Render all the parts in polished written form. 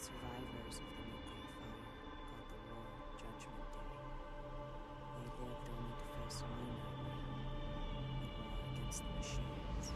survivors of the nuclear fire called the War Judgment Day. They lived only to face a new nightmare, the war against the machines.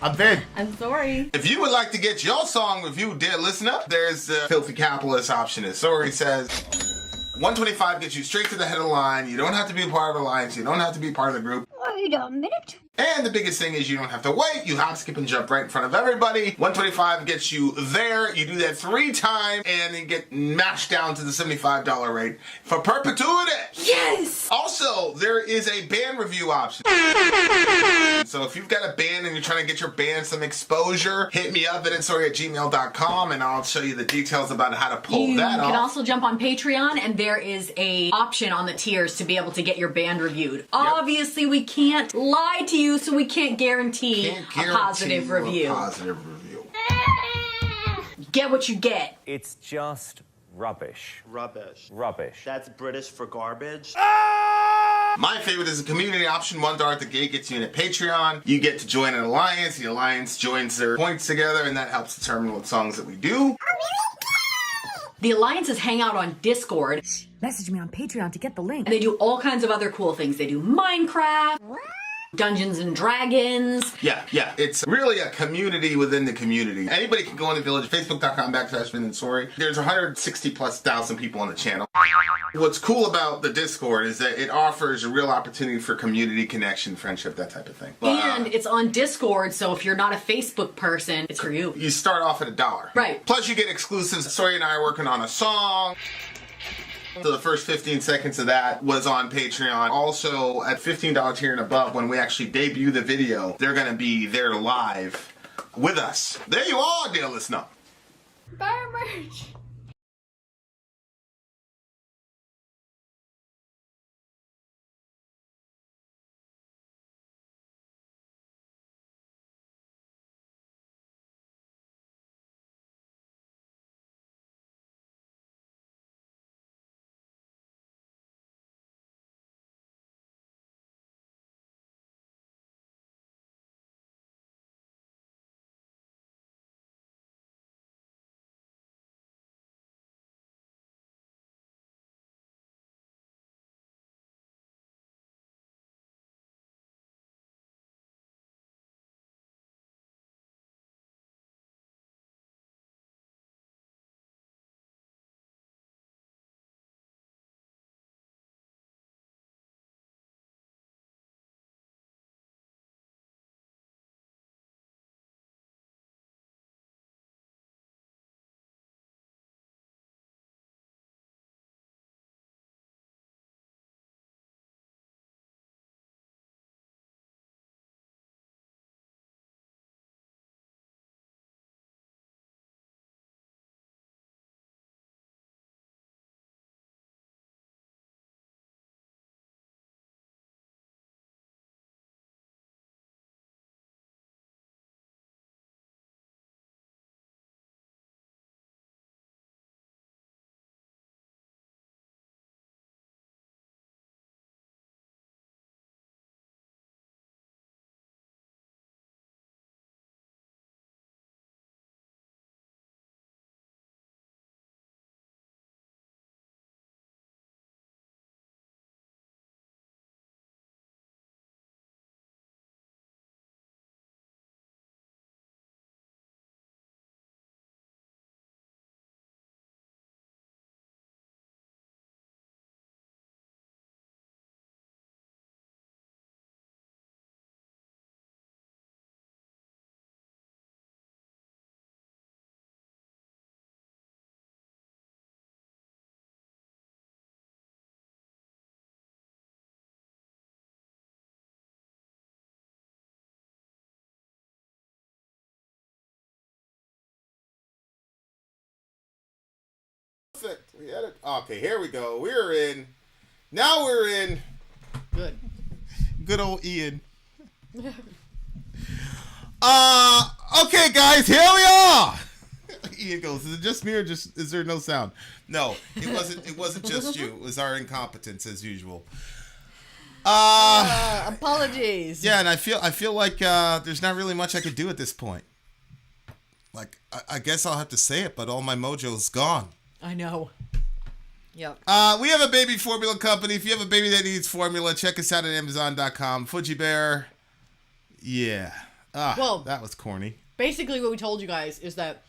I'm Vin. I'm sorry. If you would like to get your song reviewed, dear listener, there's the Filthy Capitalist option. As Sorry says, 125 gets you straight to the head of the line. You don't have to be a part of the alliance. You don't have to be part of the group. Wait a minute. And the biggest thing is you don't have to wait. You hop, skip, and jump right in front of everybody. 125 gets you there. You do that 3 times, and you get mashed down to the $75 rate for perpetuity. Yes! Also, there is a band review option. So if you've got a band and you're trying to get your band some exposure, hit me up at itsorry@gmail.com, and I'll show you the details about how to pull that off. You can also jump on Patreon, and there is a option on the tiers to be able to get your band reviewed. Obviously, we can't lie to you, so we can't guarantee a positive review. Get what you get. It's just rubbish. Rubbish. Rubbish. That's British for garbage. My favorite is the community option. $1 at the gate gets you in a Patreon. You get to join an alliance. The alliance joins their points together, and that helps determine what songs that we do. The alliances hang out on Discord. Message me on Patreon to get the link. And they do all kinds of other cool things. They do Minecraft, Dungeons and Dragons. Yeah. It's really a community within the community. Anybody can go in the village, facebook.com/Vin and Sorry. There's 160,000+ people on the channel. What's cool about the Discord is that it offers a real opportunity for community connection, friendship, that type of thing. And it's on Discord, so if you're not a Facebook person, it's for you. You start off at $1. Right. Plus you get exclusives. Sorry and I are working on a song. So the first 15 seconds of that was on Patreon. Also, at $15 tier and above, when we actually debut the video, they're going to be there live with us. There you are, dear listener. Buy our merch. We had it. Okay, here we go. We're in. Now we're in. Good. Good old Ian. Okay, guys, here we are. Ian goes, is it just me or just is there no sound? No, it wasn't. It wasn't just you. It was our incompetence as usual. Apologies. Yeah, and I feel like there's not really much I could do at this point. Like I guess I'll have to say it, but all my mojo's gone. I know. Yep. We have a baby formula company. If you have a baby that needs formula, check us out at Amazon.com. Fuji Bear. Yeah. Well- that was corny. Basically, what we told you guys is that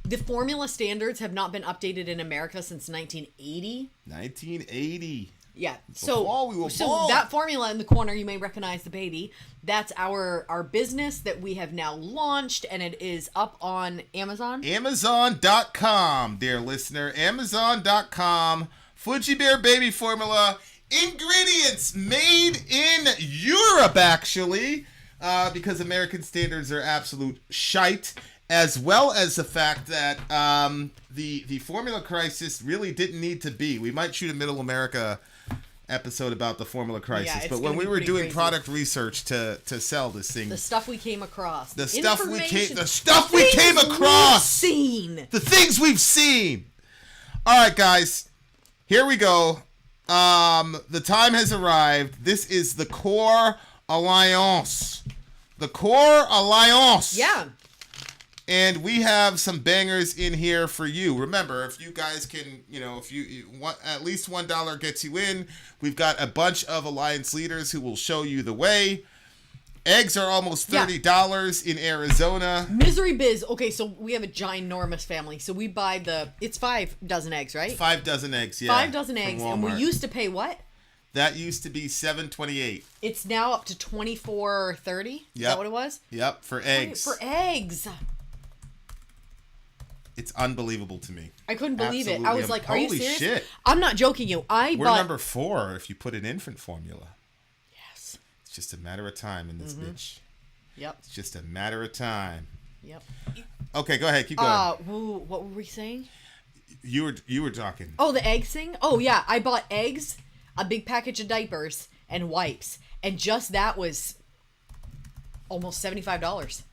the formula standards have not been updated in America since 1980. 1980. Yeah. Before we were born. that formula in the corner, you may recognize the baby. That's our business that we have now launched, and it is up on Amazon. Amazon.com, dear listener. Amazon.com. Fuji Bear Baby Formula. Ingredients made in Europe, actually. Because American standards are absolute shite. As well as the fact that the formula crisis really didn't need to be. We might shoot a Middle America episode about the formula crisis, it's but when gonna we be were pretty doing crazy. product research to sell this thing, The stuff we came across. the stuff we came Things across, we've seen. the things we've seen. All right, guys, here we go. The time has arrived. This is the Core Alliance. The Core Alliance. Yeah. And we have some bangers in here for you. Remember, if you guys can, if you want, at least $1 gets you in. We've got a bunch of Alliance leaders who will show you the way. Eggs are almost $30 in Arizona. Misery Biz. Okay, so we have a ginormous family. So we buy it's 5 dozen eggs, right? 5 dozen eggs, yeah. 5 dozen from eggs. And we Walmart. used to pay what? That used to be $7.28. It's now up to $24.30. Is Yep. that what it was? Yep, for eggs. For eggs. It's unbelievable to me. I couldn't believe it. I Absolutely. was like, are you Holy serious? shit. I'm not joking you. We're bought... number 4 if you put an infant formula. Yes. It's just a matter of time in this bitch. Yep. It's just a matter of time. Yep. Okay, go ahead. Keep going. What were we saying? You were talking. Oh, the eggs thing? Oh, yeah. I bought eggs, a big package of diapers, and wipes. And just that was almost $75.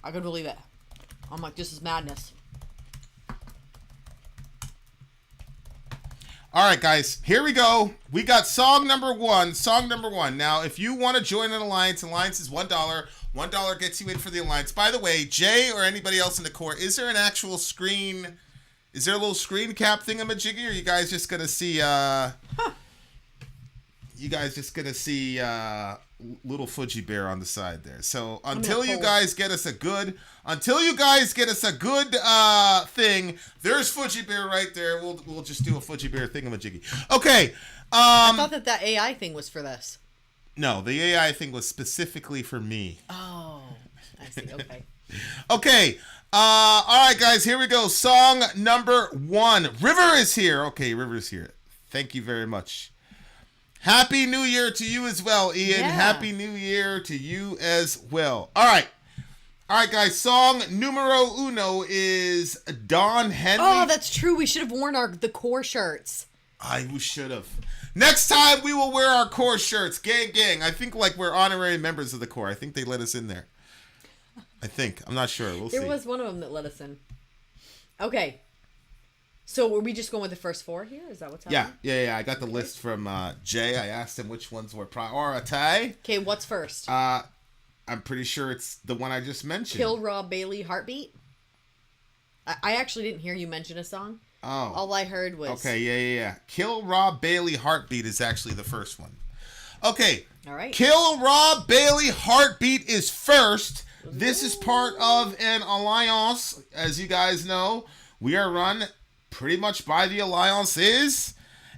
I couldn't believe it. I'm like, this is madness. All right, guys, here we go. We got song number one. Song number one. Now, if you want to join an alliance is $1. $1 gets you in for the alliance. By the way, Jay or anybody else in the core, is there an actual screen? Is there a little screen cap thingamajiggy? Or are you guys just gonna see? You guys just gonna see little Fuji Bear on the side there. So until you guys get us a good thing, there's Fuji Bear right there. We'll just do a Fuji Bear thingamajiggy. Okay. I thought that AI thing was for this. No, the AI thing was specifically for me. Oh, I see. Okay. Okay. All right, guys, here we go. Song number 1. River is here. Okay, River's here. Thank you very much. Happy New Year to you as well, Ian. Yeah. Happy New Year to you as well. All right. All right, guys. Song numero uno is Don Henley. Oh, that's true. We should have worn the core shirts. We should have. Next time we will wear our core shirts. Gang, gang. I think like we're honorary members of the core. I think they let us in there. I think. I'm not sure. We'll see. There was one of them that let us in. Okay. So were we just going with the first 4 here? Is that what's happening? Yeah. I got the list from Jay. I asked him which ones were priority. Okay, what's first? I'm pretty sure it's the one I just mentioned. Kill Rob Bailey, Heartbeat? I actually didn't hear you mention a song. Oh. All I heard was... Okay, yeah. Kill Rob Bailey, Heartbeat is actually the first one. Okay. All right. Kill Rob Bailey, Heartbeat is first. This is part of an alliance. As you guys know, we are run pretty much by the alliances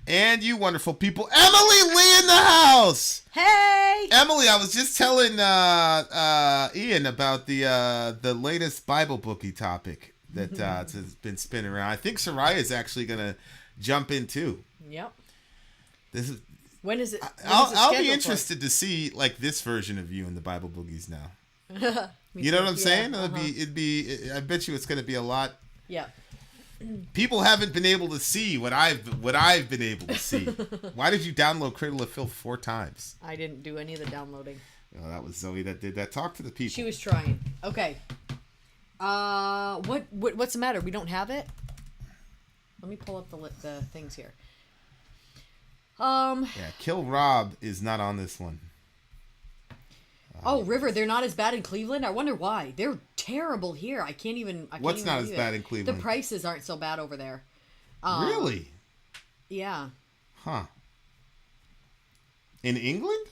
and you wonderful people. Emily Lee in the house. Hey! Emily, I was just telling Ian about the latest Bible bookie topic that has been spinning around. I think Soraya is actually going to jump in too. Yep. This is. When is it? I'll be interested to see like this version of you in the Bible boogies now. You know what I'm saying? It'd be. I bet you it's going to be a lot. Yeah. People haven't been able to see what I've been able to see. Why did you download Cradle of Filth 4 times? I didn't do any of the downloading. Oh, that was Zoe that did that. Talk to the people. She was trying. Okay. What's the matter? We don't have it? Let me pull up the things here. Yeah, Kill Rob is not on this one. Oh, River, they're not as bad in Cleveland? I wonder why. They're terrible here. I can't even What's not as believe bad it. in Cleveland? The prices aren't so bad over there. Really? Yeah. Huh. In England?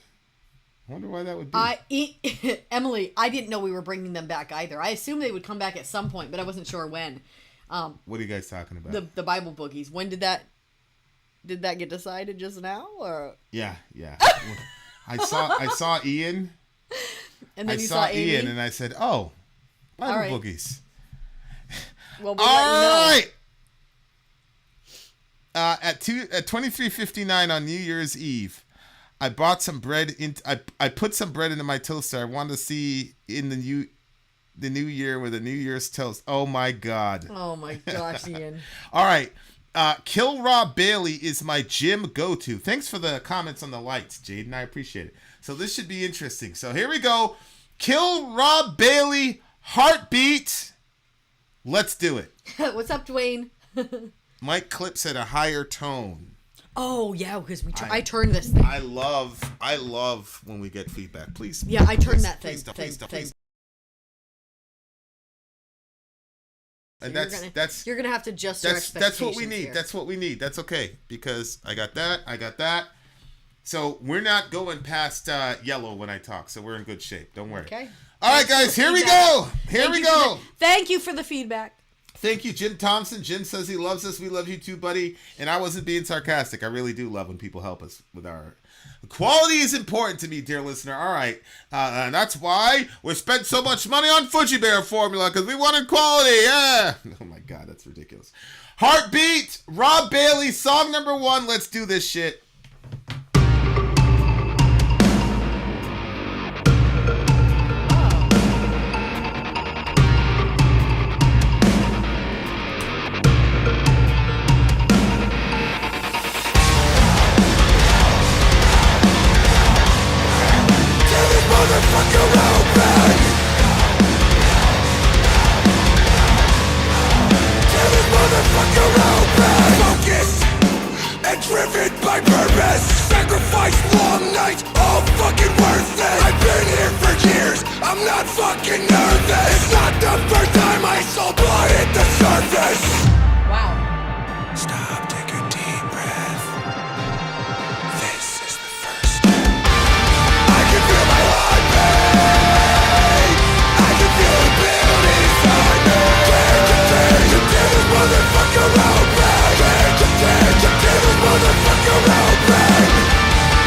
wonder why that would be. Emily, I didn't know we were bringing them back either. I assumed they would come back at some point, but I wasn't sure when. What are you guys talking about? The Bible boogies. When did that get decided just now, or? Yeah. I saw Ian. And then I you saw Amy? Ian, and I said, "Oh, Bible All right. boogies." Well, we'll let you know. At 23:59 on New Year's Eve, I bought some bread I put some bread into my toaster. I wanted to see in the new year with a New Year's toast. Oh my God. Oh my gosh, Ian. All right. Kill Rob Bailey is my gym go-to. Thanks for the comments on the lights, Jaden. I appreciate it. So this should be interesting. So here we go. Kill Rob Bailey, heartbeat. Let's do it. What's up, Dwayne? Mike clips at a higher tone. Oh yeah, because I turned this thing. I love when we get feedback. Please. Yeah, I turned that thing. Please. And So that's you're gonna have to adjust your expectations. That's what we need. Here. That's what we need. That's okay because I got that. So we're not going past yellow when I talk. So we're in good shape. Don't worry. Okay. All right, guys. Here we go. Thank you for the feedback. Thank you, Jim Thompson. Jim says he loves us. We love you too, buddy. And I wasn't being sarcastic. I really do love when people help us with our quality is important to me, dear listener. All right. And that's why we spent so much money on Fuji Bear formula because we wanted quality. Yeah. Oh, my God. That's ridiculous. Heartbeat. Rob Bailey, song number 1. Let's do this shit. Focused and driven by purpose. Sacrifice long nights, all fucking worth it. I've been here for years, I'm not fucking nervous. It's not the first time I saw blood hit the surface. Wow. Stop, take a deep breath. This is the first step. I can feel my heart beat. I can feel the build inside me. Dare to this motherfucker out back. Dare to this motherfucker out back.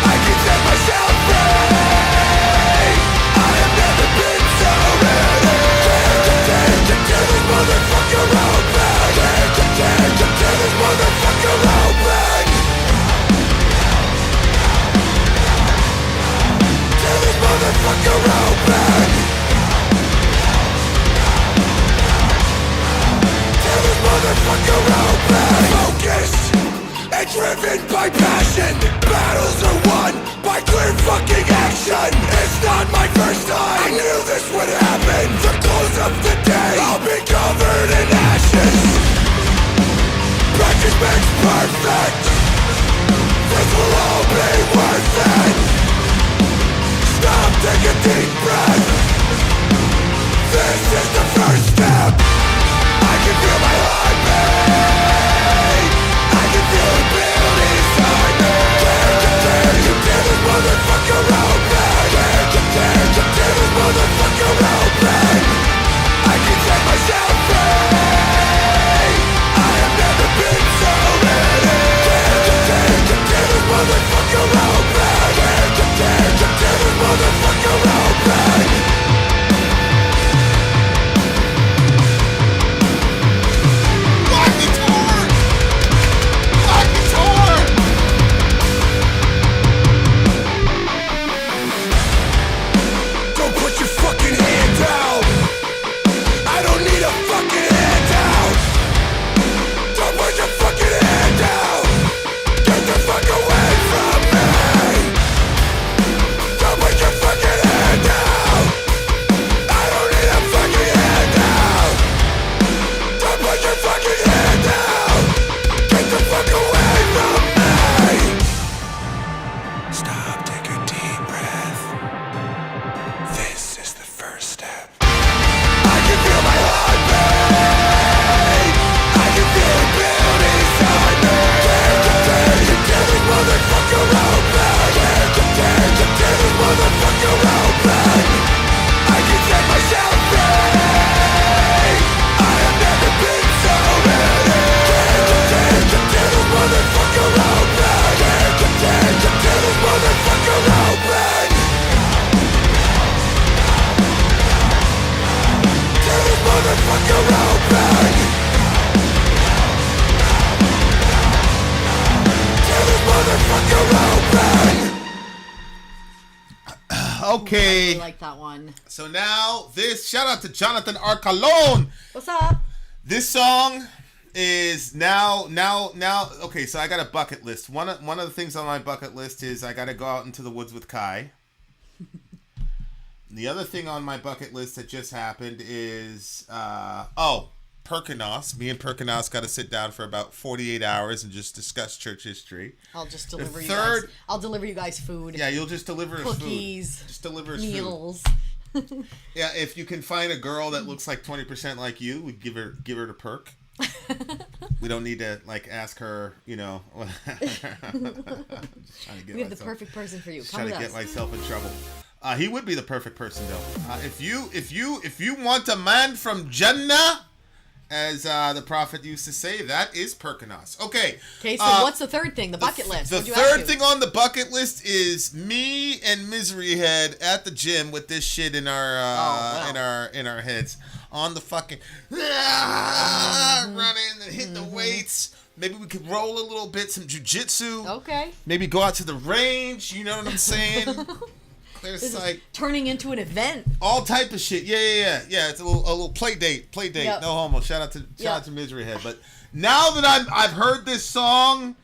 I can set myself free. I have never been so ready. I Okay. really like that one. So now this, shout out to Jonathan Arcalone. What's up? This song is now. Okay, so I got a bucket list. One of the things on my bucket list is I got to go out into the woods with Kai. The other thing on my bucket list that just happened is Perkinos. Me and Perkinos got to sit down for about 48 hours and just discuss church history. I'll just deliver you third- guys. I'll deliver you guys food. Yeah, you'll just deliver us Cookies. food. Just deliver us food. Meals. Yeah, if you can find a girl that looks like 20% like you, we give her the perk. We don't need to like ask her, you know. Just trying to get We have the perfect person for you. Come Trying with to get us. myself in trouble. He would be the perfect person though. If you want a man from Jannah, as the prophet used to say, that is Perkinos. Okay. Okay, so what's the third thing? The bucket list. The What'd you third ask to? thing on the bucket list is me and Misery Head at the gym with this shit in our in our heads on the fucking running and hitting the weights. Maybe we could roll a little bit, some jujitsu. Okay. Maybe go out to the range. You know what I'm saying? There's This like is turning into an event. all type of shit. Yeah. It's a little play date. Yep. No homo. Shout out to Misery Head. But now that I've heard this song,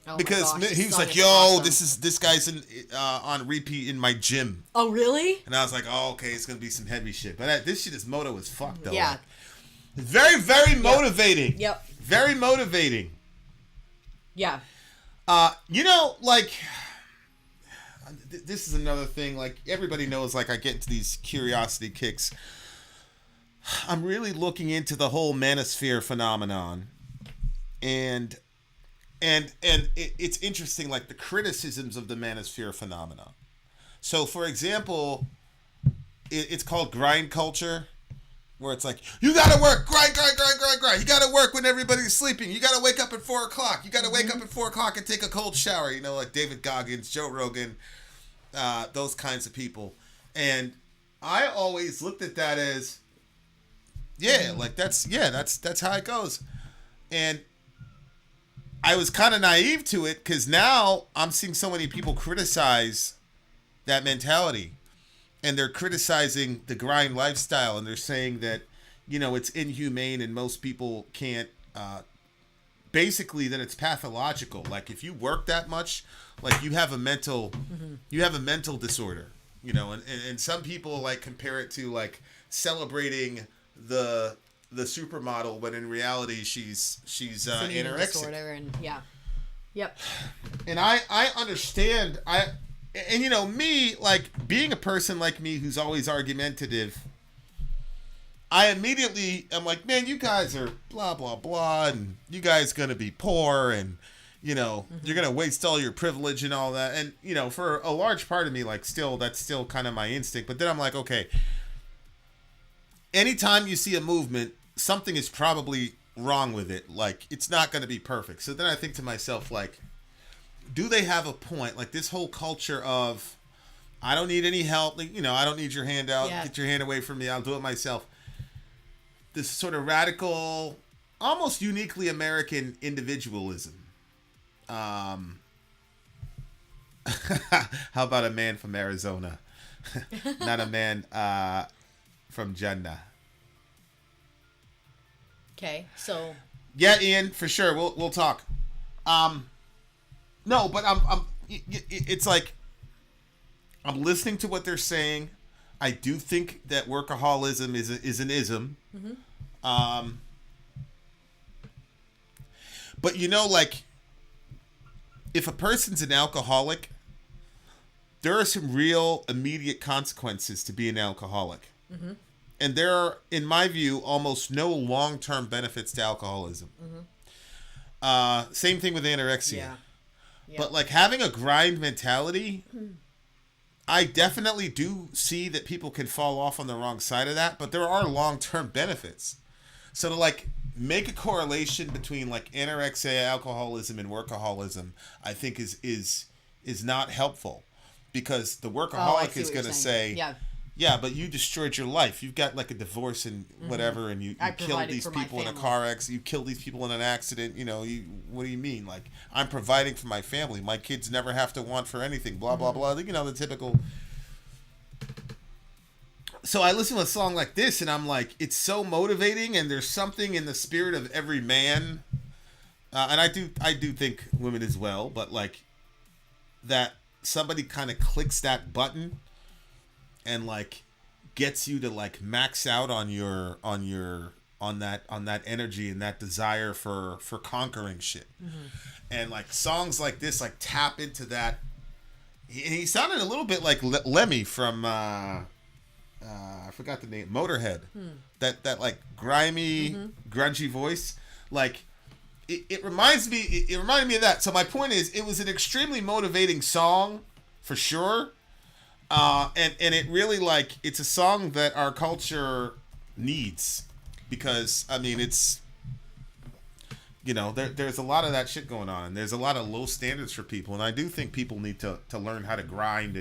Oh because my gosh, he was this like, song is "Yo, awesome. this guy's on repeat in my gym," Oh, really? and I was like, "Oh, okay, it's gonna be some heavy shit." But this shit is moto as fuck though. Yeah. Like, it's very, very motivating. Yep. Very motivating. Yeah. You know, like this is another thing. Like everybody knows, like I get into these curiosity kicks. I'm really looking into the whole Manosphere phenomenon, and it's interesting, like the criticisms of the Manosphere phenomenon. So, for example, it's called grind culture, where it's like, you gotta work, grind. You gotta work when everybody's sleeping. You gotta wake up at 4 o'clock. You gotta wake up at 4 o'clock and take a cold shower. You know, like David Goggins, Joe Rogan, those kinds of people. And I always looked at that as, that's how it goes. And I was kind of naive to it because now I'm seeing so many people criticize that mentality, and they're criticizing the grind lifestyle, and they're saying that, you know, it's inhumane and most people can't, basically that it's pathological. Like if you work that much, like you have a mental disorder, you know, and some people like compare it to like celebrating the supermodel, but in reality she's anorexic. Disorder and Yep. And I understand. And you know, me, like being a person like me who's always argumentative, I immediately am like, man, you guys are blah blah blah, and you guys gonna be poor, and you know, you're gonna waste all your privilege and all that. And you know, for a large part of me, like that's still kind of my instinct. But then I'm like, okay, anytime you see a movement, something is probably wrong with it. Like it's not going to be perfect. So then I think to myself, like, do they have a point? Like this whole culture of, I don't need any help. Like, you know, I don't need your hand out. Yeah. Get your hand away from me. I'll do it myself. This sort of radical, almost uniquely American individualism. How about a man from Arizona? Not a man from Jannah. Okay, so Yeah, Ian, for sure. We'll talk. No, but it's like I'm listening to what they're saying. I do think that workaholism is an ism. But you know, like if a person's an alcoholic, there are some real immediate consequences to being an alcoholic. And there are, in my view, almost no long-term benefits to alcoholism. Same thing with anorexia. yeah. But like having a grind mentality, I definitely do see that people can fall off on the wrong side of that, but there are long-term benefits. So to like make a correlation between like anorexia, alcoholism, and workaholism, I think is not helpful, because the workaholic is going to say, yeah, but you destroyed your life. You've got like a divorce and whatever, and you killed provided these for my people in a family. car accident. You killed these people in an accident. You know, what do you mean? Like, I'm providing for my family. My kids never have to want for anything. Blah blah blah. You know, the typical. So I listen to a song like this, and I'm like, it's so motivating, and there's something in the spirit of every man, and I do think women as well, but like that somebody kind of clicks that button and like gets you to like max out on that energy and that desire for conquering shit. And like songs like this like tap into that. He sounded a little bit like Lemmy from I forgot the name, Motorhead. That like grimy, grungy voice. Like it reminded me of that. So my point is, it was an extremely motivating song for sure. And it really like, it's a song that our culture needs, because I mean, it's, you know, there's a lot of that shit going on, and there's a lot of low standards for people, and I do think people need to learn how to grind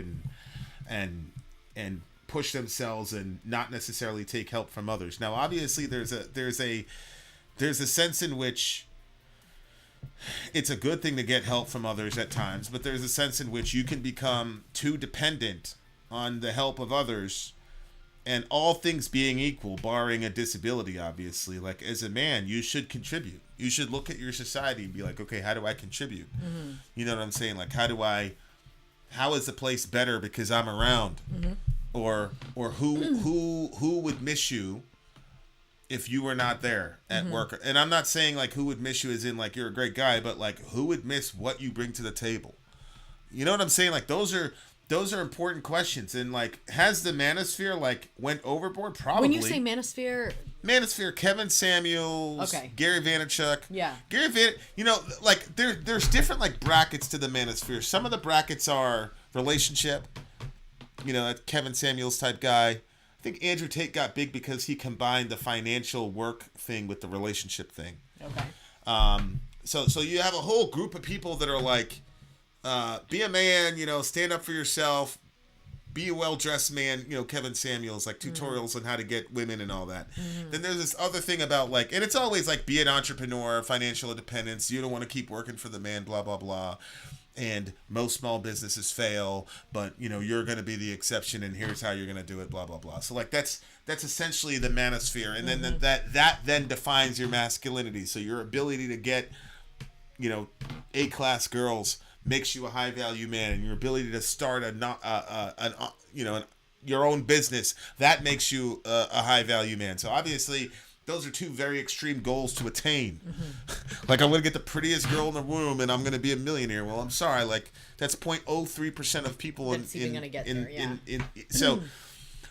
and push themselves and not necessarily take help from others. Now, obviously, there's a sense in which it's a good thing to get help from others at times, but there's a sense in which you can become too dependent on the help of others. And all things being equal, barring a disability, obviously, like as a man, you should contribute. You should look at your society and be like, okay, how do I contribute? You know what I'm saying? Like, how is the place better because I'm around? Or who would miss you if you were not there at work? And I'm not saying like who would miss you as in like you're a great guy, but like who would miss what you bring to the table? You know what I'm saying? Like those are important questions. And like, has the Manosphere like went overboard? Probably. When you say Manosphere, Kevin Samuels, okay, Gary Vaynerchuk. Yeah. You know, like there's different like brackets to the Manosphere. Some of the brackets are relationship, you know, that Kevin Samuels type guy. I think Andrew Tate got big because he combined the financial work thing with the relationship thing. Okay. So you have a whole group of people that are like, be a man, you know, stand up for yourself, be a well-dressed man, you know, Kevin Samuels, like tutorials on how to get women and all that. Then there's this other thing about like, and it's always like, be an entrepreneur, financial independence, you don't want to keep working for the man, blah, blah, blah. And most small businesses fail, but you know, you're going to be the exception, and here's how you're going to do it, blah, blah, blah. So like, that's essentially the Manosphere. And then that then defines your masculinity. So your ability to get, you know, A-class girls makes you a high value man, and your ability to start your own business, that makes you a high value man. So obviously those are two very extreme goals to attain. Like, I'm going to get the prettiest girl in the room and I'm going to be a millionaire. Well, I'm sorry, like that's 0.03% of people that's even going to get there. Yeah.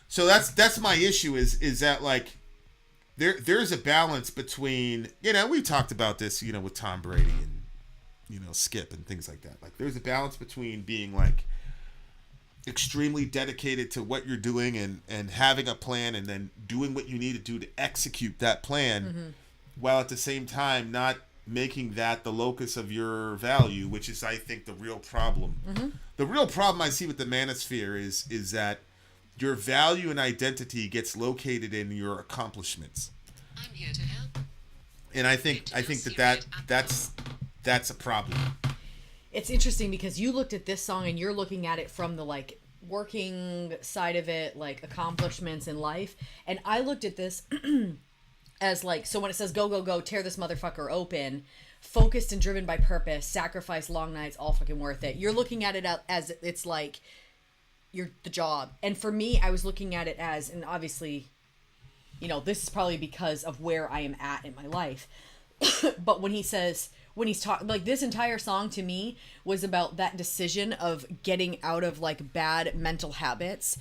So that's my issue is that like there's a balance between, you know, we talked about this, you know, with Tom Brady and, you know, Skip and things like that. Like there's a balance between being like extremely dedicated to what you're doing and having a plan and then doing what you need to do to execute that plan, while at the same time not making that the locus of your value, which is, I think, the real problem. The real problem I see with the Manosphere is that your value and identity gets located in your accomplishments. I'm here to help. And I think that's a problem. It's interesting because you looked at this song and you're looking at it from the like working side of it, like accomplishments in life. And I looked at this as like, so when it says go, go, go, tear this motherfucker open, focused and driven by purpose, sacrifice, long nights, all fucking worth it. You're looking at it as it's like you're the job. And for me, I was looking at it as, and obviously, you know, this is probably because of where I am at in my life. But when he's talking, like this entire song to me was about that decision of getting out of like bad mental habits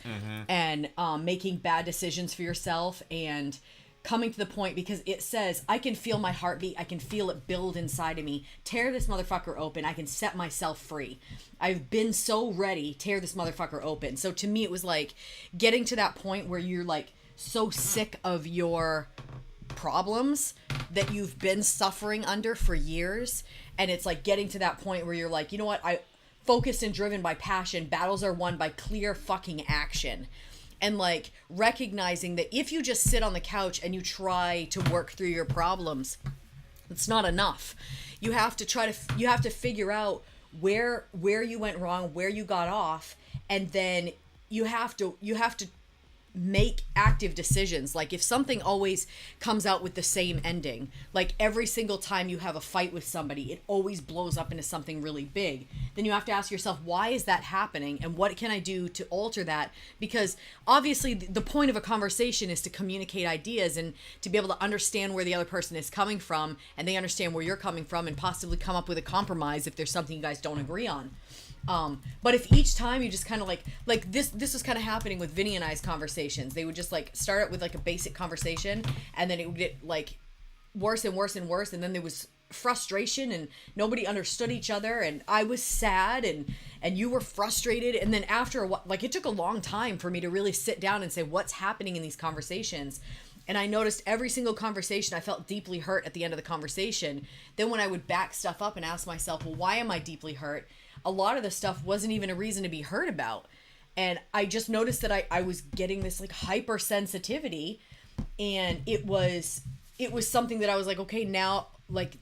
and making bad decisions for yourself and coming to the point, because it says, I can feel my heartbeat. I can feel it build inside of me. Tear this motherfucker open. I can set myself free. I've been so ready. Tear this motherfucker open. So to me, it was like getting to that point where you're like so sick of your problems that you've been suffering under for years, and it's like getting to that point where you're like, you know what, I focused and driven by passion, battles are won by clear fucking action. And like recognizing that if you just sit on the couch and you try to work through your problems, it's not enough. You have to figure out where you went wrong, where you got off, and then you have to make active decisions. Like if something always comes out with the same ending, like every single time you have a fight with somebody, it always blows up into something really big, then you have to ask yourself, why is that happening and what can I do to alter that? Because obviously the point of a conversation is to communicate ideas and to be able to understand where the other person is coming from, and they understand where you're coming from, and possibly come up with a compromise if there's something you guys don't agree on. But if each time you just kind of like this was kind of happening with Vinny and I's conversations. They would just like start out with like a basic conversation, and then it would get like worse and worse and worse, and then there was frustration and nobody understood each other, and I was sad and you were frustrated, and then after a while, like it took a long time for me to really sit down and say what's happening in these conversations. And I noticed every single conversation, I felt deeply hurt at the end of the conversation. Then when I would back stuff up and ask myself, well, why am I deeply hurt? A lot of the stuff wasn't even a reason to be hurt about. And I just noticed that I was getting this like hypersensitivity, and it was something that I was like, okay, now, like,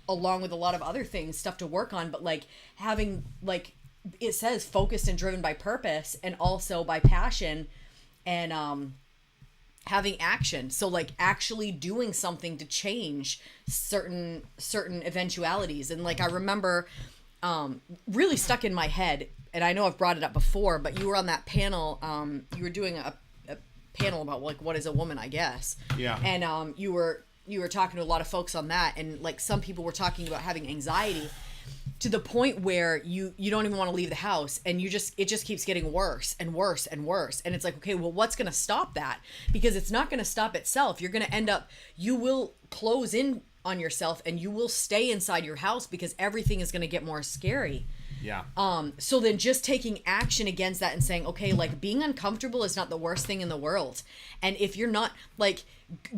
along with a lot of other things, stuff to work on, but like having, like it says, focused and driven by purpose and also by passion, and having action. So like actually doing something to change certain eventualities. And like I remember really stuck in my head, and I know I've brought it up before, but you were on that panel, you were doing a panel about like what is a woman, I guess. Yeah. And you were talking to a lot of folks on that, and like some people were talking about having anxiety to the point where you don't even want to leave the house, and it just keeps getting worse and worse and worse. And it's like, okay, well, what's going to stop that? Because it's not going to stop itself. You're going to end up, you will close in on yourself and you will stay inside your house because everything is going to get more scary. Yeah. So then just taking action against that and saying, okay, like being uncomfortable is not the worst thing in the world. And if you're not like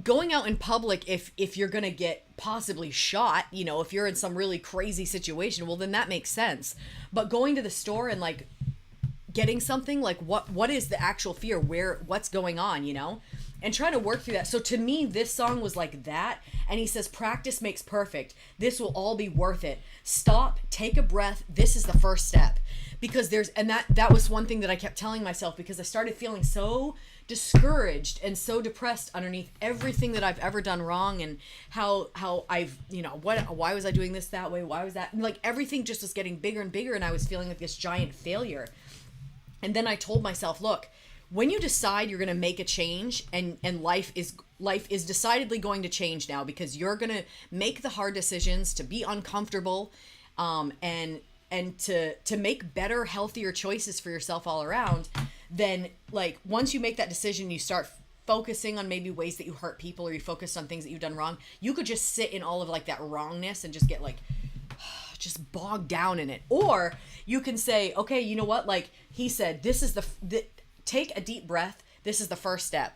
going out in public, if you're going to get possibly shot, you know, if you're in some really crazy situation, well, then that makes sense. But going to the store and like getting something, like what is the actual fear? What's going on, you know? And trying to work through that. So to me, this song was like that. And he says, practice makes perfect. This will all be worth it. Stop, take a breath. This is the first step. Because that was one thing that I kept telling myself, because I started feeling so discouraged and so depressed underneath everything that I've ever done wrong, and how I've, you know, why was I doing this that way? Why was that? And like everything just was getting bigger and bigger, and I was feeling like this giant failure. And then I told myself, look, when you decide you're going to make a change, and life is decidedly going to change now, because you're going to make the hard decisions to be uncomfortable, and to make better, healthier choices for yourself all around, then like once you make that decision, you start focusing on maybe ways that you hurt people, or you focus on things that you've done wrong, you could just sit in all of like that wrongness and just get like just bogged down in it. Or you can say, okay, you know what, like he said, this is take a deep breath. This is the first step.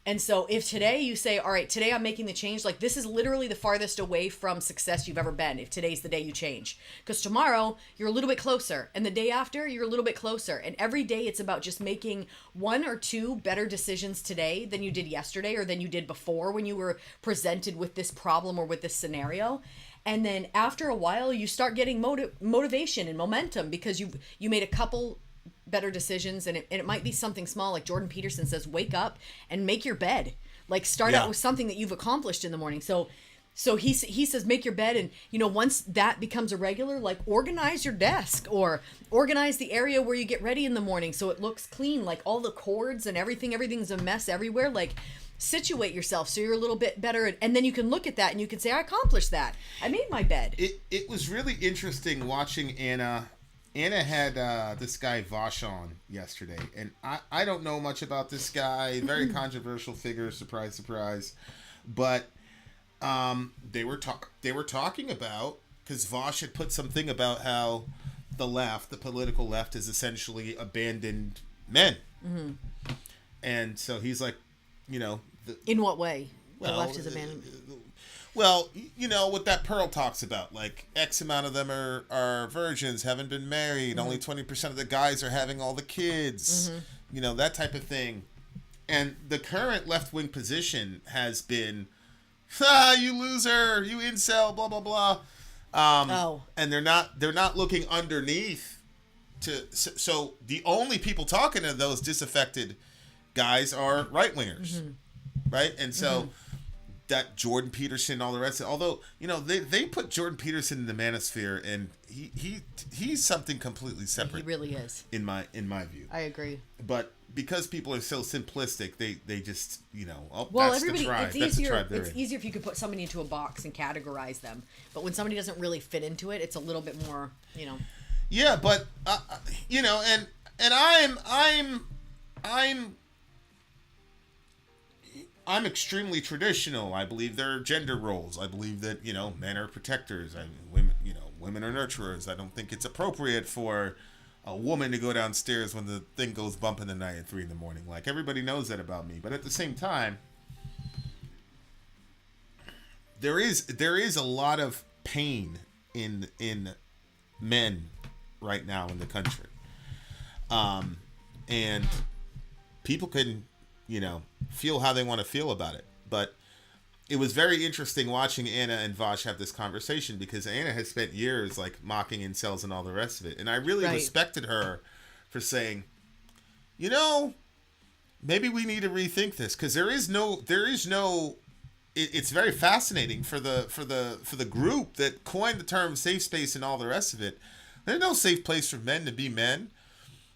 And so if today you say, all right, today I'm making the change, like this is literally the farthest away from success you've ever been, if today's the day you change. Because tomorrow you're a little bit closer, and the day after you're a little bit closer. And every day it's about just making one or two better decisions today than you did yesterday, or than you did before when you were presented with this problem or with this scenario. And then after a while you start getting motivation and momentum, because you made a couple better decisions, and it might be something small, like Jordan Peterson says, wake up and make your bed. Like start out with something that you've accomplished in the morning. So he says make your bed, and you know, once that becomes a regular, like organize your desk, or organize the area where you get ready in the morning so it looks clean, like all the cords and everything's a mess everywhere. Like situate yourself so you're a little bit better, and then you can look at that and you can say, I accomplished that. I made my bed. It was really interesting watching Anna. Anna had this guy Vosh on yesterday, and I don't know much about this guy. Very controversial figure, surprise, surprise. But they were talking about, because Vosh had put something about how the political left, has essentially abandoned men. Mm-hmm. And so he's like, you know, in what way? The left is abandoned. Well, you know what that Pearl talks about, like X amount of them are virgins, haven't been married, mm-hmm. only 20% of the guys are having all the kids, mm-hmm. you know, that type of thing. And the current left-wing position has been, you loser, you incel, blah, blah, blah. And they're not looking underneath so the only people talking are those disaffected guys are right wingers, right? And so that Jordan Peterson and all the rest of it, although, they put Jordan Peterson in the Manosphere, and he's something completely separate. He really is. In my view. I agree. But because people are so simplistic, they just, well, that's everybody, the tribe. it's That's the easier. tribe they're It's in. easier if you could put somebody into a box and categorize them. But when somebody doesn't really fit into it, it's a little bit more, Yeah, but and I'm extremely traditional. I believe there are gender roles. I believe that men are protectors and women are nurturers. I don't think it's appropriate for a woman to go downstairs when the thing goes bump in the night at 3 a.m. Like, everybody knows that about me. But at the same time, there is a lot of pain in men right now in the country, and people can feel how they want to feel about it. But it was very interesting watching Anna and Vosh have this conversation, because Anna has spent years like mocking incels and all the rest of it, and I really respected her for saying, maybe we need to rethink this, because there is no. It's very fascinating for the group that coined the term safe space and all the rest of it. There's no safe place for men to be men.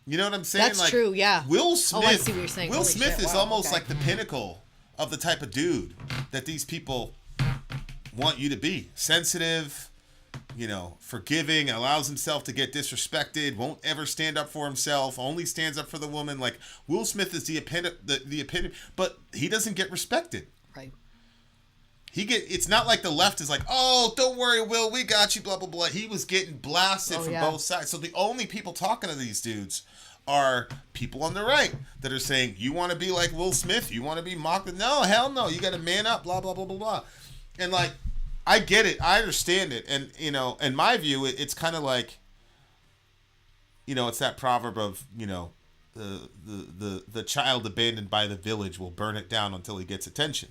You know what I'm saying? That's true, yeah. Will Smith. Oh, I see what you're saying. Will Holy Smith shit, is wow, almost okay. like the pinnacle of the type of dude that these people want you to be. Sensitive, forgiving, allows himself to get disrespected, won't ever stand up for himself, only stands up for the woman. Like, Will Smith is the epitome, but he doesn't get respected. Right. It's not like the left is like, oh, don't worry, Will, we got you, blah, blah, blah. He was getting blasted from both sides. So the only people talking to these dudes are people on the right that are saying, you want to be like Will Smith? You want to be mocked? No, hell no. You got to man up, blah, blah, blah, blah, blah. And like, I get it. I understand it. And, in my view, it's kind of like, it's that proverb of, the child abandoned by the village will burn it down until he gets attention.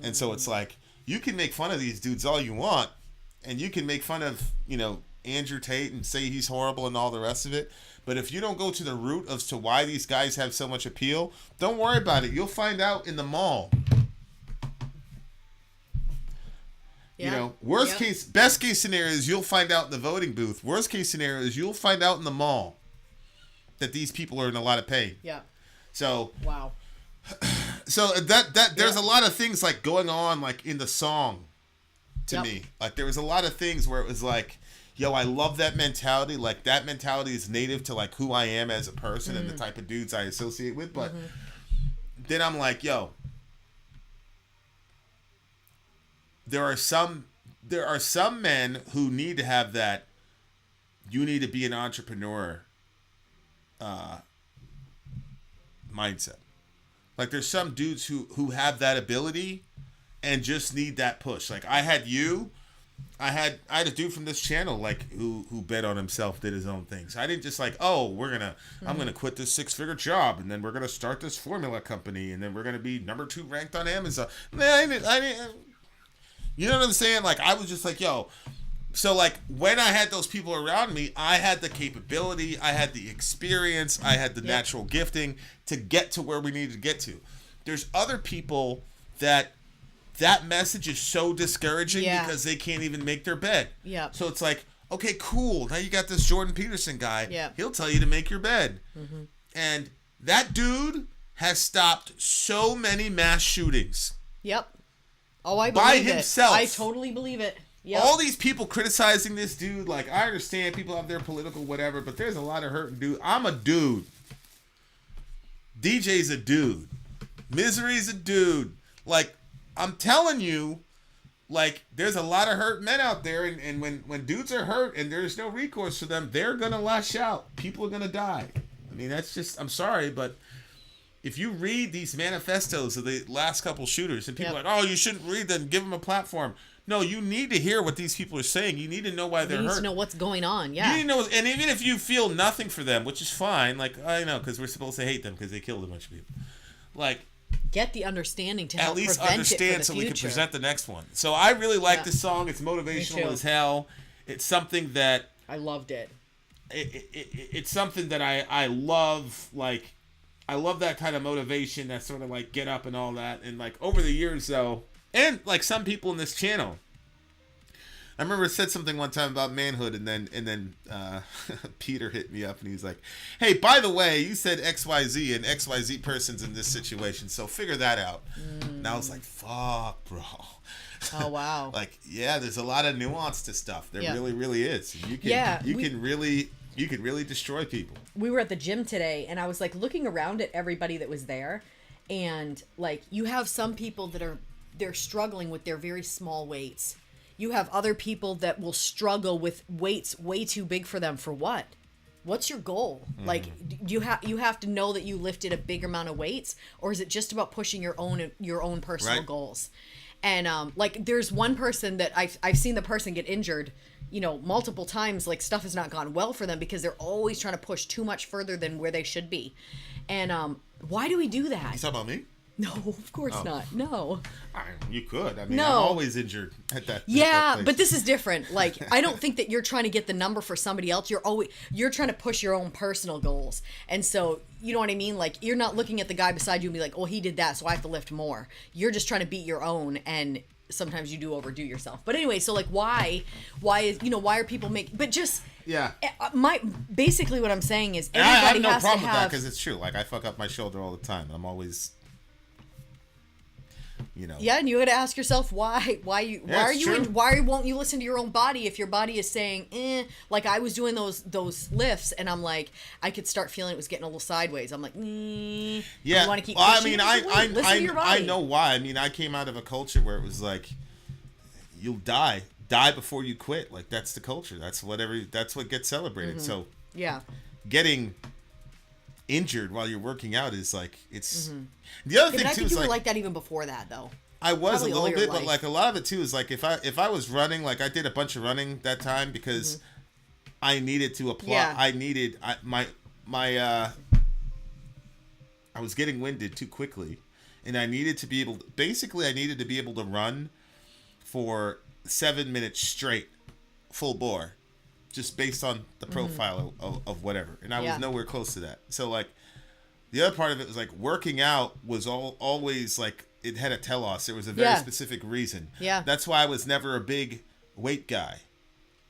And so it's like, you can make fun of these dudes all you want, and you can make fun of, Andrew Tate and say he's horrible and all the rest of it. But if you don't go to the root as to why these guys have so much appeal, don't worry about it. You'll find out in the mall. Yeah. Best case scenario is you'll find out in the voting booth. Worst case scenario is you'll find out in the mall that these people are in a lot of pain. Yeah. So. Wow. So that there's a lot of things like going on like in the song to me. Like there was a lot of things where it was like, yo, I love that mentality. Like that mentality is native to like who I am as a person and the type of dudes I associate with. But then I'm like, yo, there are some men who need to have that. You need to be an entrepreneur mindset. Like there's some dudes who have that ability and just need that push. Like I had a dude from this channel like who bet on himself, did his own things. I didn't just like, oh, I'm gonna quit this 6-figure job and then we're gonna start this formula company and then we're gonna be number 2 ranked on Amazon. Man, I didn't. You know what I'm saying? Like I was just like, yo. So like when I had those people around me, I had the capability, I had the experience, I had the natural gifting to get to where we needed to get to. There's other people that message is so discouraging because they can't even make their bed. Yeah. So it's like, okay, cool. Now you got this Jordan Peterson guy. Yeah. He'll tell you to make your bed. Mm-hmm. And that dude has stopped so many mass shootings. Yep. Oh, I by believe himself. I totally believe it. Yep. All these people criticizing this dude, like, I understand people have their political whatever, but there's a lot of hurting dude. I'm a dude. DJ's a dude. Misery's a dude. Like, I'm telling you, like, there's a lot of hurt men out there, and when dudes are hurt and there's no recourse for them, they're going to lash out. People are going to die. I mean, that's just, I'm sorry, but if you read these manifestos of the last couple shooters, and people are like, oh, you shouldn't read them, give them a platform. No, you need to hear what these people are saying. You need to know why they're hurt. You need to know what's going on, You need to know, and even if you feel nothing for them, which is fine, like, I know, because we're supposed to hate them because they killed a bunch of people. Like, get the understanding to help at least prevent understand it for the so future. we can present the next one. So I really like this song. It's motivational as hell. It's something that I loved it. It's something that I love. Like, I love that kind of motivation, that sort of like get up and all that. And like over the years though, and like some people in this channel, I remember it said something one time about manhood, and then Peter hit me up and he's like, "Hey, by the way, you said XYZ, and XYZ person's in this situation, so figure that out." And I was like, "Fuck, bro." Oh wow. Like, yeah, there's a lot of nuance to stuff. There really, really is. You can really destroy people. We were at the gym today, and I was like looking around at everybody that was there, and like you have some people that they're struggling with their very small weights. You have other people that will struggle with weights way too big for them. For what? What's your goal? Like, you have to know that you lifted a big amount of weights, or is it just about pushing your own personal goals? And like, there's one person that I've seen the person get injured, you know, multiple times. Like, stuff has not gone well for them because they're always trying to push too much further than where they should be. And why do we do that? You talking about me? No, of course not. No. You could. I mean, No. I'm always injured at that. Yeah, at that place. but this is different. Like, I don't think that you're trying to get the number for somebody else. You're trying to push your own personal goals. And so, you know what I mean? Like, you're not looking at the guy beside you and be like, "Oh, he did that, so I have to lift more." You're just trying to beat your own, and sometimes you do overdo yourself. But anyway, so like, why are people making? But just basically what I'm saying is And I have everybody no has problem to with that have. because it's true. Like, I fuck up my shoulder all the time. I'm always, you know. Yeah, and you got to ask yourself why won't you listen to your own body if your body is saying, like I was doing those lifts and I'm like, I could start feeling it was getting a little sideways. I'm like, yeah. You want to keep Well, I pushing mean, it? Listen to your body. I know why. I mean, I came out of a culture where it was like, you'll die before you quit. Like, that's the culture. That's what gets celebrated. So Yeah. getting injured while you're working out is like, it's the other thing But I too think is you were like like that even before that though. I was Probably a all little your bit, but life. like a lot of it too is like if I was running, like I did a bunch of running that time because I needed to apply. Yeah. I was getting winded too quickly, and I needed to be able to run for 7 minutes straight, full bore, just based on the profile of whatever. And I was nowhere close to that. So like the other part of it was like working out was always like it had a telos. There was a very specific reason. Yeah. That's why I was never a big weight guy.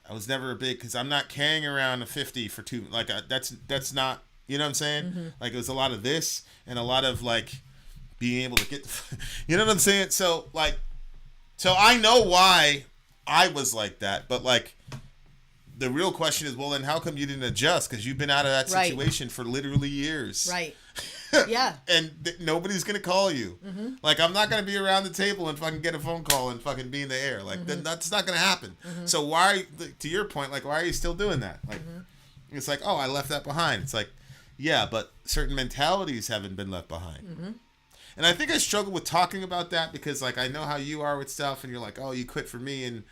I was never a big, because I'm not carrying around a 50 for two. Like that's not, you know what I'm saying? Like it was a lot of this and a lot of like being able to get, you know what I'm saying? So like, so I know why I was like that, but like the real question is, well, then how come you didn't adjust? Because you've been out of that situation for literally years. Right. Yeah. And nobody's going to call you. Like, I'm not going to be around the table and fucking get a phone call and fucking be in the air. Like, then that's not going to happen. So why, to your point, like, why are you still doing that? Like, it's like, oh, I left that behind. It's like, yeah, but certain mentalities haven't been left behind. And I think I struggle with talking about that because, like, I know how you are with stuff and you're like, oh, you quit for me and,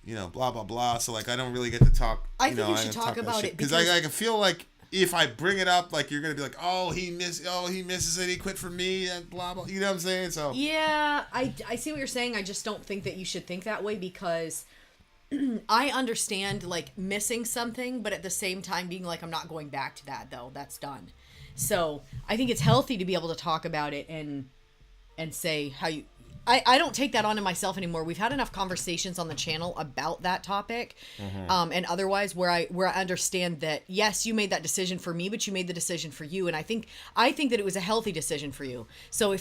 you know, blah, blah, blah. So, like, I don't really get to talk. I think you should talk about it because I feel like if I bring it up, like, you're going to be like, oh, he misses it. He quit for me and blah, blah. You know what I'm saying? So yeah, I see what you're saying. I just don't think that you should think that way because I understand, like, missing something, but at the same time being like, I'm not going back to that, though. That's done. So I think it's healthy to be able to talk about it and say how you... I don't take that onto myself anymore. We've had enough conversations on the channel about that topic, and otherwise where I understand that yes, you made that decision for me, but you made the decision for you, and I think that it was a healthy decision for you. So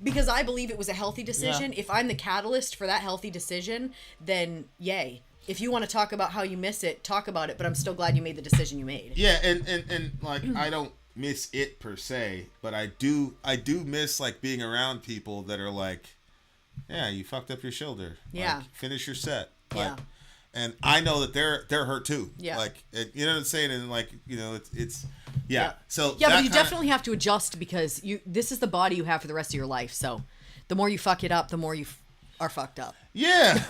because I believe it was a healthy decision, if I'm the catalyst for that healthy decision, then yay. If you want to talk about how you miss it, talk about it. But I'm still glad you made the decision you made. Yeah, and like I don't miss it per se, but I do miss like being around people that are like, yeah, you fucked up your shoulder. Yeah. Like, finish your set. Yeah. Like, and I know that they're hurt too. Yeah. Like, you know what I'm saying? And like, you know, it's yeah. So yeah, but you definitely have to adjust because this is the body you have for the rest of your life. So the more you fuck it up, the more you are fucked up. Yeah.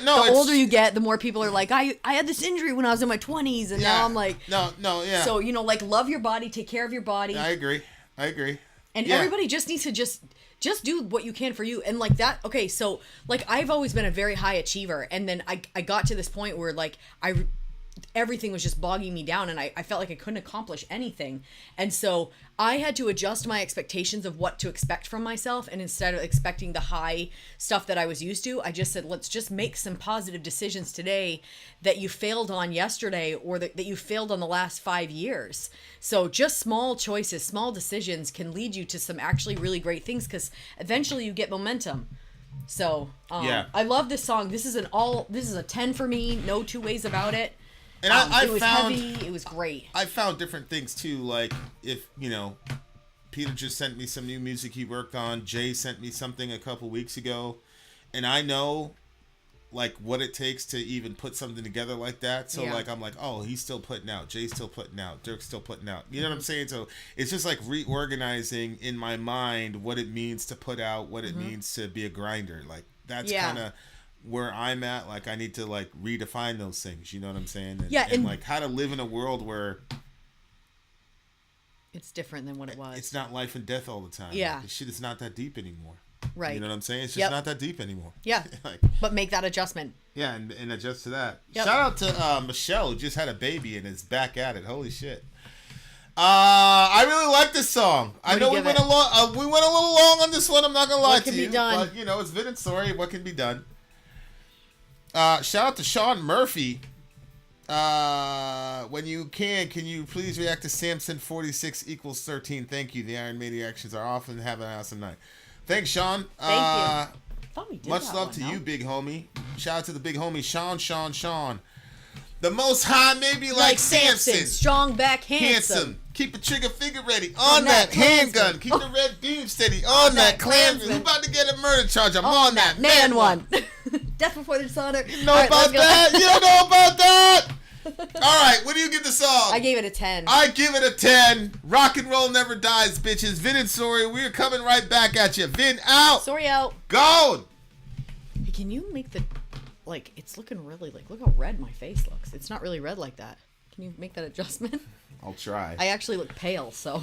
No, the older you get, the more people are like, I had this injury when I was in my 20s, and now I'm like, no, yeah. So, you know, like, love your body, take care of your body. I agree. And everybody just needs to just do what you can for you. And like that, okay, so like I've always been a very high achiever, and then I got to this point where like everything was just bogging me down, and I felt like I couldn't accomplish anything. And so I had to adjust my expectations of what to expect from myself, and instead of expecting the high stuff that I was used to, I just said, let's just make some positive decisions today that you failed on yesterday, or that you failed on the last 5 years. So just small choices, small decisions can lead you to some actually really great things, because eventually you get momentum. So Yeah. I love this song. This is a 10 for me, no two ways about it. And I it was found heavy. It was great. I found different things too. Like if Peter just sent me some new music he worked on. Jay sent me something a couple weeks ago, and I know like what it takes to even put something together like that. So Yeah. like I'm like, oh, he's still putting out. Jay's still putting out. Dirk's still putting out. You know what I'm saying? So it's just like reorganizing in my mind what it means to put out, what it means to be a grinder. Like that's kind of where I'm at. Like I need to like redefine those things, you know what I'm saying? And like how to live in a world where it's different than what it was. it's not life and death all the time. Yeah. Like, the shit is not that deep anymore. Right. You know what I'm saying? It's just not that deep anymore. Yeah. Like, but make that adjustment. yeah, and adjust to that. Yep. Shout out to Michelle, who just had a baby and is back at it. Holy shit. I really like this song. I know we went a little long on this one. I'm not gonna lie to you, but it's Vince's story. What can be done? Shout out to Sean Murphy. When you can you please react to Samson 46 equals 13? Thank you. The Iron Maiden reactions are often. Have an awesome night. Thanks, Sean. Thank you. Thought we did Much that love one, to no? you, big homie. Shout out to the big homie, Sean. The most high, maybe like Samson. Strong back, handsome. Keep a trigger finger ready on that handgun. Keep the red beam steady on that Klansman. Who about to get a murder charge? I'm on that man one. Death before the dishonor. You know about that? You don't know about that? All right, what do you give the song? I gave it a 10. I give it a 10. Rock and roll never dies, bitches. Vin and Sori, we're coming right back at you. Vin out. Sori out. Gone. Hey, can you make the, like, it's looking really, like, look how red my face looks. It's not really red like that. Can you make that adjustment? I'll try. I actually look pale, so.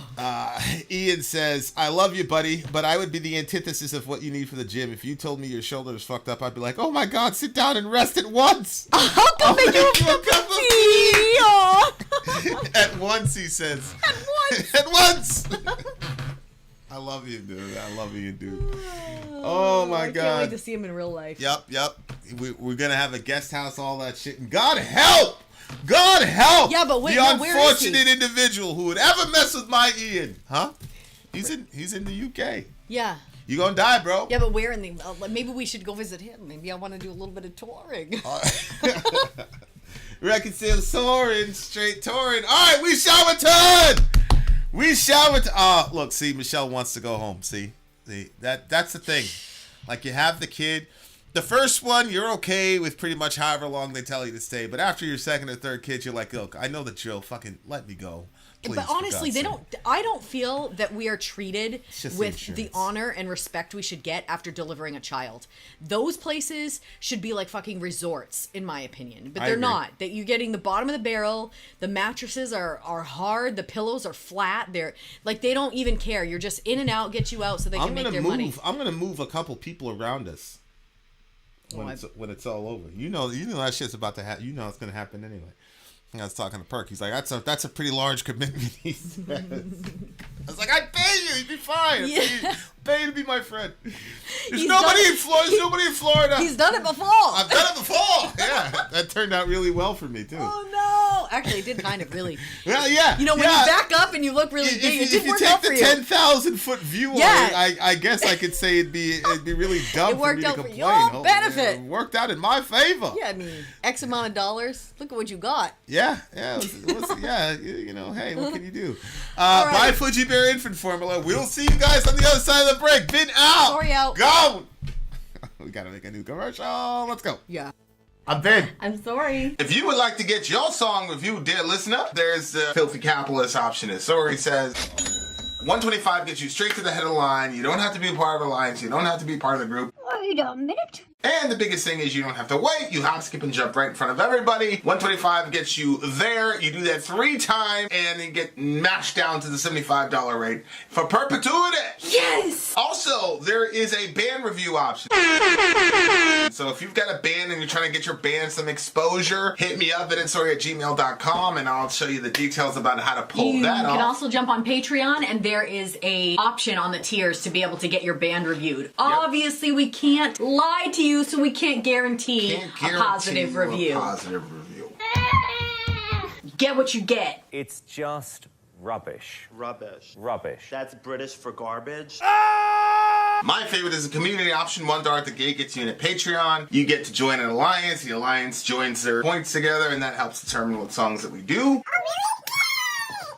Ian says, I love you, buddy, but I would be the antithesis of what you need for the gym. If you told me your shoulder is fucked up, I'd be like, oh my God, sit down and rest at once. I'll come make you a cup of tea. At once, he says. At once. I love you, dude. Oh my God. I can't wait to see him in real life. Yep. We're going to have a guest house, all that shit. And God help. Yeah, but wait, the unfortunate individual who would ever mess with my Ian. Huh? He's in the UK. Yeah. You gonna die, bro. Yeah, but where in the... maybe we should go visit him. Maybe I want to do a little bit of touring. Record sales soaring, straight touring. All right, we shall return. Look, see, Michelle wants to go home. See, that's the thing. Like, you have the kid. The first one, you're okay with pretty much however long they tell you to stay. But after your second or third kid, you're like, look, I know the drill. Fucking let me go. Please, but honestly, I don't feel that we are treated with the honor and respect we should get after delivering a child. Those places should be like fucking resorts, in my opinion. But they're not. That you're getting the bottom of the barrel. The mattresses are hard. The pillows are flat. They're like, they don't even care. You're just in and out, get you out so they can make their money. I'm gonna move a couple people around us when it's all over. You know that shit's about to happen. You know it's gonna happen anyway. I was talking to Perk. He's like, that's a pretty large commitment. He says. I was like, I pay you. You'd be fine. Yeah. Pay you to be my friend. There's nobody in Florida. He's done it before. I've done it before. Yeah, that turned out really well for me too. Oh no! Actually, it did kind of really. Well, yeah. You know, when you back up and you look really big, it did work out for you. If you take the 10,000-foot view, I guess I could say it'd be really dumb for me to complain. It worked out for your benefit. It worked out in my favor. Yeah, I mean, X amount of dollars. Look at what you got. Yeah. You know, hey, what can you do? Buy Fuji Bear Infant Formula. We'll see you guys on the other side of the break. Been out. Sorry, out. Go. We gotta make a new commercial. Let's go. Yeah. I'm Ben. I'm sorry. If you would like to get your song reviewed, dear listener, there's the Filthy Capitalist option. As Sori says, 125 gets you straight to the head of the line. You don't have to be a part of the alliance. You don't have to be part of the group. Wait a minute. And the biggest thing is you don't have to wait. You hop, skip, and jump right in front of everybody. 125 gets you there. You do that 3 times, and you get mashed down to the $75 rate for perpetuity. Yes! Also, there is a band review option. So if you've got a band and you're trying to get your band some exposure, hit me up at instory@gmail.com, and I'll show you the details about how to pull that off. You can also jump on Patreon, and there is a option on the tiers to be able to get your band reviewed. Obviously, we can't lie to you, so we can't guarantee a positive review. Get what you get. It's just rubbish. Rubbish. Rubbish. That's British for garbage. My favorite is the community option. $1 at the gate gets you in at Patreon. You get to join an alliance. The alliance joins their points together, and that helps determine what songs that we do.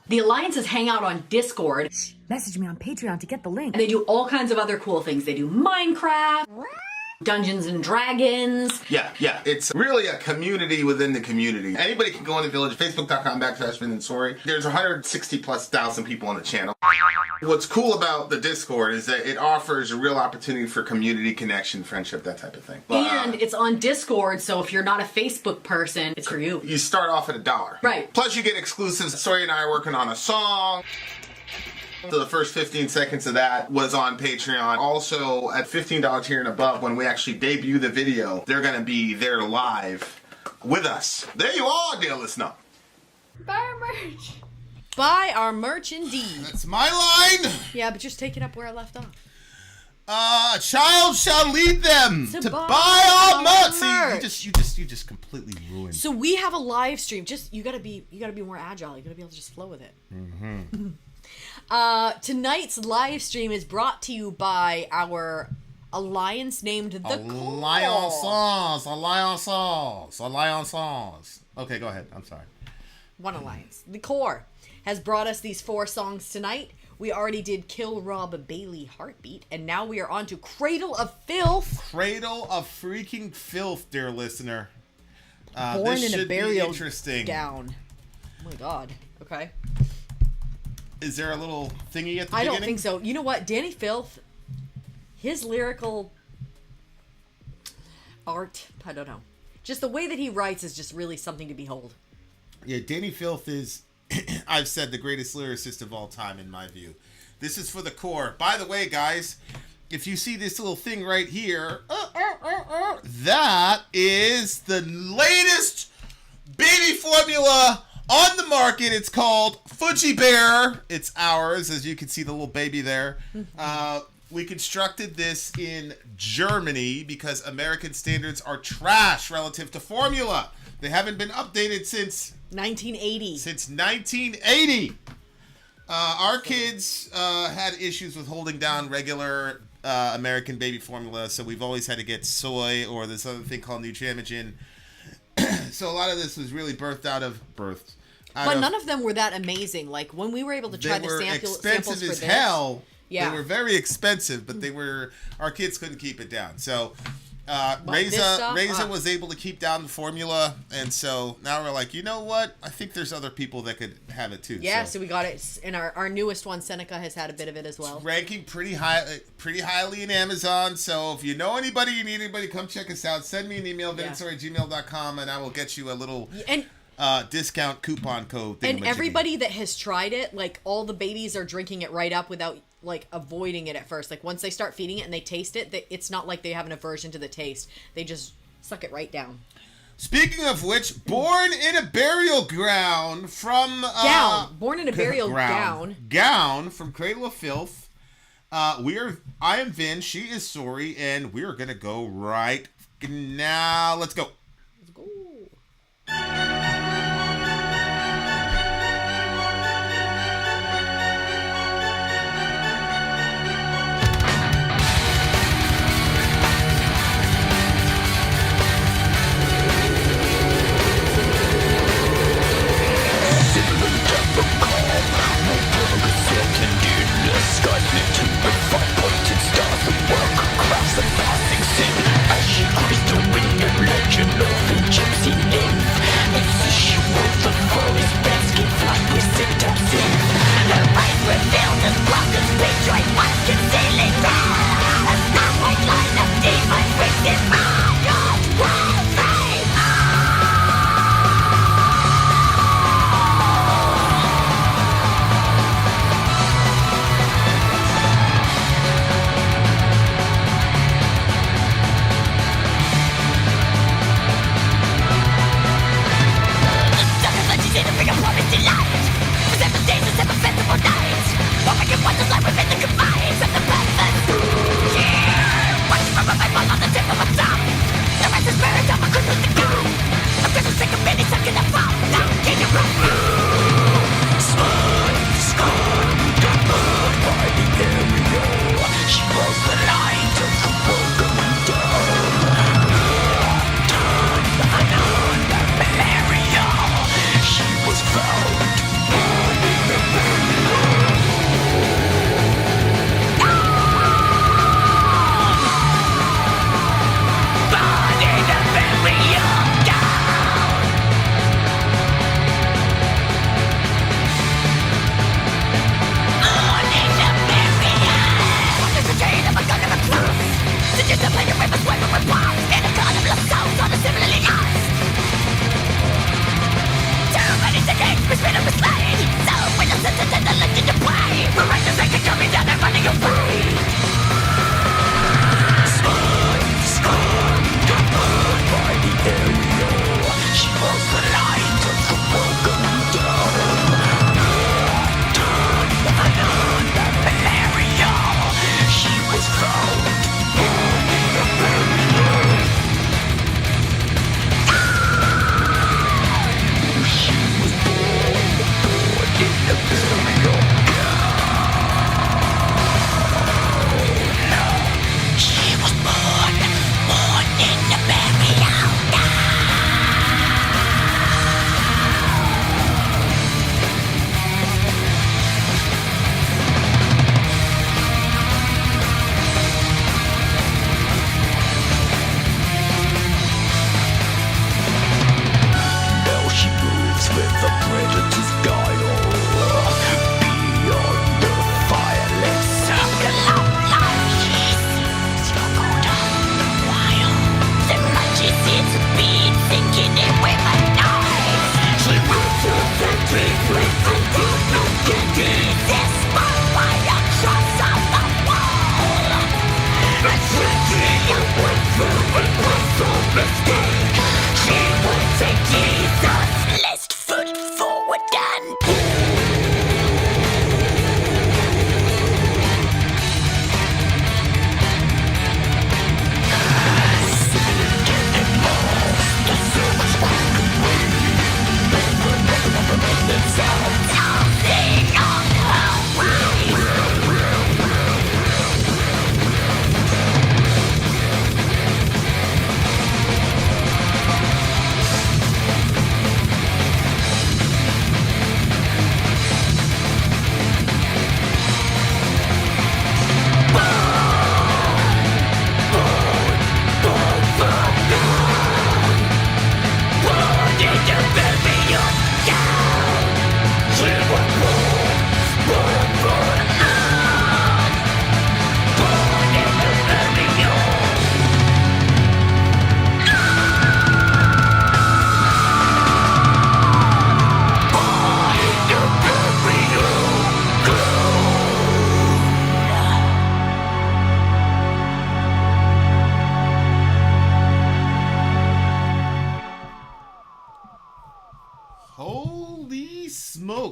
The alliances hang out on Discord. Message me on Patreon to get the link. And they do all kinds of other cool things. They do Minecraft, Dungeons and Dragons. Yeah. It's really a community within the community. Anybody can go in the village, facebook.com/VinandSori. There's 160,000+ people on the channel. What's cool about the Discord is that it offers a real opportunity for community connection, friendship, that type of thing. And it's on Discord, so if you're not a Facebook person, it's for you. You start off at $1. Right. Plus you get exclusives. Sori and I are working on a song. So the first 15 seconds of that was on Patreon. Also, at $15 tier and above, when we actually debut the video, they're going to be there live with us. There you are, dear listener. Buy our merch. Buy our merch indeed. That's my line. Yeah, but just take it up where I left off. A child shall lead them to buy all merch. See, you just completely ruined. So we have a live stream. Just you gotta be more agile. You gotta be able to just flow with it. Mm-hmm. Tonight's live stream is brought to you by our alliance named the Alliances. Okay, go ahead. I'm sorry. One alliance. The Core has brought us these 4 songs tonight. We already did Kill Rob Bailey Heartbeat, and now we are on to Cradle of Filth. Cradle of freaking filth, dear listener. Born this in a should burial be interesting. gown. Oh my god. Okay. Is there a little thingy at the beginning? I don't think so. You know what? Danny Filth, his lyrical art, I don't know. Just the way that he writes is just really something to behold. Yeah, Danny Filth is, I've said, the greatest lyricist of all time in my view. This is for the Core. By the way, guys, if you see this little thing right here, that is the latest baby formula on the market. It's called Fuji Bear. It's ours, as you can see the little baby there. We constructed this in Germany because American standards are trash relative to formula. They haven't been updated since 1980. Since 1980. Our kids had issues with holding down regular American baby formula, so we've always had to get soy or this other thing called Nutramigen. So a lot of this was really birthed out of. But none of them were that amazing. Like when we were able to try the samples for this. Expensive as hell. Yeah. They were very expensive, but our kids couldn't keep it down. So Reza was able to keep down the formula, and so now we're like, you know what? I think there's other people that could have it too. Yeah, so we got it, and our newest one, Seneca, has had a bit of it as well. It's ranking pretty highly in Amazon. So if you know anybody, you need anybody, come check us out. Send me an email, vinandstory@gmail.com, and I will get you a little discount coupon code. And everybody that has tried it, like all the babies are drinking it right up without like avoiding it at first. Like once they start feeding it and they taste it, it's not like they have an aversion to the taste. They just suck it right down. Speaking of which, Born in a Burial Ground from Born in a Burial Gown from Cradle of Filth. I am Vin, she is Sori, and we're gonna go right now. Let's go. Let's go. As she cries the wind of legend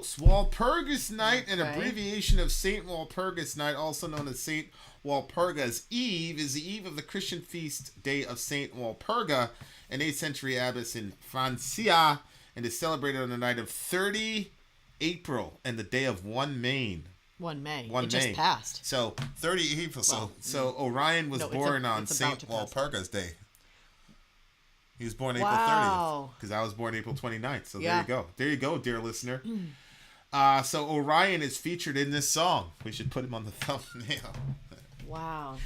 folks. Walpurgis Night, an Okay. abbreviation of Saint Walpurgis Night, also known as Saint Walpurga's Eve, is the eve of the Christian feast day of Saint Walpurga, an 8th century abbess in Francia, and is celebrated on the night of 30 April and the day of 1 May. 1 May. 1 it May. just passed. So 30 April. Well, So Orion was no, born on it's about Saint to pass. Walpurga's Day. He was born April Wow. 30th because I was born April 29th. So Yeah. there you go. There you go, dear listener. So Orion is featured in this song. We should put him on the thumbnail. Wow.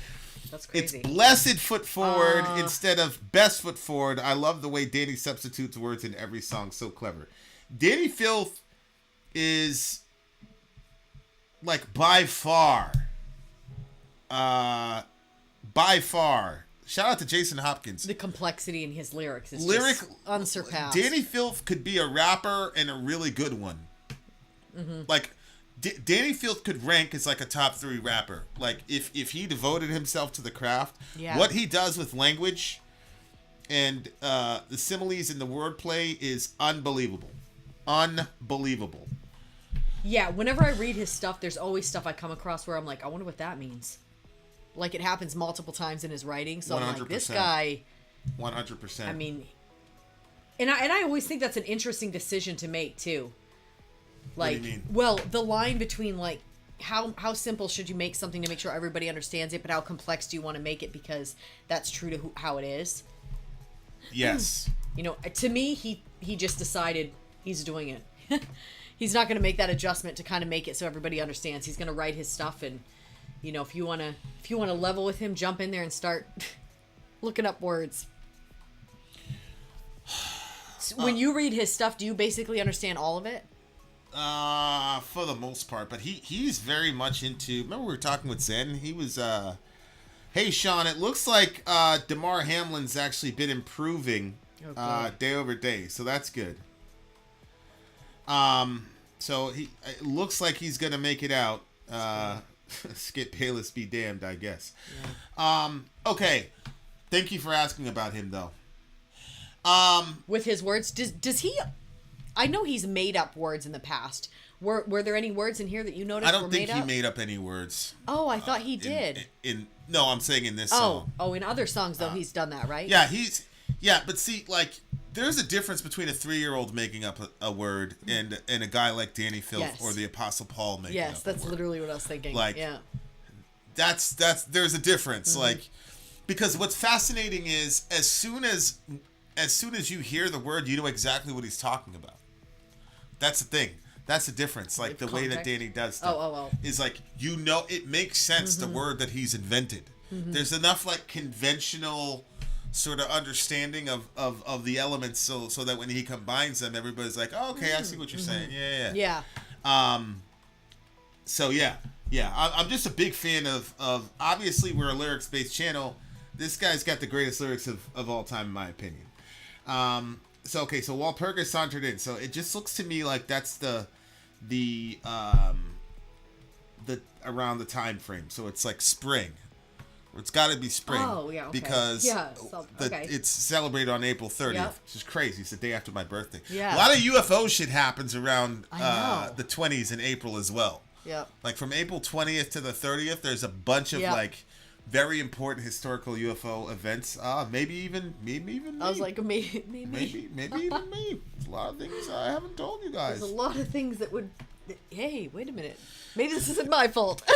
That's It's crazy. blessed foot forward instead of best foot forward. I love the way Danny substitutes words in every song. So clever. Danny Filth is like by far. Shout out to Jason Hopkins. The complexity in his lyrics is Lyric just unsurpassed. Danny Filth could be a rapper and a really good one. Like Danny Filth could rank as like a top 3 rapper. Like if he devoted himself to the craft, Yeah. what he does with language and the similes and the wordplay is unbelievable. Unbelievable. Yeah, whenever I read his stuff, there's always stuff I come across where I'm like, I wonder what that means. Like, it happens multiple times in his writing, so I'm like, this 100%. guy, 100%. I mean, and I always think that's an interesting decision to make, too. Like, What do you mean? well, the line between, like, how simple should you make something to make sure everybody understands it, but how complex do you want to make it because that's true to how it is? Yes. You know, to me, he just decided he's doing it. He's not going to make that adjustment to kind of make it so everybody understands. He's going to write his stuff, and you know, if you want to level with him, jump in there and start looking up words. So when you read his stuff, do you basically understand all of it? For the most part, but he's very much into. Remember we were talking with Zen? He was. Hey Sean, it looks like Damar Hamlin's actually been improving day over day, so that's good. So it looks like he's gonna make it out. Skip Bayless be damned, I guess. Yeah. Okay. Thank you for asking about him, though. With his words, does he? I know he's made up words in the past. Were there any words in here that you noticed? I don't were think made he up? made up any words. Oh, I thought he did. No, I'm saying in this song. Oh, in other songs though, he's done that, right? Yeah, but see, like, there's a difference between a 3-year-old making up a word and a guy like Danny Filth Yes. or the Apostle Paul making up Yes, a that's word. literally what I was thinking. Like, yeah. That's there's a difference, like, because what's fascinating is as soon as you hear the word, you know exactly what he's talking about. That's the thing. That's the difference. Like the way that Context? Danny does stuff Oh. is like, you know, it makes sense the word that he's invented. There's enough like conventional sort of understanding of the elements so that when he combines them, everybody's like, oh, okay, I see what you're saying. Yeah. So yeah, I'm just a big fan of obviously we're a lyrics based channel. This guy's got the greatest lyrics of all time in my opinion. So Walpurga sauntered in. So it just looks to me like that's the around the time frame. So it's like spring. It's got to be spring. Oh, yeah, okay. Because okay. it's celebrated on April 30th, Yep. which is crazy. It's the day after my birthday. Yeah. A lot of UFO shit happens around I know. the 20s in April as well. Yep. Like from April 20th to the 30th, there's a bunch of Yep. like very important historical UFO events. Maybe even me. I was like, maybe. Maybe even me. There's a lot of things I haven't told you guys. There's a lot of things that would. Hey, wait a minute. Maybe this isn't my fault.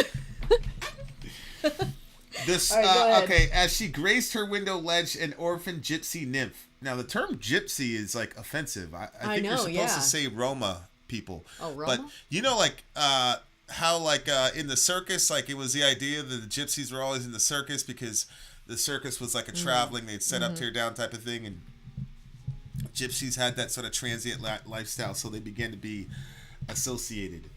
This All right, go ahead. okay, as she graced her window ledge, an orphan gypsy nymph. Now the term gypsy is like offensive. I think know, you're supposed yeah. to say Roma people. Oh, But Roma? you know, like how like in the circus, like it was the idea that the gypsies were always in the circus because the circus was like a traveling, they'd set up, tear down type of thing, and gypsies had that sort of transient lifestyle, so they began to be associated.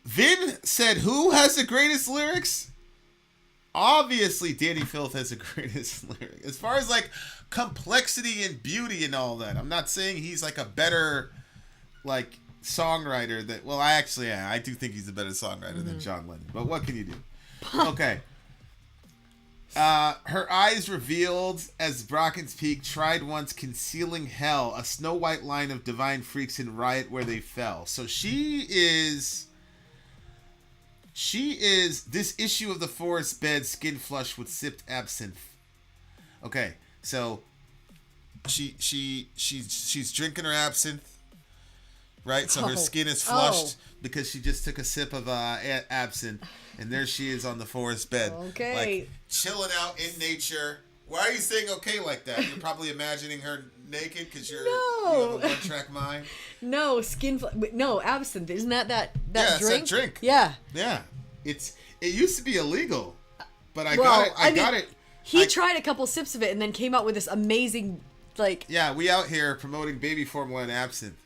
Vin said, who has the greatest lyrics? Obviously, Danny Filth has the greatest lyrics. As far as, like, complexity and beauty and all that, I'm not saying he's, like, a better, like, songwriter that... Well, I do think he's a better songwriter than John Lennon. But what can you do? Okay. Her eyes revealed as Brocken's Peak tried once concealing hell, a snow white line of divine freaks in riot where they fell. So she is this issue of the forest bed, skin flushed with sipped absinthe. Okay, so she's drinking her absinthe, right? So her skin is flushed because she just took a sip of absinthe. And there she is on the forest bed. Okay. Like, chilling out in nature. Why are you saying okay like that? You're probably imagining her naked because you have a one-track mind? No, no, absinthe. Isn't that yeah, drink? It's that drink. Yeah. Yeah. It used to be illegal. But I got it. He tried a couple sips of it and then came out with this amazing, like... Yeah, we out here promoting baby formula and absinthe.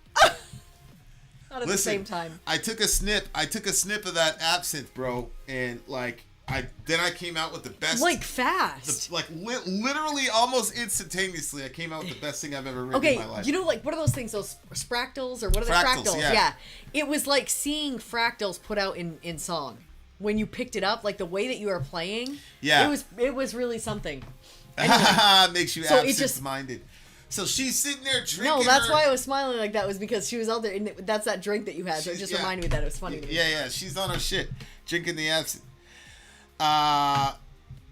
Not at the same time. I took a snip of that absinthe, bro, and like I came out with the best. Like fast. Literally almost instantaneously, I came out with the best thing I've ever written in my life. You know, like what are those things? Those spractals or what are they? Fractals. Yeah. It was like seeing fractals put out in song when you picked it up, like the way that you were playing. Yeah. It was really something. Anyway, Makes you absent-minded. So she's sitting there drinking. No, that's why I was smiling like that, was because she was out there, and that's that drink that you had. So it just reminded me that it was funny to me. Yeah. She's on her shit, drinking the absinthe.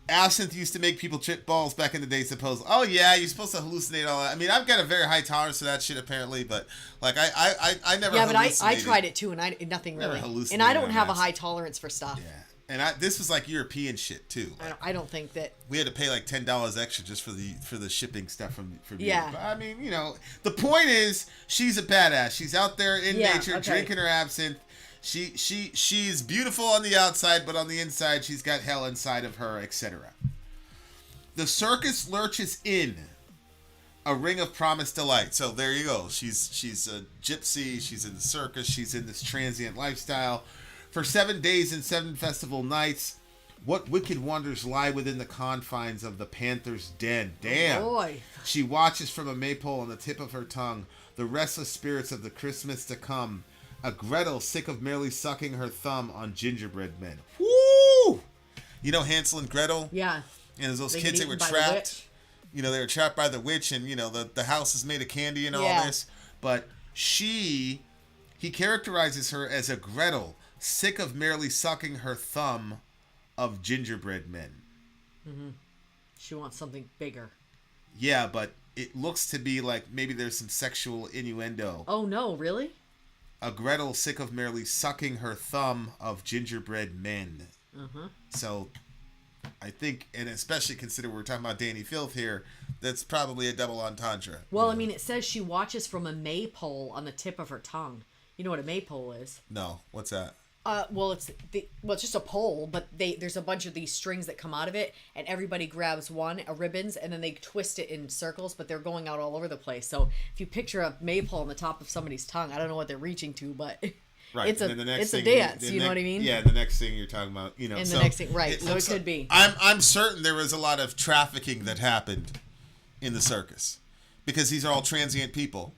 Absinthe used to make people trip balls back in the day, suppose. Oh yeah, you're supposed to hallucinate all that. I mean, I've got a very high tolerance to that shit apparently, but like I never. Yeah, but I tried it too, and nothing really. And I don't have a high tolerance for stuff. Yeah. And this was like European shit too. Like, I don't think that we had to pay like $10 extra just for the shipping stuff from yeah. Europe. I mean, you know, the point is she's a badass. She's out there in nature drinking her absinthe. She's beautiful on the outside, but on the inside she's got hell inside of her, etc. The circus lurches in, a ring of promised delight. So there you go. She's a gypsy. She's in the circus. She's in this transient lifestyle. For 7 days and 7 festival nights, what wicked wonders lie within the confines of the panther's den? Damn. Oh boy. She watches from a maypole on the tip of her tongue, the restless spirits of the Christmas to come. A Gretel sick of merely sucking her thumb on gingerbread men. Woo! You know Hansel and Gretel? Yeah. And those kids, they were trapped. You know, they were trapped by the witch, and, you know, the house is made of candy and all this. But he characterizes her as a Gretel, sick of merely sucking her thumb of gingerbread men. Mm-hmm. She wants something bigger. Yeah, but it looks to be like maybe there's some sexual innuendo. Oh, no, really? A Gretel sick of merely sucking her thumb of gingerbread men. Uh-huh. So, I think, and especially consider we're talking about Danny Filth here, that's probably a double entendre. Well, I mean, it says she watches from a maypole on the tip of her tongue. You know what a maypole is? No, what's that? Well, it's just a pole, but there's a bunch of these strings that come out of it, and everybody grabs a ribbons, and then they twist it in circles, but they're going out all over the place. So if you picture a maypole on the top of somebody's tongue, I don't know what they're reaching to, but right. it's a dance. You know what I mean? Yeah, the next thing you're talking about, you know. And the next thing, right? So it could be. I'm certain there was a lot of trafficking that happened in the circus, because these are all transient people.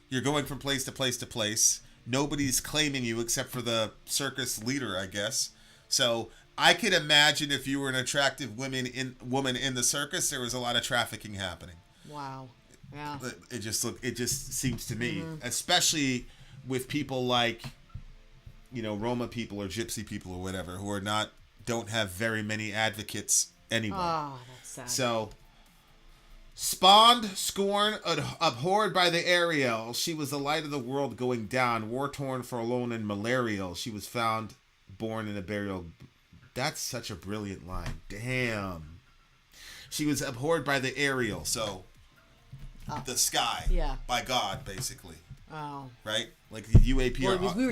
You're going from place to place to place. Nobody's claiming you except for the circus leader, I guess. So I could imagine if you were an attractive woman in the circus, there was a lot of trafficking happening. Wow. Yeah. It just seems to me, especially with people like, you know, Roma people or Gypsy people or whatever, who don't have very many advocates anyway. Oh, that's sad. So, spawned, scorned, abhorred by the Ariel, she was the light of the world going down, war-torn, forlorn, and malarial. She was found, born in a burial. That's such a brilliant line. Damn. She was abhorred by the Ariel, so the sky, by God, basically. Oh. Right? Like the UAP. Well, we were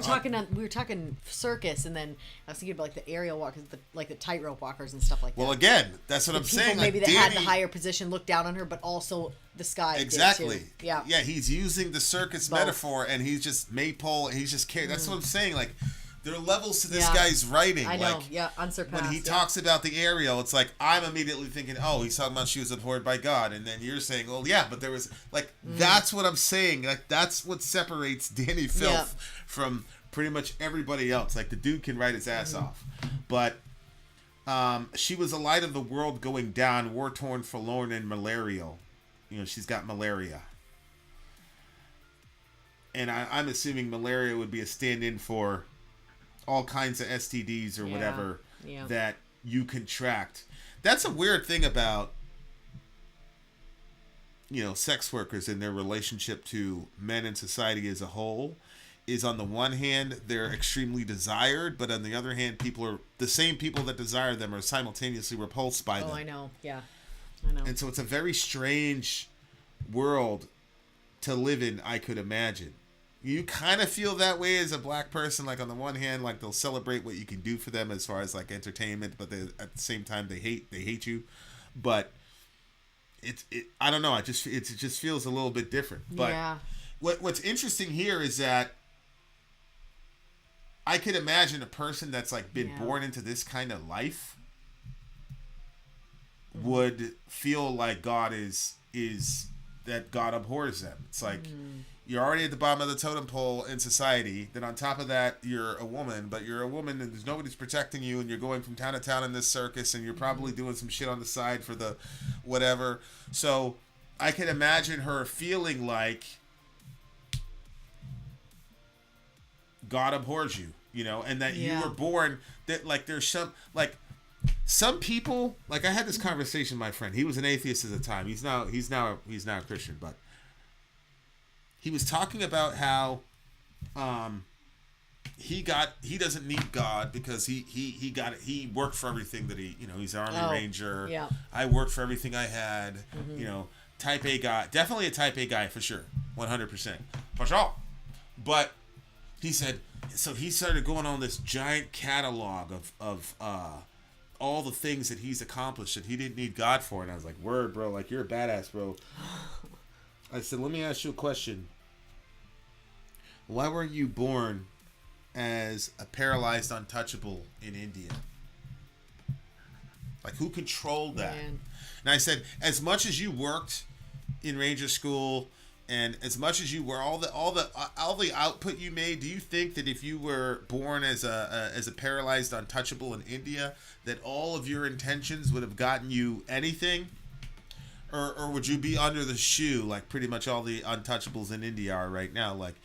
talking circus, and then I was thinking about like the aerial walkers, like the tightrope walkers and stuff like that. Well, again, that's what I'm saying. Maybe like that had the higher position look down on her, but also the sky. Exactly. Did too. Yeah. Yeah, he's using the circus metaphor, and he's just maypole, and he's just carrying. That's what I'm saying. Like, there are levels to this guy's writing. I know. Like, unsurpassed. When he talks about the Ariel, it's like I'm immediately thinking, oh, he's talking about she was abhorred by God, and then you're saying, well, yeah, but there was like that's what I'm saying. Like that's what separates Danny Filth from pretty much everybody else. Like the dude can write his ass off, but She was a light of the world going down, war-torn, forlorn, and malarial. You know, she's got malaria. And I'm assuming malaria would be a stand-in for all kinds of STDs or whatever that you contract. That's a weird thing about, you know, sex workers and their relationship to men in society as a whole. Is on the one hand, they're extremely desired, but on the other hand, the same people that desire them are simultaneously repulsed by them. Oh, I know. Yeah. I know. And so it's a very strange world to live in, I could imagine. You kind of feel that way as a black person. Like, on the one hand, like, they'll celebrate what you can do for them as far as, like, entertainment, but at the same time, they hate you. But I don't know. It just feels a little bit different. But what's interesting here is that I could imagine a person that's like been born into this kind of life would feel like God is that God abhors them. It's like you're already at the bottom of the totem pole in society. Then on top of that, you're a woman, but you're a woman and there's nobody's protecting you, and you're going from town to town in this circus, and you're probably doing some shit on the side for the whatever. So I can imagine her feeling like God abhors you, you know, and that you were born that, like, there's some people, like, I had this conversation with my friend. He was an atheist at the time. He's now a Christian, but he was talking about how he doesn't need God because he worked for everything that he's an Army Ranger. Yeah. I worked for everything I had, you know, type A guy, definitely a type A guy for sure. 100%. For sure. But he said, so he started going on this giant catalog of all the things that he's accomplished that he didn't need God for. And I was like, word, bro, like, you're a badass, bro. I said, let me ask you a question. Why were you born as a paralyzed untouchable in India? Like, who controlled that? Man. And I said, as much as you worked in Ranger School, and as much as you were all the output you made, do you think that if you were born as a paralyzed untouchable in India, that all of your intentions would have gotten you anything? Or would you be under the shoe like pretty much all the untouchables in India are right now? Like,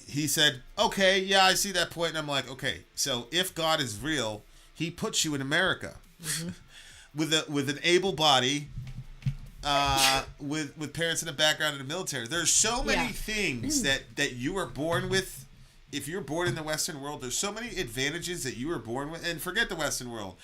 he said, okay, yeah, I see that point. And I'm like, okay, so if God is real, he puts you in America with an able body, with parents in the background in the military. There's so many things that you were born with. If you're born in the Western world, there's so many advantages that you were born with. And forget the Western world.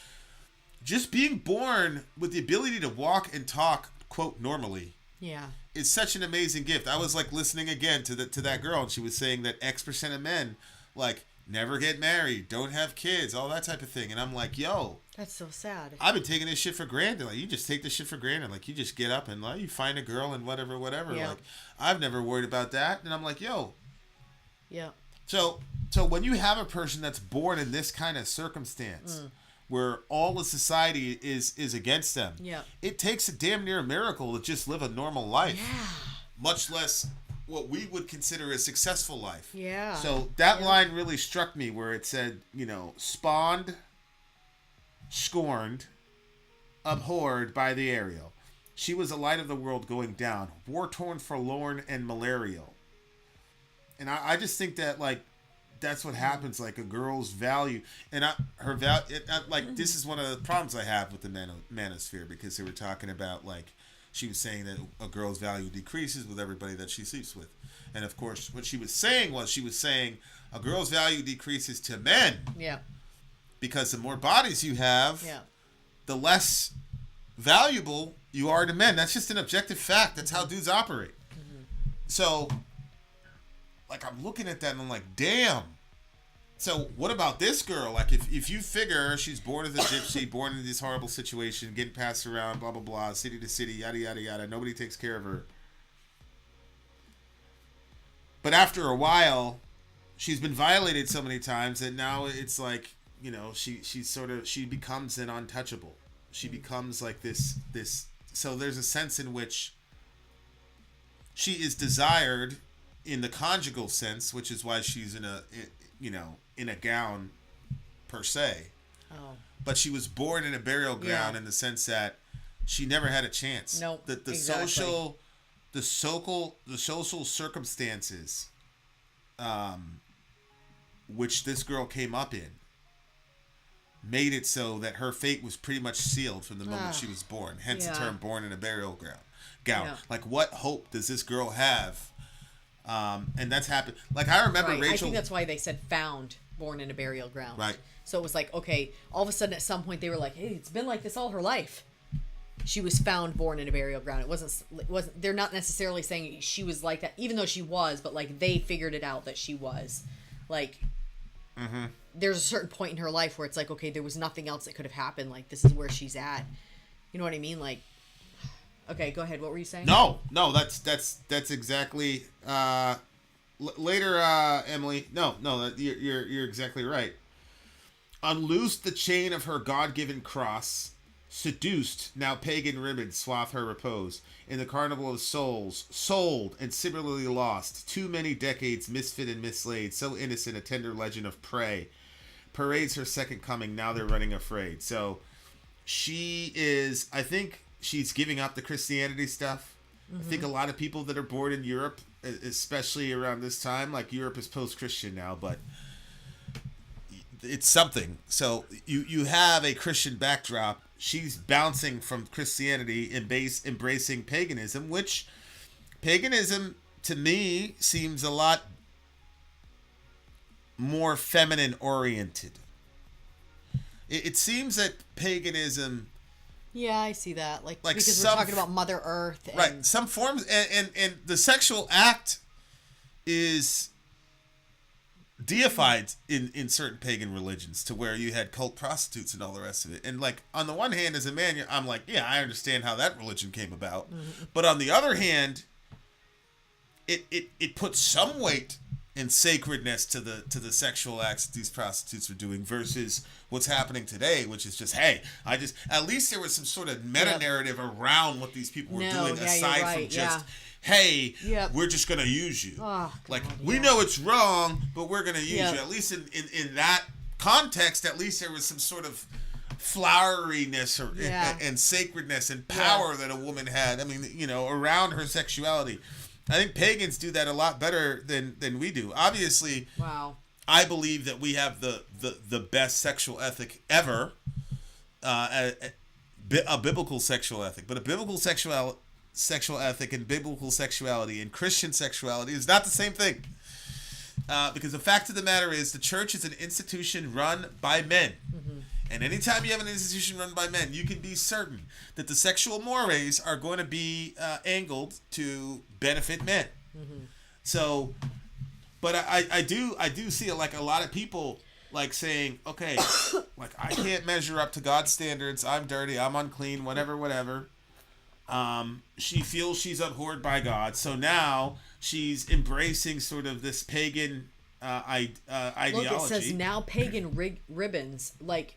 Just being born with the ability to walk and talk, quote, normally. Yeah. Is such an amazing gift. I was like listening again to that girl, and she was saying that X% of men like never get married, don't have kids, all that type of thing. And I'm like, yo, that's so sad. I've been taking this shit for granted. Like, you just take this shit for granted. Like, you just get up and like you find a girl and whatever. Yeah. Like, I've never worried about that. And I'm like, yo. Yeah. So when you have a person that's born in this kind of circumstance, where all of society is against them, it takes a damn near miracle to just live a normal life. Yeah. Much less what we would consider a successful life. Yeah. So that line really struck me, where it said, you know, spawned, scorned, abhorred by the aerial. She was a light of the world going down, war-torn, forlorn, and malarial. And I just think that, like, that's what happens. Like, a girl's value, and her value, like, this is one of the problems I have with the Manosphere, because they were talking about, like, she was saying that a girl's value decreases with everybody that she sleeps with. And of course, what she was saying a girl's value decreases to men. Yeah. Because the more bodies you have, the less valuable you are to men. That's just an objective fact. That's how dudes operate. So, like, I'm looking at that and I'm like, damn. So what about this girl? Like, if you figure she's born as a gypsy, born in this horrible situation, getting passed around, blah, blah, blah, city to city, yada, yada, yada, nobody takes care of her. But after a while, she's been violated so many times that now it's like, you know, she becomes an untouchable. She becomes like this, so there's a sense in which she is desired in the conjugal sense, which is why she's in a gown per se. but she was born in a burial ground in the sense that she never had a chance. Nope. The Exactly. the social circumstances, which this girl came up in, made it so that her fate was pretty much sealed from the moment she was born. Hence the term "born in a burial gown." Yeah. Like, what hope does this girl have? And that's happened. Like, I remember Rachel. I think that's why they said found, born in a burial ground. Right. So it was like, okay, all of a sudden at some point they were like, hey, it's been like this all her life. She was found born in a burial ground. It wasn't, they're not necessarily saying she was like that, even though she was, but like they figured it out that she was. Like, there's a certain point in her life where it's like, okay, there was nothing else that could have happened. Like, this is where she's at. You know what I mean? Like, okay, go ahead. What were you saying? No, that's exactly. Later, Emily. No, you're exactly right. Unloosed the chain of her God-given cross, seduced, now pagan ribbons swath her repose. In the carnival of souls, sold and similarly lost, too many decades misfit and mislaid, so innocent a tender legend of prey. Parades her second coming, now they're running afraid. So, she is, I think she's giving up the Christianity stuff. I think a lot of people that are born in Europe, especially around this time, like Europe is post-Christian now, but it's something. So you have a Christian backdrop. She's bouncing from Christianity, embracing paganism, which paganism to me seems a lot more feminine oriented. It seems that paganism. Yeah, I see that. Like because some, we're talking about Mother Earth. And, right. Some forms, and the sexual act is deified in certain pagan religions to where you had cult prostitutes and all the rest of it. And like, on the one hand, as a man, I'm like, yeah, I understand how that religion came about. But on the other hand, it puts some weight and sacredness to the sexual acts that these prostitutes are doing versus what's happening today, which is just, hey, at least there was some sort of meta narrative around what these people were doing aside from just, hey, we're just going to use you. Oh, like, we know it's wrong, but we're going to use you. At least in that context, at least there was some sort of floweriness and sacredness and power that a woman had. I mean, around her sexuality. I think pagans do that a lot better than we do. Obviously, I believe that we have the best sexual ethic ever, a biblical sexual ethic. But a biblical sexual ethic and biblical sexuality and Christian sexuality is not the same thing. Because the fact of the matter is the church is an institution run by men. And anytime you have an institution run by men, you can be certain that the sexual mores are going to be angled to benefit men. So, but I do see like a lot of people like saying, okay, like I can't measure up to God's standards. I'm dirty. I'm unclean. Whatever. She feels she's abhorred by God. So now she's embracing sort of this pagan ideology. Look, it says now pagan ribbons. Like,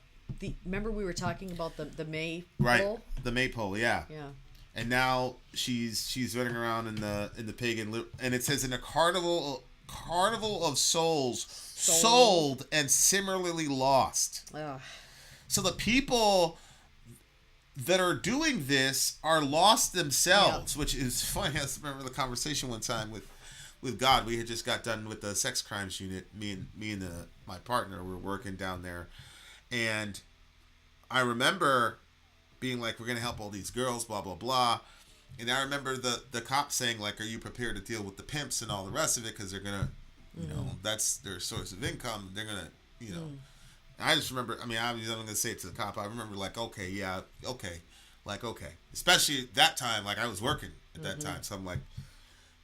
remember we were talking about the maypole? Right, the maypole, yeah. Yeah. And now she's running around in the pagan, and it says in a carnival of souls sold and similarly lost. Ugh. So the people that are doing this are lost themselves, which is funny. I remember the conversation one time with God. We had just got done with the sex crimes unit. Me and my partner were working down there. And I remember being like, we're going to help all these girls, blah, blah, blah. And I remember the cop saying, like, are you prepared to deal with the pimps and all the rest of it? Because they're going to, that's their source of income. They're going to, I just remember, I mean, I'm going to say it to the cop. I remember like, okay, yeah, okay. Like, okay. Especially that time, like I was working at that time. So I'm like,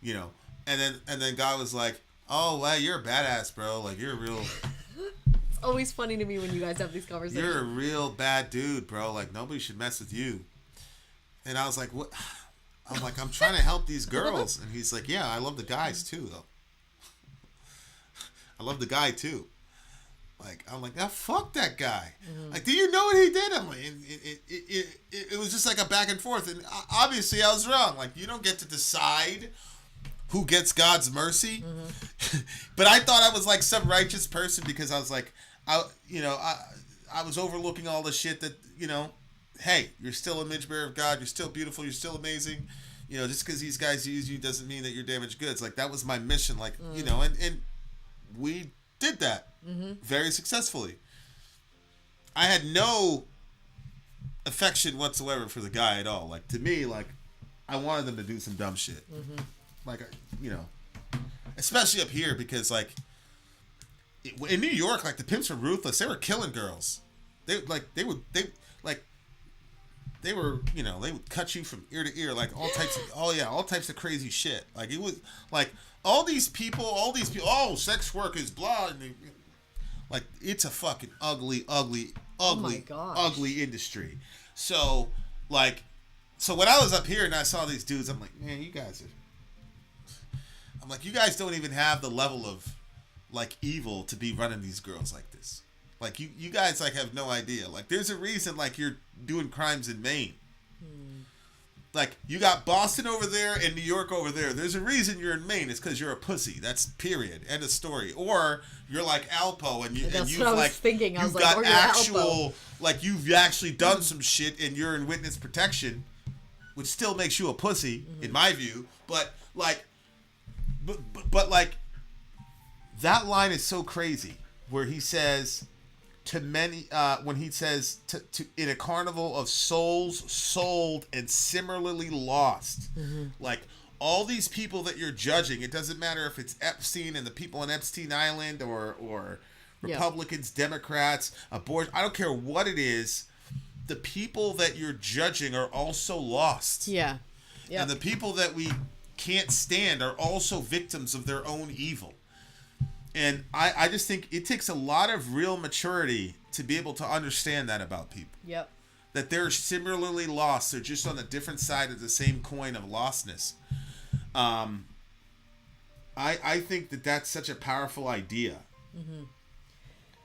and then God was like, oh, wow, you're a badass, bro. Like, you're a real... Always funny to me when you guys have these conversations. You're a real bad dude, bro. Like, nobody should mess with you. And I was like, what? I'm like, I'm trying to help these girls. And he's like, yeah, I love the guys too, though. I love the guy too. Like, I'm like, fuck that guy. Like, do you know what he did? I'm like, it was just like a back and forth. And obviously I was wrong. Like, you don't get to decide who gets God's mercy. But I thought I was like some righteous person because I was like, I was overlooking all the shit that, hey, you're still a image bearer of God. You're still beautiful. You're still amazing. Just because these guys use you doesn't mean that you're damaged goods. Like, that was my mission. Like, and we did that very successfully. I had no affection whatsoever for the guy at all. Like, to me, like, I wanted them to do some dumb shit. Like, especially up here because, like, in New York, like, the pimps were ruthless. They were killing girls. They would cut you from ear to ear, like all types of crazy shit. Like, it was like all these people, oh, sex work is blah. And like, it's a fucking ugly industry. So when I was up here and I saw these dudes, I'm like, man, you guys don't even have the level of, like, evil to be running these girls like this. Like, you guys, like, have no idea. Like, there's a reason, like, you're doing crimes in Maine. Like, you got Boston over there and New York over there. There's a reason you're in Maine. It's because you're a pussy. That's period. End of story. Or you're like Alpo and you've got actual, like, you've actually done some shit and you're in witness protection, which still makes you a pussy, in my view. But, like, like, that line is so crazy where he says to many, when he says to in a carnival of souls sold and similarly lost, like, all these people that you're judging, it doesn't matter if it's Epstein and the people on Epstein Island or Republicans, Democrats, abortion, I don't care what it is, the people that you're judging are also lost. Yeah. And the people that we can't stand are also victims of their own evil. And I just think it takes a lot of real maturity to be able to understand that about people. Yep. That they're similarly lost. They're just on a different side of the same coin of lostness. I think that that's such a powerful idea.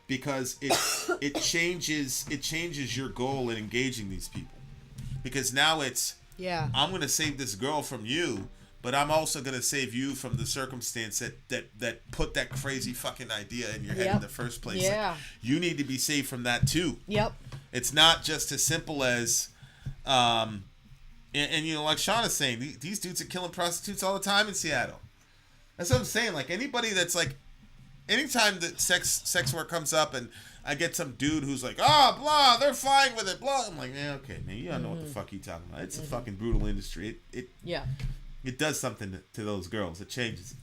Because it changes your goal in engaging these people. Because now it's, I'm going to save this girl from you, but I'm also going to save you from the circumstance that put that crazy fucking idea in your head in the first place. Yeah. Like, you need to be saved from that too. Yep. It's not just as simple as, and like Sean is saying, these dudes are killing prostitutes all the time in Seattle. That's what I'm saying. Like, anybody that's like, anytime that sex work comes up and I get some dude who's like, blah, they're fine with it, blah. I'm like, okay, man, you don't know what the fuck you talking about. It's a fucking brutal industry. It does something to those girls. It changes.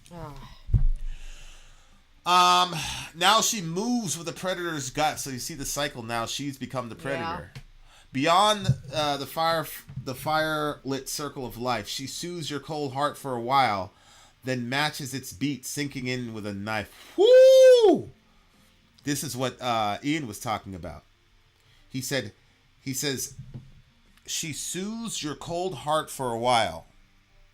Now she moves with the predator's gut. So you see the cycle now. She's become the predator. Yeah. Beyond the fire-lit circle of life, she soothes your cold heart for a while, then matches its beat, sinking in with a knife. Woo! This is what Ian was talking about. He says, she soothes your cold heart for a while.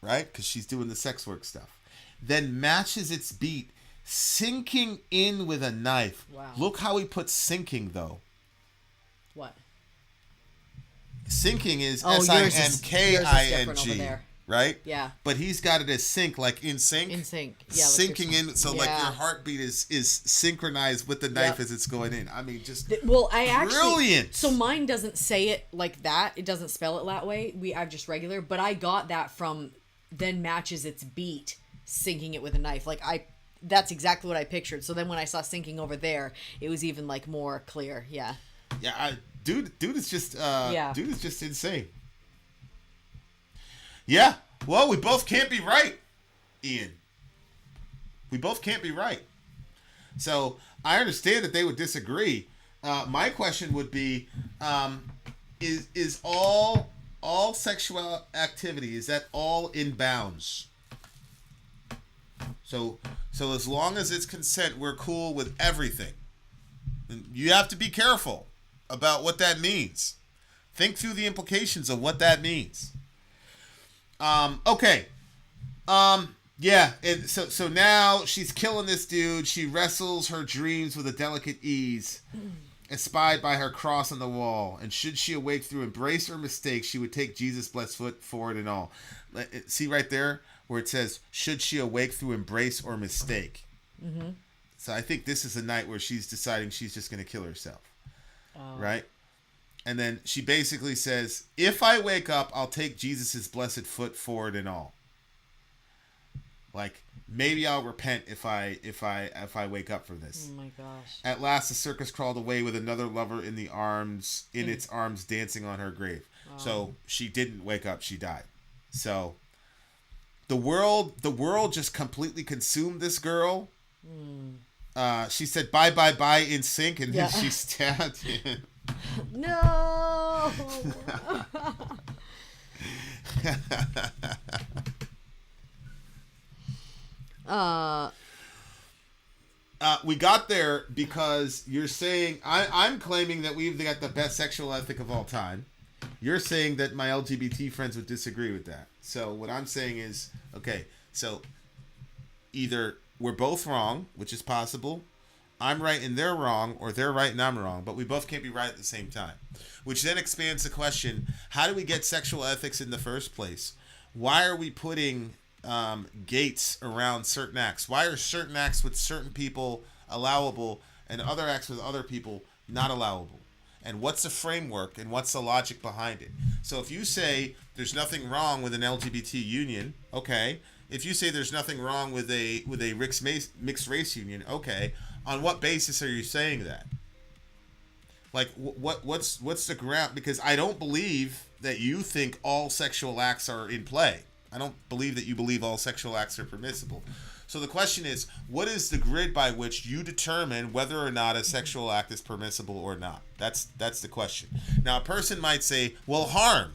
Right? Because she's doing the sex work stuff. Then matches its beat, sinking in with a knife. Wow. Look how he puts sinking, though. What? Sinking is SINKING. Right? Yeah. But he's got it as sync, like in sync. In sync. Yeah. Sinking in, so like your heartbeat is synchronized with the knife as it's going in. I mean, just brilliant. So mine doesn't say it like that. It doesn't spell it that way. I've just regular, but I got that from then matches its beat, sinking it with a knife. Like, that's exactly what I pictured. So then when I saw sinking over there, it was even like more clear. Yeah. Yeah. Dude is just dude is just insane. Yeah. Well, we both can't be right, Ian. We both can't be right. So I understand that they would disagree. My question would be, is all sexual activity, is that all in bounds? So as long as it's consent, we're cool with everything. And you have to be careful about what that means. Think through the implications of what that means. Okay. Yeah. And so now she's killing this dude. She wrestles her dreams with a delicate ease, espied by her cross on the wall. And should she awake through embrace or mistake, she would take Jesus' blessed foot forward and all. See right there where it says, should she awake through embrace or mistake? Mm-hmm. So I think this is a night where she's deciding she's just going to kill herself. right? And then she basically says, if I wake up, I'll take Jesus' blessed foot forward and all. Like, maybe I'll repent if I wake up from this. Oh my gosh. At last, the circus crawled away with another lover in its arms, dancing on her grave. So she didn't wake up; she died. So the world just completely consumed this girl. She said bye bye bye in sync, and then she stabbed him. No. We got there because you're saying I'm claiming that we've got the best sexual ethic of all time. You're saying that my LGBT friends would disagree with that. So what I'm saying is, okay, so either we're both wrong, which is possible, I'm right and they're wrong, or they're right and I'm wrong, but we both can't be right at the same time. Which then expands the question, how do we get sexual ethics in the first place? Why are we putting gates around certain acts? Why are certain acts with certain people allowable and other acts with other people not allowable? And what's the framework and what's the logic behind it? So if you say there's nothing wrong with an LGBT union, okay. If you say there's nothing wrong with a mixed race union, okay. On what basis are you saying that? Like what's the ground? Because I don't believe that you think all sexual acts are in play. I don't believe that you believe all sexual acts are permissible. So the question is, what is the grid by which you determine whether or not a sexual act is permissible or not? That's the question. Now, a person might say, well, harm.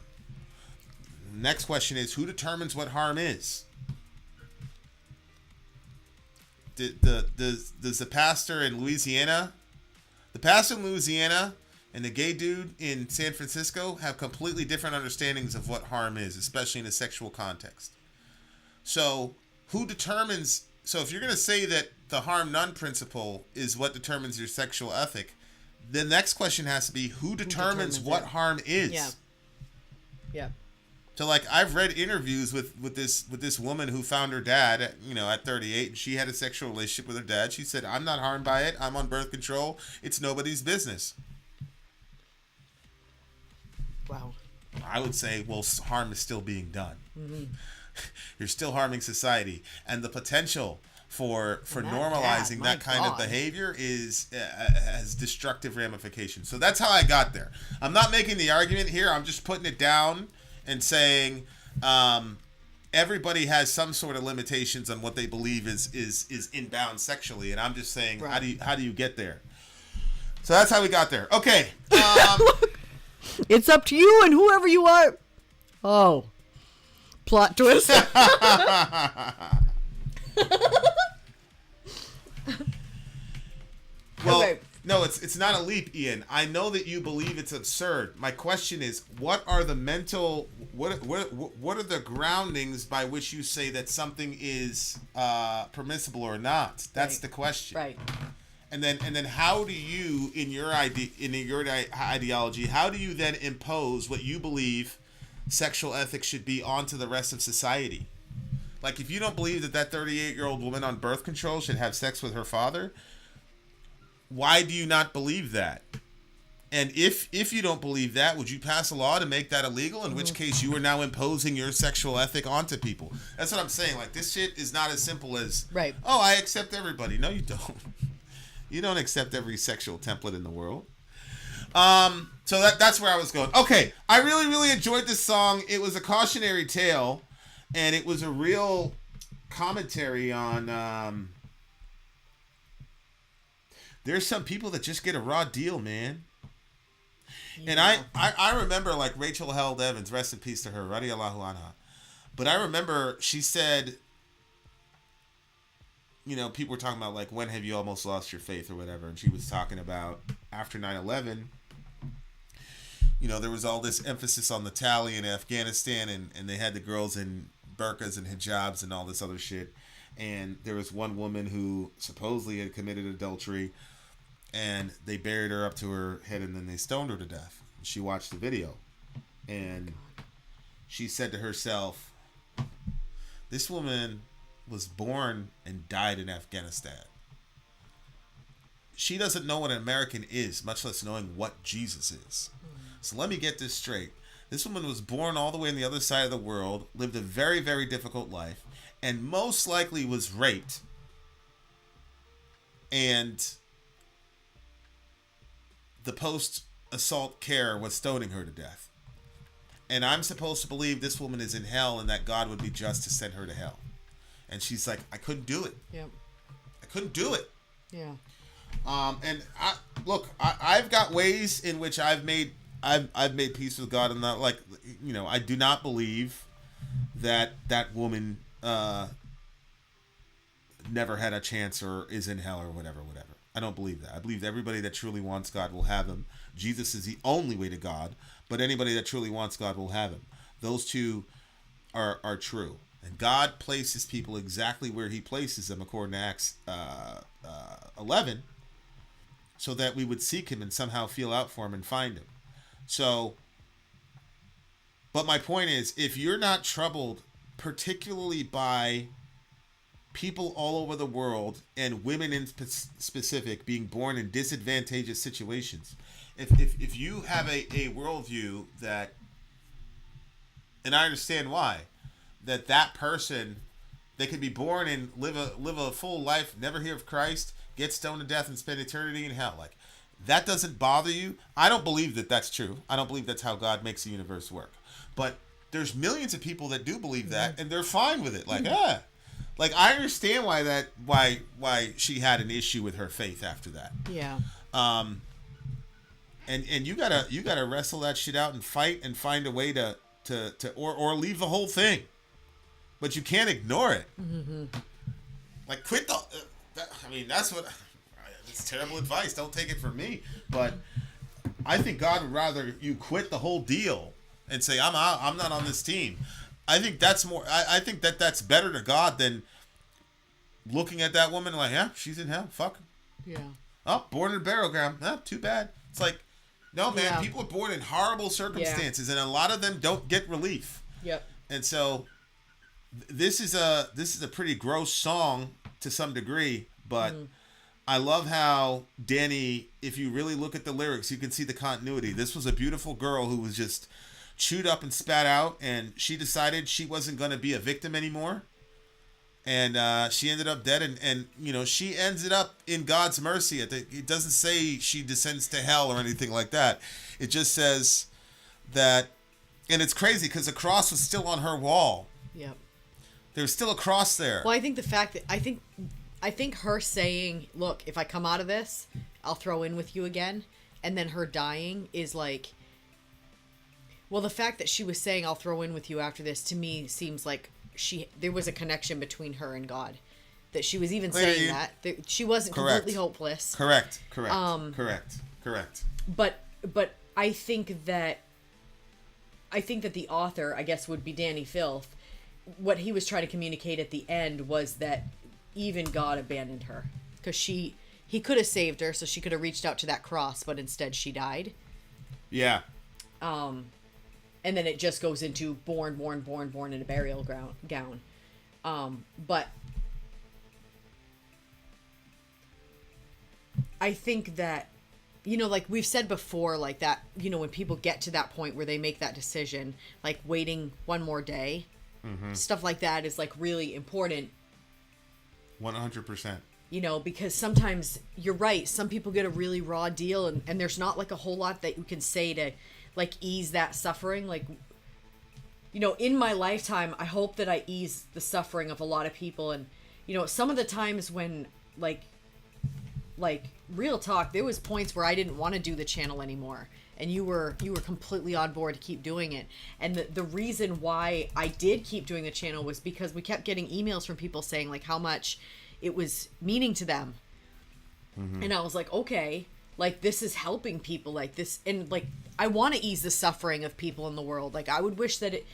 Next question is, who determines what harm is? Does the pastor in Louisiana, and the gay dude in San Francisco have completely different understandings of what harm is, especially in a sexual context. So who determines, so if you're going to say that the harm none principle is what determines your sexual ethic, the next question has to be who determines what harm is? Yeah. Yeah. So like I've read interviews with this woman who found her dad at 38, and she had a sexual relationship with her dad. She said, I'm not harmed by it. I'm on birth control. It's nobody's business. Wow. I would say, well, harm is still being done. Mm-hmm. You're still harming society, and the potential for normalizing that kind of behavior has destructive ramifications. So that's how I got there. I'm not making the argument here. I'm just putting it down and saying everybody has some sort of limitations on what they believe is inbound sexually, and I'm just saying, right. How do you get there? So that's how we got there. Okay. It's up to you and whoever you are. Oh. Plot twist. Well, okay. No, it's not a leap, Ian. I know that you believe it's absurd. My question is, what are the mental, what are the groundings by which you say that something is permissible or not? That's the question. Right. And then how do you, in your ideology, how do you then impose what you believe sexual ethics should be onto the rest of society? Like, if you don't believe that 38-year-old woman on birth control should have sex with her father, why do you not believe that? And if you don't believe that, would you pass a law to make that illegal? In which case, you are now imposing your sexual ethic onto people. That's what I'm saying. Like, this shit is not as simple as, right. Oh, I accept everybody. No, you don't. You don't accept every sexual template in the world. So that's where I was going. Okay, I really, really enjoyed this song. It was a cautionary tale, and it was a real commentary on... there's some people that just get a raw deal, man. Yeah. And I remember, like, Rachel Held Evans, rest in peace to her, radiyallahu anha. But I remember she said... people were talking about, like, when have you almost lost your faith or whatever, and she was talking about after 9/11, there was all this emphasis on the tally in Afghanistan, and they had the girls in burqas and hijabs and all this other shit, and there was one woman who supposedly had committed adultery, and they buried her up to her head, and then they stoned her to death. She watched the video, and she said to herself, this woman was born and died in Afghanistan. she doesn't know what an American is, much less knowing what Jesus is. So let me get this straight. This woman was born all the way on the other side of the world, lived a very, very difficult life, and most likely was raped. And the post-assault care was stoning her to death. And I'm supposed to believe this woman is in hell and that God would be just to send her to hell. And she's like, I couldn't do it. Yep. I couldn't do it. Yeah. And I've got ways in which I've made peace with God, and not like, I do not believe that woman never had a chance or is in hell or whatever. I don't believe that. I believe that everybody that truly wants God will have him. Jesus is the only way to God, but anybody that truly wants God will have him. Those two are true. And God places people exactly where he places them, according to Acts 11, so that we would seek him and somehow feel out for him and find him. So, but my point is, if you're not troubled particularly by people all over the world, and women in specific being born in disadvantageous situations, if you have a worldview that, and I understand why, that person, they could be born and live a full life, never hear of Christ, get stoned to death, and spend eternity in hell, like, that doesn't bother you. I don't believe that that's true. I don't believe that's how God makes the universe work. But there's millions of people that do believe that, and they're fine with it. Like, like, I understand why she had an issue with her faith after that. Yeah. And you gotta wrestle that shit out and fight and find a way to or leave the whole thing. But you can't ignore it. Mm-hmm. Like, quit the. That's what. It's terrible advice. Don't take it from me. But I think God would rather you quit the whole deal and say, I'm out. I'm not on this team. I think that's more. I think that's better to God than looking at that woman like, yeah, she's in hell. Fuck her. Yeah. Oh, born in a burial ground. Too bad. It's like, no, man. Yeah. People are born in horrible circumstances, and a lot of them don't get relief. Yep. And so, this is a pretty gross song to some degree, but I love how Danny, if you really look at the lyrics, you can see the continuity. This was a beautiful girl who was just chewed up and spat out, and she decided she wasn't going to be a victim anymore. And she ended up dead, and she ended up in God's mercy. It doesn't say she descends to hell or anything like that. It just says that, and it's crazy because the cross was still on her wall. Yep. There's still a cross there. Well, I think the fact that I think her saying, "Look, if I come out of this, I'll throw in with you again," and then her dying is like, well, the fact that she was saying, "I'll throw in with you after this," to me seems like there was a connection between her and God. That she was even saying that she wasn't completely hopeless. Correct. But I think that the author, I guess, would be Danny Filth. What he was trying to communicate at the end was that even God abandoned her, because he could have saved her, so she could have reached out to that cross, but instead she died. Yeah. And then it just goes into born in a burial gown. But I think that, like we've said before, like that, when people get to that point where they make that decision, like waiting one more day, stuff like that is like really important. 100%. Because sometimes you're right. Some people get a really raw deal, and there's not like a whole lot that you can say to like ease that suffering. Like, in my lifetime, I hope that I ease the suffering of a lot of people. And, some of the times when like real talk, there was points where I didn't want to do the channel anymore. And you were completely on board to keep doing it. And the reason why I did keep doing the channel was because we kept getting emails from people saying like how much it was meaning to them. And I was like, okay, like this is helping people like this. And like, I want to ease the suffering of people in the world. Like I would wish that it,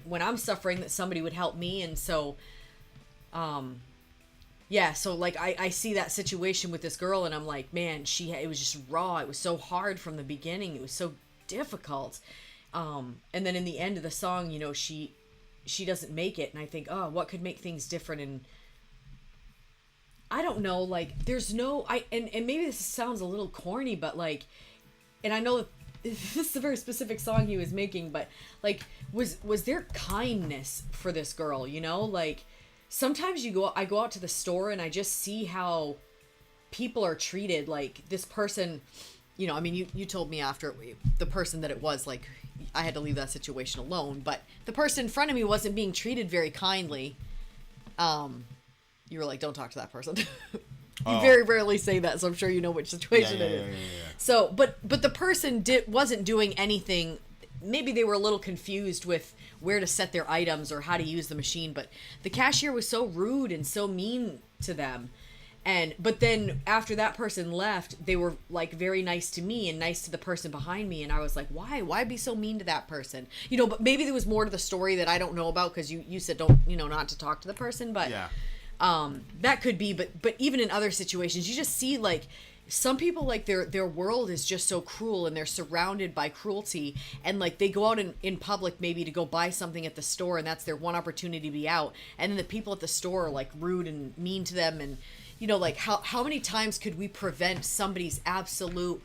when I'm suffering, that somebody would help me. And so, yeah, so like I see that situation with this girl, and I'm like, man, it was just raw. It was so hard from the beginning. It was so difficult. And then in the end of the song, she doesn't make it, and I think, oh, what could make things different? And I don't know, like, there's no, and maybe this sounds a little corny, but like, and I know that this is a very specific song he was making, but like, was there kindness for this girl, you know? Like, sometimes I go out to the store and I just see how people are treated. Like, this person, you know, I mean, you told me after the person that it was, like, I had to leave that situation alone, but the person in front of me wasn't being treated very kindly. You were like, don't talk to that person. You very rarely say that, so I'm sure you know which situation it is. Yeah. So, but the person wasn't doing anything. Maybe they were a little confused with where to set their items or how to use the machine, but the cashier was so rude and so mean to them. But then after that person left, they were like very nice to me and nice to the person behind me, and I was like, why be so mean to that person? You know, but maybe there was more to the story that I don't know about, because you said don't, you know, not to talk to the person, but yeah. That could be, but even in other situations, you just see, like, some people, like, their world is just so cruel, and they're surrounded by cruelty, and like they go out in public maybe to go buy something at the store, and that's their one opportunity to be out, and then the people at the store are like rude and mean to them. And you know, like, how many times could we prevent somebody's absolute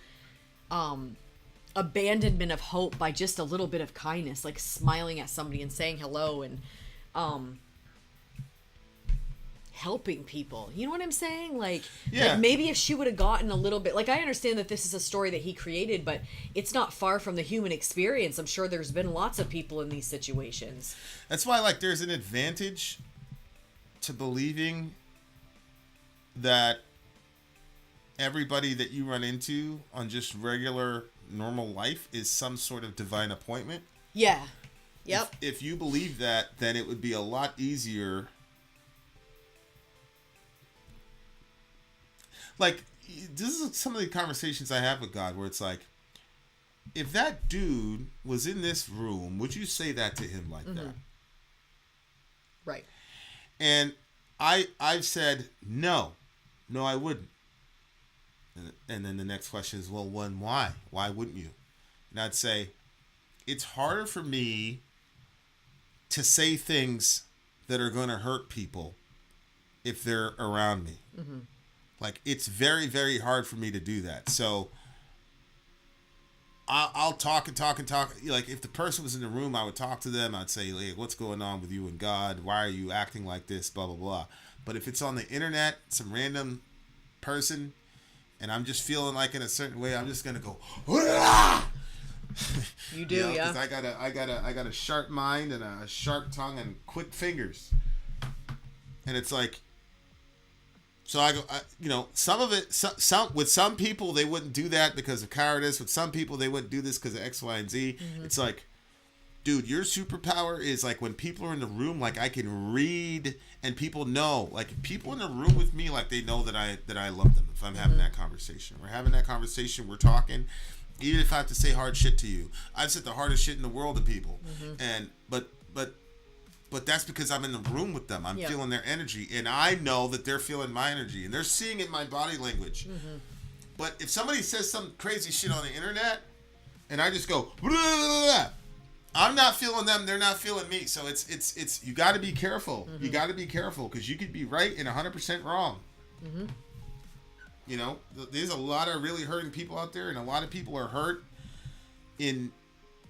abandonment of hope by just a little bit of kindness, like smiling at somebody and saying hello, and helping people, you know what I'm saying? Like, yeah. Like, maybe if she would have gotten a little bit, like, I understand that this is a story that he created, but it's not far from the human experience. I'm sure there's been lots of people in these situations. That's why, like, there's an advantage to believing that everybody that you run into on just regular normal life is some sort of divine appointment. Yeah. Yep. If you believe that, then it would be a lot easier. Like, this is some of the conversations I have with God, where it's like, if that dude was in this room, would you say that to him like that? Right. And I've said, no, I wouldn't. And then the next question is, well, why? Why wouldn't you? And I'd say, it's harder for me to say things that are going to hurt people if they're around me. Mm-hmm. Like, it's very, very hard for me to do that. So I'll talk and talk and talk. Like, if the person was in the room, I would talk to them. I'd say, like, what's going on with you and God? Why are you acting like this? Blah, blah, blah. But if it's on the internet, some random person, and I'm just feeling like in a certain way, I'm just going to go, You do, yeah. Because I got a sharp mind and a sharp tongue and quick fingers. And it's like, so some of it, some with some people they wouldn't do that because of cowardice. With some people they wouldn't do this because of X, Y, and Z. Mm-hmm. It's like, dude, your superpower is like when people are in the room, like I can read and people know, like people in the room with me, like they know that I love them. If I'm having that conversation, we're having that conversation, we're talking. Even if I have to say hard shit to you, I've said the hardest shit in the world to people, and but that's because I'm in the room with them. I'm feeling their energy, and I know that they're feeling my energy, and they're seeing it in my body language. Mm-hmm. But if somebody says some crazy shit on the internet, and I just go, blah, blah, blah, I'm not feeling them, they're not feeling me. So it's you got to be careful. Mm-hmm. You got to be careful because you could be right and 100% wrong. Mm-hmm. You know, there's a lot of really hurting people out there, and a lot of people are hurt in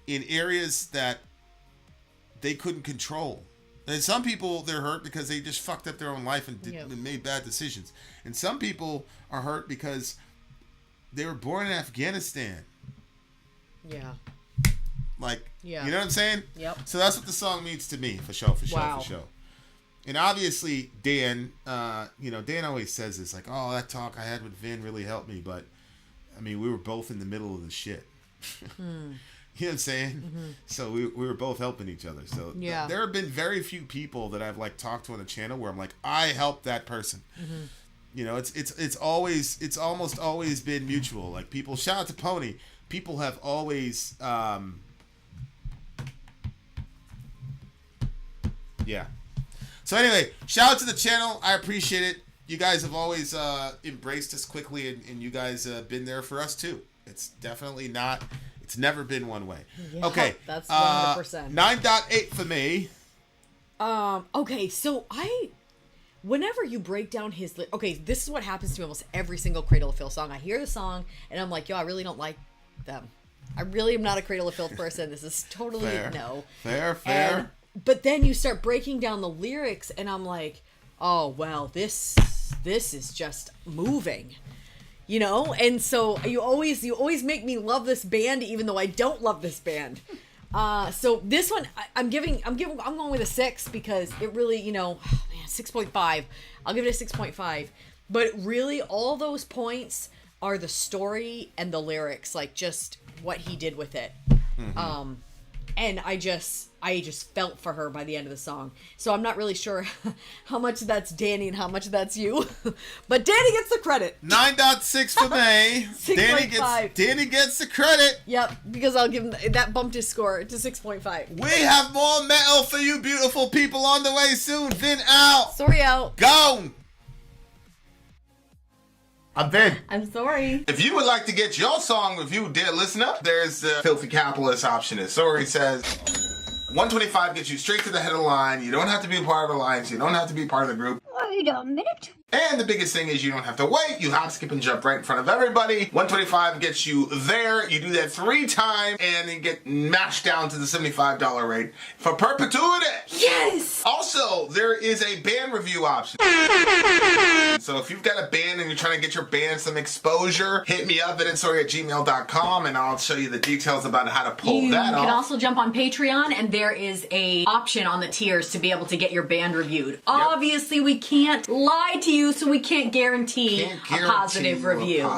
areas that they couldn't control. And some people, they're hurt because they just fucked up their own life and made bad decisions. And some people are hurt because they were born in Afghanistan. Yeah. Like, you know what I'm saying? Yep. So that's what the song means to me, for sure. And obviously, Dan, Dan always says this, like, oh, that talk I had with Vin really helped me. But, I mean, we were both in the middle of the shit. You know what I'm saying? Mm-hmm. So we were both helping each other. So there have been very few people that I've like talked to on the channel where I'm like, I helped that person. Mm-hmm. You know, it's almost always been mutual. Like people, shout out to Pony. People have always, So anyway, shout out to the channel. I appreciate it. You guys have always embraced us quickly, and you guys have been there for us too. It's definitely not. It's never been one way. Yeah, okay. That's 100%. 9.8 for me. Okay, so whenever you break down his okay, this is what happens to me almost every single Cradle of Filth song. I hear the song and I'm like, yo, I really don't like them. I really am not a Cradle of Filth person. This is totally no. Fair. But then you start breaking down the lyrics and I'm like, oh well, this is just moving. You know? And so you always make me love this band even though I don't love this band. So this one I'm going with a 6 because it really, you know, 6.5. I'll give it a 6.5. But really all those points are the story and the lyrics, like just what he did with it. Mm-hmm. And I just felt for her by the end of the song. So I'm not really sure how much that's Danny and how much that's you. But Danny gets the credit. 9.6 for me. 6.5. Danny gets the credit. Yep, because I'll give him that bumped his score to 6.5. We have more metal for you beautiful people on the way soon. Vin out. Sorry out. Gone. I'm Vin. I'm sorry. If you would like to get your song reviewed, dear listener, there's the Filthy Capitalist option. As Sorry says, 125 gets you straight to the head of the line. You don't have to be a part of the alliance. You don't have to be part of the group. Wait a minute. And the biggest thing is you don't have to wait. You hop, skip, and jump right in front of everybody. 125 gets you there. You do that 3 times, and you get mashed down to the $75 rate for perpetuity. Yes! Also, there is a band review option. So if you've got a band and you're trying to get your band some exposure, hit me up at sorry@gmail.com, and I'll show you the details about how to pull that off. You can also jump on Patreon, and there is a option on the tiers to be able to get your band reviewed. Obviously, we can't lie to you, so we can't guarantee a positive review.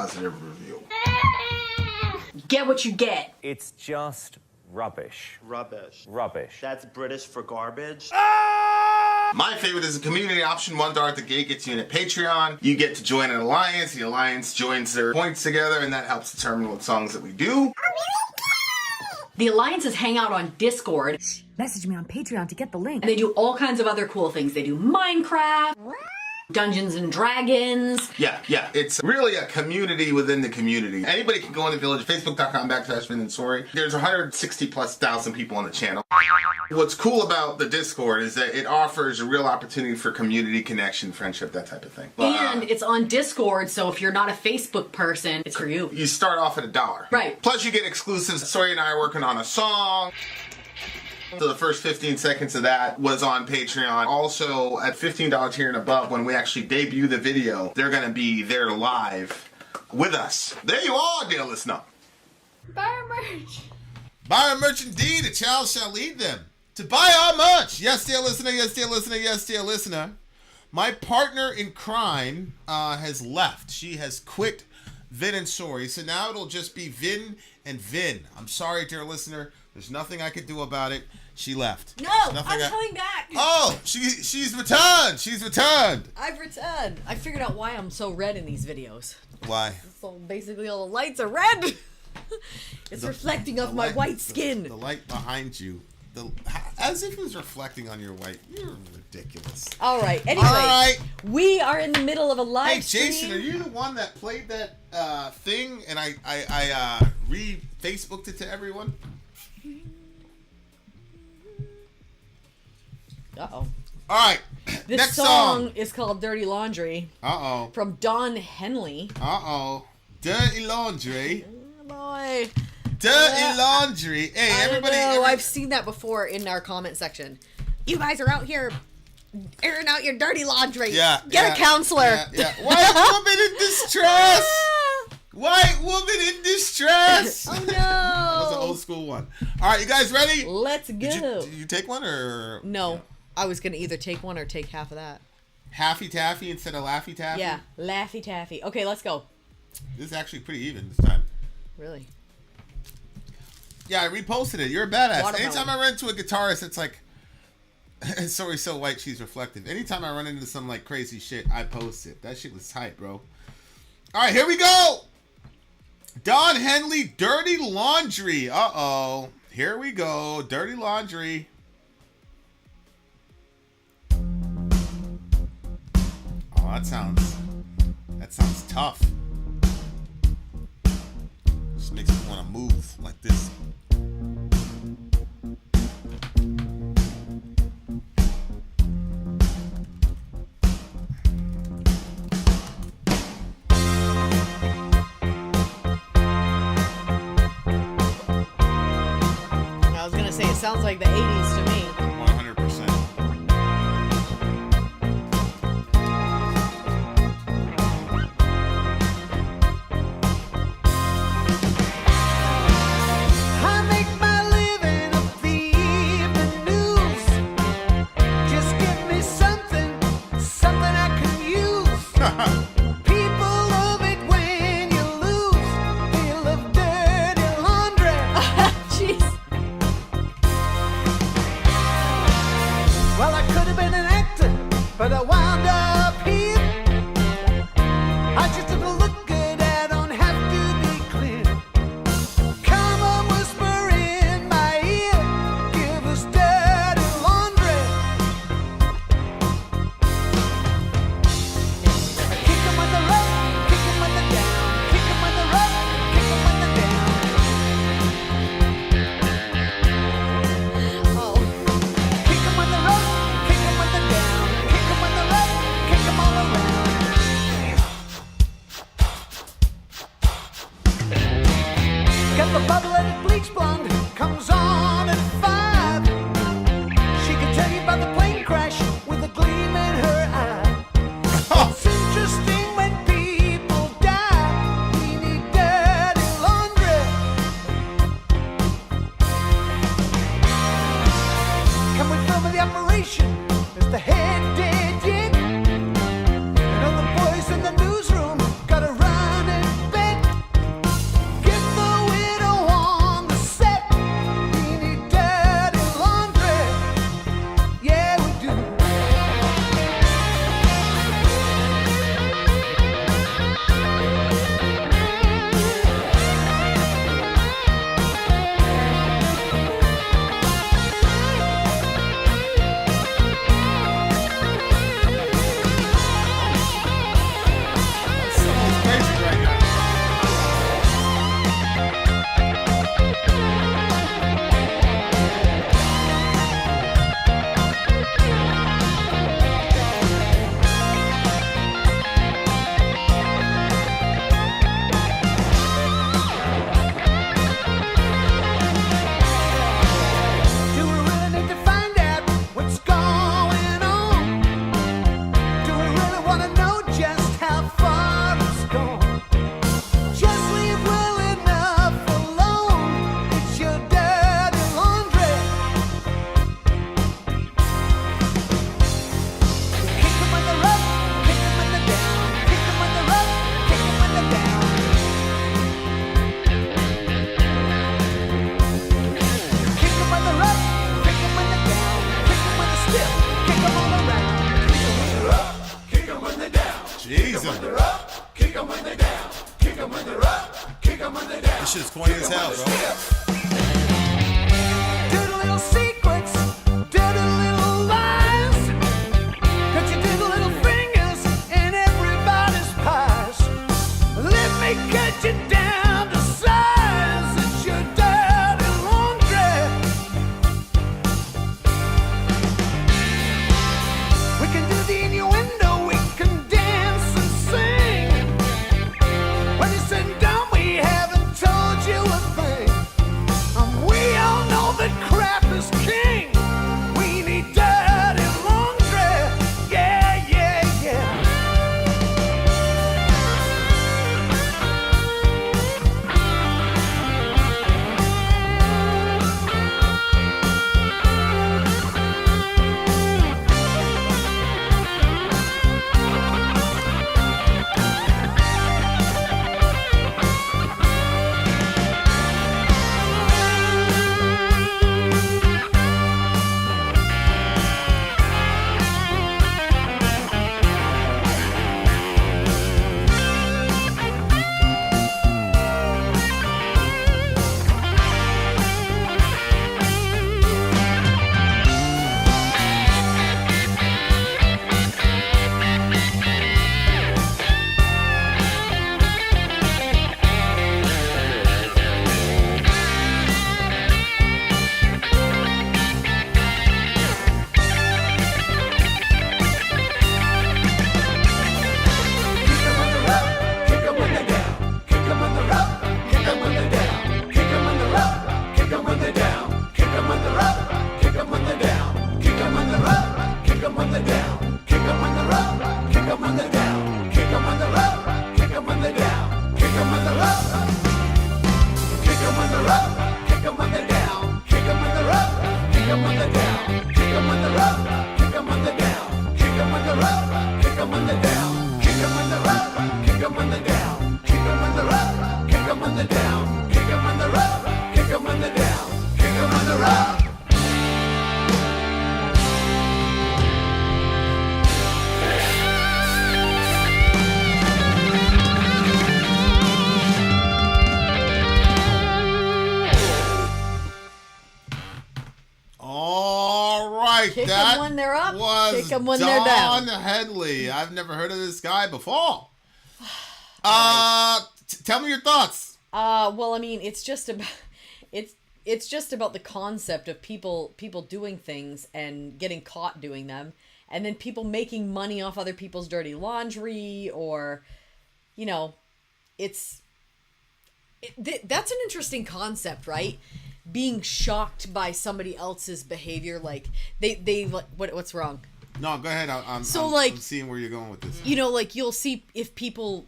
Get what you get. It's just rubbish. Rubbish. Rubbish. That's British for garbage. My favorite is the community option. $1 at the gate gets you in at Patreon. You get to join an alliance. The alliance joins their points together, and that helps determine what songs that we do. The alliances hang out on Discord. Message me on Patreon to get the link. And they do all kinds of other cool things. They do Minecraft, Dungeons and Dragons. Yeah. It's really a community within the community. Anybody can go in the village, facebook.com/VinandSorry. There's 160,000+ people on the channel. What's cool about the Discord is that it offers a real opportunity for community connection, friendship, that type of thing. And it's on Discord, so if you're not a Facebook person, it's for you. You start off at $1. Right. Plus you get exclusives. Sorry and I are working on a song. So the first 15 seconds of that was on Patreon. Also, at $15 here and above, when we actually debut the video, they're going to be there live with us. There you are, dear listener. Buy our merch. Buy our merch indeed. A child shall lead them to buy our merch. Yes, dear listener. Yes, dear listener. Yes, dear listener. My partner in crime has left. She has quit Vin and Sorry. So now it'll just be Vin and Vin. I'm sorry, dear listener. There's nothing I could do about it. She left. No, I'm coming back. Oh, she's returned. She's returned. I've returned. I figured out why I'm so red in these videos. Why? So basically all the lights are red. It's reflecting off my white skin. The light behind you. As if it was reflecting on your white. You're ridiculous. All right. Anyway, we are in the middle of a live stream. Hey, Jason, are you the one that played that thing and I re-Facebooked it to everyone? Uh-oh. All right. This next song is called Dirty Laundry. Uh-oh. From Don Henley. Uh-oh. Dirty Laundry. Oh, boy. Dirty Laundry. Hey, everybody. I've seen that before in our comment section. You guys are out here airing out your dirty laundry. Yeah. Get a counselor. Yeah. White woman in distress. White woman in distress. Oh, no. That was an old school one. All right, you guys ready? Let's go. Did you take one or? No. Yeah. I was going to either take one or take half of that. Haffy Taffy instead of Laffy Taffy? Yeah, Laffy Taffy. Okay, let's go. This is actually pretty even this time. Really? Yeah, I reposted it. You're a badass. Watermelon. Anytime I run into a guitarist, it's like, sorry, so white, she's reflective. Anytime I run into some like crazy shit, I post it. That shit was tight, bro. All right, here we go. Don Henley, Dirty Laundry. Uh-oh. Here we go. Dirty Laundry. Oh, that sounds tough. Just makes me want to move like this. sounds like the 80s to me. 100%. I make my living off the evening news. Just give me something I can use. People love it when you lose. They love dirty laundry. Jeez. Well, I could have been an actor, but I wound up here. I just didn't look good, I don't have to be clear. Come on, whisper in my ear, give us dirty laundry. Kick 'em when they're up, kick 'em when they're down, kick 'em when they're up, kick 'em when they're down. Oh. Kick 'em when they're up, kick 'em when they're down, kick 'em when they're up, kick 'em all around. Got the bubble-headed bleach blonde, comes on at 5. She can tell you about the plane crash with a gleam in her eye. It's interesting when people die. We need dirty laundry. Can we film the operation? Is the head dead yet? And all the boys in the newsroom gotta run in bed. Get the widow on the set. We need dirty laundry. Yeah, we do. Someone's crazy right now. Do we really need to find out what's going on? Do we really want to know just how far it's gone? Just leave well enough alone. It's your dirty laundry. Kick 'em when they're up, kick 'em when they're down, kick 'em when they're up, kick 'em when they're down. Kick 'em when they're up, kick 'em when they're down, kick 'em when they're stiff, kick 'em all around. Kick 'em when they're up, kick 'em when they're down. Jesus. Kick 'em when they're down, kick 'em when they're up, kick 'em when they're down. This shit's corny as hell, bro. Dirty little secrets, dirty little lies. Got your dirty little fingers in everybody's pies. Let me cut you down to size. It's your dirty laundry. We can do the innuendo, we can dance and sing. When you sit down, we haven't told you a thing. We all know that crap is king. We need dirty laundry. Yeah, yeah, yeah. right, Kick that 'em when they're up, was kick 'em when they're down. Don Henley. I've never heard of this guy before. Tell me your thoughts. Well, I mean, it's just about it's just about the concept of people doing things and getting caught doing them, and then people making money off other people's dirty laundry, or, you know, that's an interesting concept, right? Being shocked by somebody else's behavior, like they what's wrong? No, go ahead. I'm seeing where you're going with this. You know, like, you'll see if people's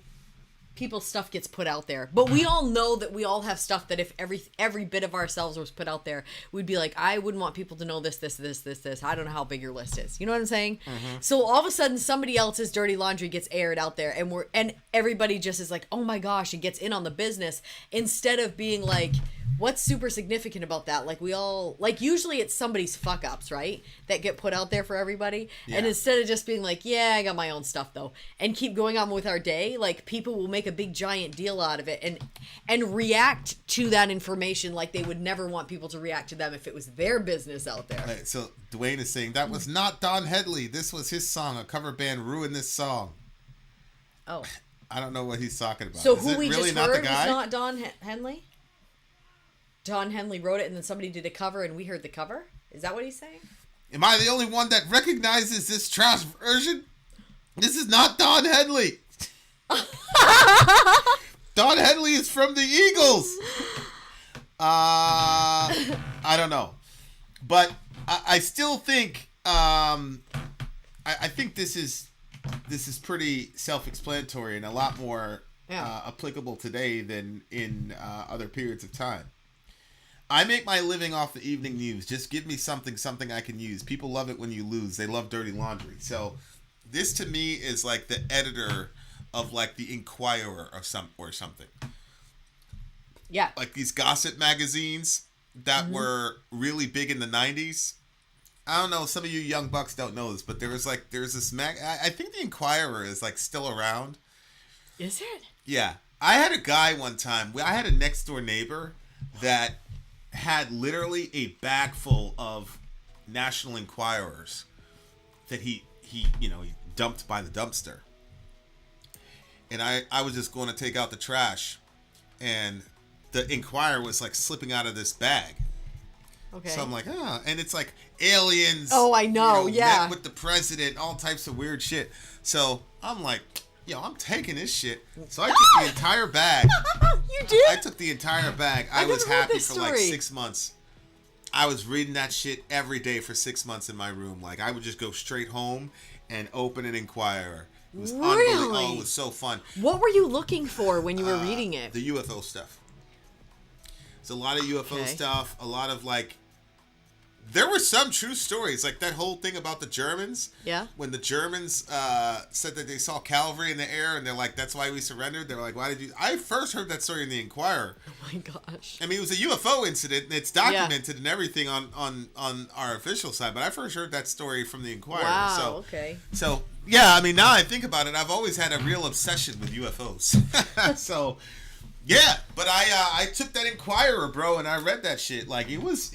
stuff gets put out there, but we all know that we all have stuff that if every bit of ourselves was put out there, we'd be like, I wouldn't want people to know this. I don't know how big your list is. You know what I'm saying? Mm-hmm. So all of a sudden, somebody else's dirty laundry gets aired out there, and everybody just is like, oh my gosh, and gets in on the business, instead of being like, what's super significant about that? Like, we all, like, usually it's somebody's fuck ups, right, that get put out there for everybody. Yeah. And instead of just being like, yeah, I got my own stuff though, and keep going on with our day, like, people will make a big giant deal out of it and react to that information like they would never want people to react to them if it was their business out there. Right, so Dwayne is saying that was not Don Henley. This was his song. A cover band ruined this song. Oh. I don't know what he's talking about. So is who it we really just not heard the guy? was not Don Henley? Don Henley wrote it, and then somebody did a cover, and we heard the cover? Is that what he's saying? Am I the only one that recognizes this trash version? This is not Don Henley. Don Henley is from the Eagles. I don't know, but I still think I think this is pretty self-explanatory and a lot more applicable today than in other periods of time. I make my living off the evening news. Just give me something I can use. People love it when you lose. They love dirty laundry. So this to me is like the editor of like the Inquirer or something. Yeah. Like these gossip magazines that were really big in the 90s. I don't know, some of you young bucks don't know this, but there's this I think the Inquirer is like still around. Is it? Yeah. I had a guy one time, I had a next door neighbor that had literally a bag full of National Enquirers that he dumped by the dumpster. And I was just going to take out the trash, and the Enquirer was like slipping out of this bag. Okay. So I'm like, and it's like aliens. Oh, I know, yeah. Met with the president, all types of weird shit. So I'm like, I'm taking this shit. So I took the entire bag. You did? I took the entire bag. I was happy for like 6 months. I was reading that shit every day for 6 months in my room. Like, I would just go straight home and open an Inquirer. It was unbelievable. Oh, it was so fun. What were you looking for when you were reading it? The UFO stuff. It's a lot of UFO stuff. A lot of like. There were some true stories, like that whole thing about the Germans. Yeah. When the Germans said that they saw cavalry in the air, and they're like, "That's why we surrendered." They're like, "Why did you?" I first heard that story in the Inquirer. Oh my gosh. I mean, it was a UFO incident, and it's documented and everything on our official side. But I first heard that story from the Inquirer. Wow. So, Okay. So yeah, I mean, now I think about it, I've always had a real obsession with UFOs. So. Yeah, but I took that Inquirer, bro, and I read that shit. Like, it was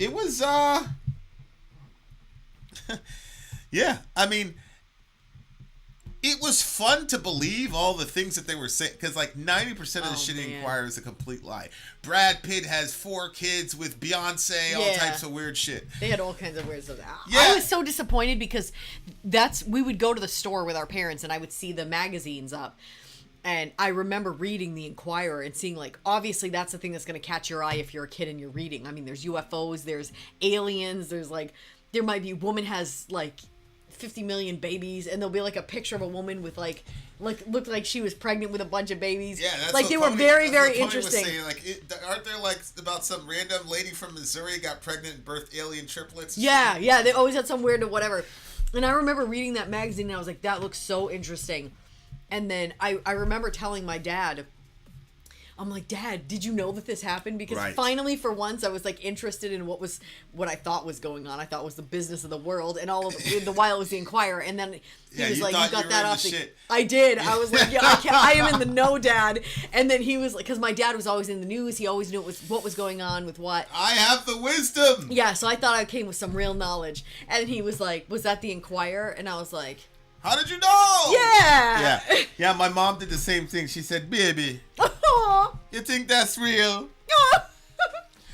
yeah, I mean, it was fun to believe all the things that they were saying, because like 90% of the shit in Inquirer is a complete lie. Brad Pitt has 4 kids with Beyonce, all types of weird shit. They had all kinds of weird stuff. Yeah. I was so disappointed because we would go to the store with our parents, and I would see the magazines up. And I remember reading the Inquirer and seeing, like, obviously that's the thing that's going to catch your eye if you're a kid and you're reading. I mean, there's UFOs, there's aliens, there's, like, there might be a woman has, like, 50 million babies, and there'll be, like, a picture of a woman with, like looked like she was pregnant with a bunch of babies. Yeah, that's like, what they Tony, were very, very Tony interesting. Was saying, like, aren't there, like, about some random lady from Missouri got pregnant and birthed alien triplets? Yeah, they always had some weird whatever. And I remember reading that magazine, and I was like, that looks so interesting. And then I remember telling my dad, I'm like, Dad, did you know that this happened? Because Right. finally, for once, I was like interested in what I thought was going on. I thought was the business of the world, and all of the while it was the Inquirer. And then he was you like, thought "You got you that were in off the the." shit. I did. I was like, "Yeah, I am in the know, Dad." And then he was like, because my dad was always in the news. He always knew what was going on with what. I have the wisdom. Yeah, so I thought I came with some real knowledge. And he was like, "Was that the Inquirer?" And I was like, How did you know? "Yeah." Yeah, my mom did the same thing. She said, "Baby, you think that's real?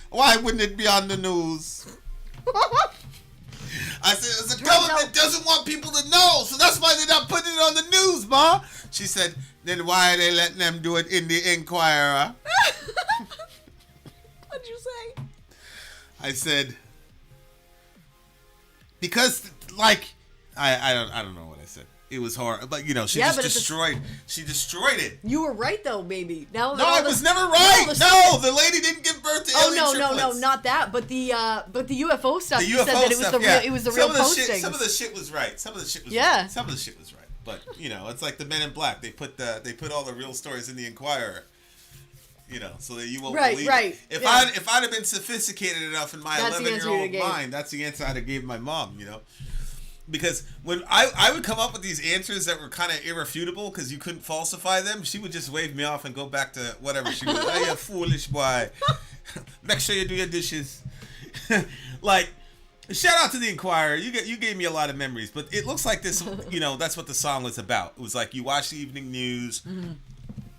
Why wouldn't it be on the news?" I said, "The government doesn't want people to know, so that's why they're not putting it on the news, Ma." She said, "Then why are they letting them do it in the Inquirer?" What'd you say? I said, "Because, like, I don't know what I said. It was hard, but you know, she destroyed it. You were right though, maybe. Now No, I was never right. No, the lady didn't give birth to alien triplets. No, not that. But the UFO stuff. The You UFO said that it was stuff, the real. yeah. It was the real postings. Some of the shit was right. Some of the shit was Yeah. right. Some of the shit was right. But you know, it's like the Men in Black. They put all the real stories in the Inquirer. You know, so that you won't believe it. If I'd have been sophisticated enough in my 11-year-old mind, that's the answer I'd have gave my mom. You know. Because when I would come up with these answers that were kind of irrefutable because you couldn't falsify them, she would just wave me off and go back to whatever she was. "Hey, you foolish boy. Make sure you do your dishes." Like, shout out to the Inquirer. You gave me a lot of memories. But it looks like this, you know, that's what the song was about. It was like you watch the evening news,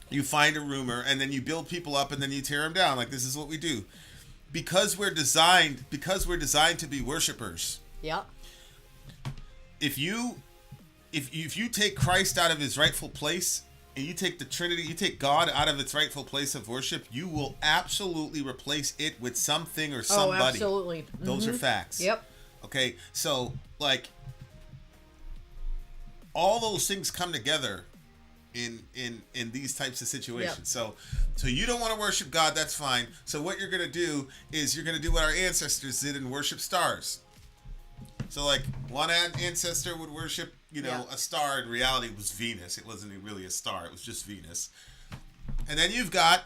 you find a rumor, and then you build people up and then you tear them down. Like, this is what we do. Because we're designed to be worshipers. Yeah. If you take Christ out of his rightful place and you take the Trinity, you take God out of its rightful place of worship, you will absolutely replace it with something or somebody. Oh, absolutely. Mm-hmm. Those are facts. Yep. Okay, so like all those things come together in these types of situations. Yep. So you don't want to worship God, that's fine. So what you're gonna do is you're gonna do what our ancestors did and worship stars. So, like, one ancestor would worship, you know, a star. In reality, it was Venus. It wasn't really a star. It was just Venus. And then you've got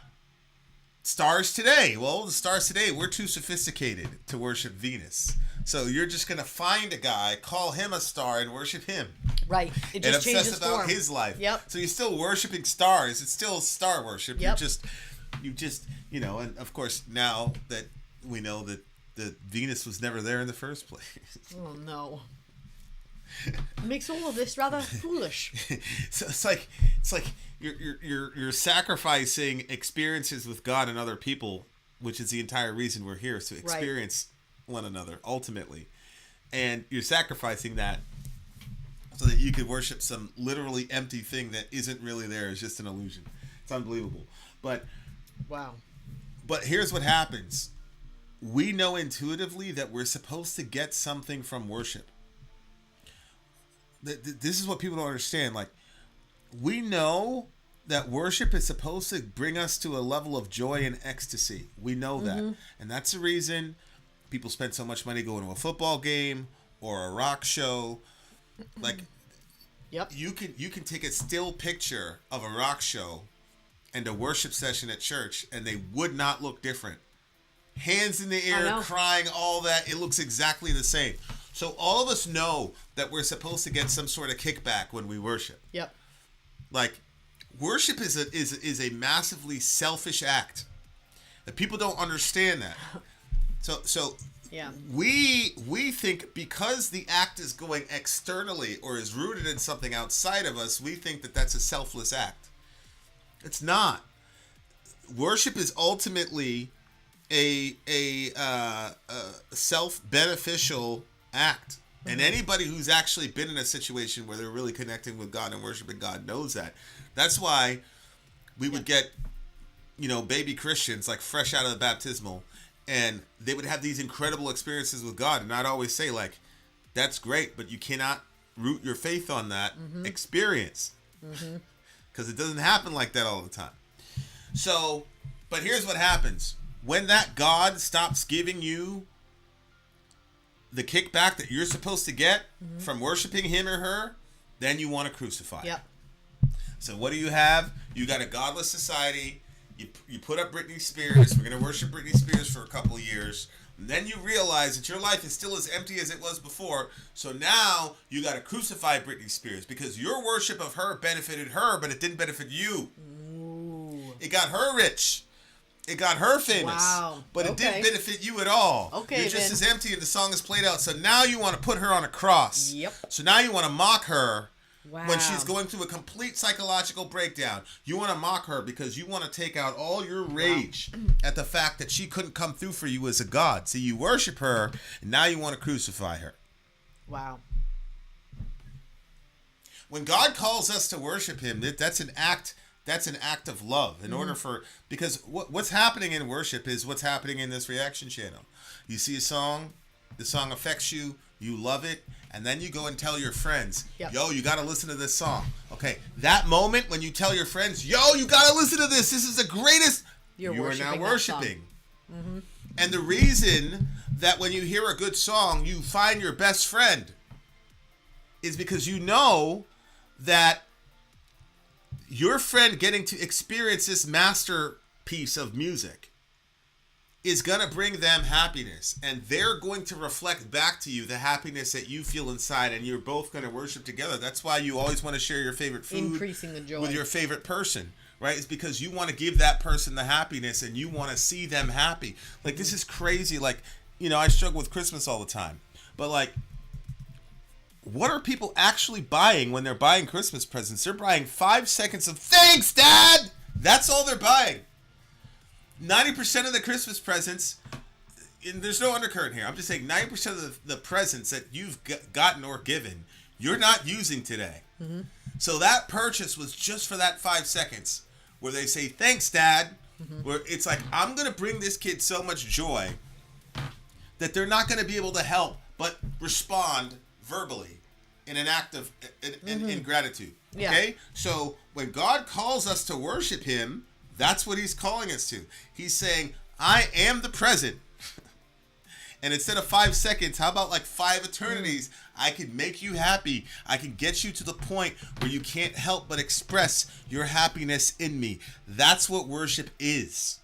stars today. Well, the stars today, we're too sophisticated to worship Venus. So you're just going to find a guy, call him a star, and worship him. Right. It just and changes obsess about form. his life. Yep. So you're still worshiping stars. It's still star worship. Yep. You just, you know, and of course, now that we know that Venus was never there in the first place. Oh no! It makes all of this rather foolish. So it's like you're sacrificing experiences with God and other people, which is the entire reason we're here, is to experience one another ultimately, and you're sacrificing that so that you could worship some literally empty thing that isn't really there. It's just an illusion. It's unbelievable. But wow. But here's what happens. We know intuitively that we're supposed to get something from worship. This is what people don't understand. Like, we know that worship is supposed to bring us to a level of joy and ecstasy. We know that. And that's the reason people spend so much money going to a football game or a rock show. Like, yep. You can take a still picture of a rock show and a worship session at church, and they would not look different. Hands in the air, crying, all that. It looks exactly the same. So all of us know that we're supposed to get some sort of kickback when we worship. Yep. Like, worship is a massively selfish act. That people don't understand that. So yeah. We think because the act is going externally or is rooted in something outside of us, we think that that's a selfless act. It's not. Worship is ultimately a self-beneficial act. And anybody who's actually been in a situation where they're really connecting with God and worshiping God knows that. That's why we would get, you know, baby Christians like fresh out of the baptismal, and they would have these incredible experiences with God. And I'd always say, like, that's great, but you cannot root your faith on that experience. Because it doesn't happen like that all the time. So, but here's what happens. When that God stops giving you the kickback that you're supposed to get from worshiping him or her, then you want to crucify. Yep. So what do you have? You got a godless society You put up Britney Spears. We're going to worship Britney Spears for a couple of years. And then you realize that your life is still as empty as it was before. So now you got to crucify Britney Spears because your worship of her benefited her, but it didn't benefit you. Ooh. It got her rich. It got her famous. Wow. But it didn't benefit you at all. Okay, You're just then. as empty and the song is played out. So now you want to put her on a cross. Yep. So now you want to mock her. Wow. When she's going through a complete psychological breakdown, you want to mock her because you want to take out all your rage at the fact that she couldn't come through for you as a god. See, you worship her, and now you want to crucify her. Wow. When God calls us to worship Him, that's an act. That's an act of love. In order for because what's happening in worship is what's happening in this reaction channel. You see a song, the song affects you, you love it. And then you go and tell your friends, yo, you got to listen to this song. Okay, that moment when you tell your friends, yo, you got to listen to this. This is the greatest. You are now worshiping. Mm-hmm. And the reason that when you hear a good song, you find your best friend is because you know that your friend getting to experience this masterpiece of music is going to bring them happiness, and they're going to reflect back to you the happiness that you feel inside, and you're both going to worship together. That's why you always want to share your favorite food Increasing the joy. with your favorite person, right? It's because you want to give that person the happiness and you want to see them happy. Like, this is crazy. Like, you know, I struggle with Christmas all the time, but like, what are people actually buying when they're buying Christmas presents? They're buying 5 seconds of thanks, Dad. That's all they're buying. 90% of the Christmas presents, and there's no undercurrent here. I'm just saying 90% of the presents that you've gotten or given, you're not using today. Mm-hmm. So that purchase was just for that 5 seconds where they say, thanks, Dad. Mm-hmm. Where it's like, I'm going to bring this kid so much joy that they're not going to be able to help but respond verbally in an act of in gratitude. Yeah. Okay? So when God calls us to worship Him, that's what He's calling us to. He's saying, I am the present. And instead of 5 seconds, how about like 5 eternities? I can make you happy. I can get you to the point where you can't help but express your happiness in me. That's what worship is.